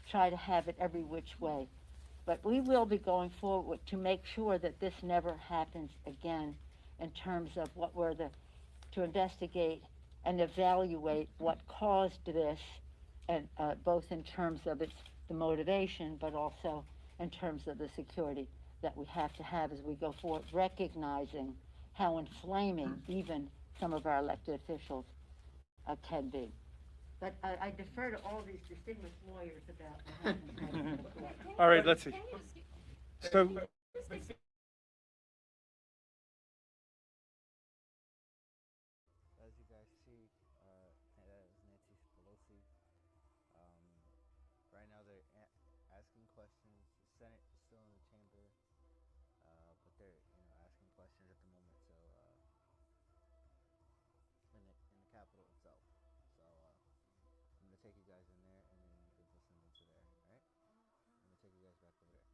try to have it every which way. But we will be going forward to make sure that this never happens again, in terms of to investigate and evaluate what caused this, and both in terms of the motivation, but also in terms of the security that we have to have as we go forward, recognizing how inflaming even some of our elected officials can be. But I defer to all these distinguished lawyers about what happened. All right, let's see. So, As you guys see, that is Nancy Pelosi take you guys in there, and then you can listen into there. All right? I'm gonna take you guys back over there.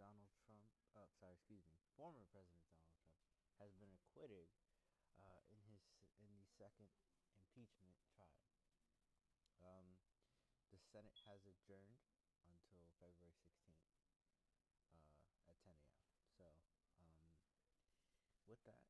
Donald Trump, former President Donald Trump, has been acquitted in the second impeachment trial. The Senate has adjourned until February 16th at 10 a.m. So, with that,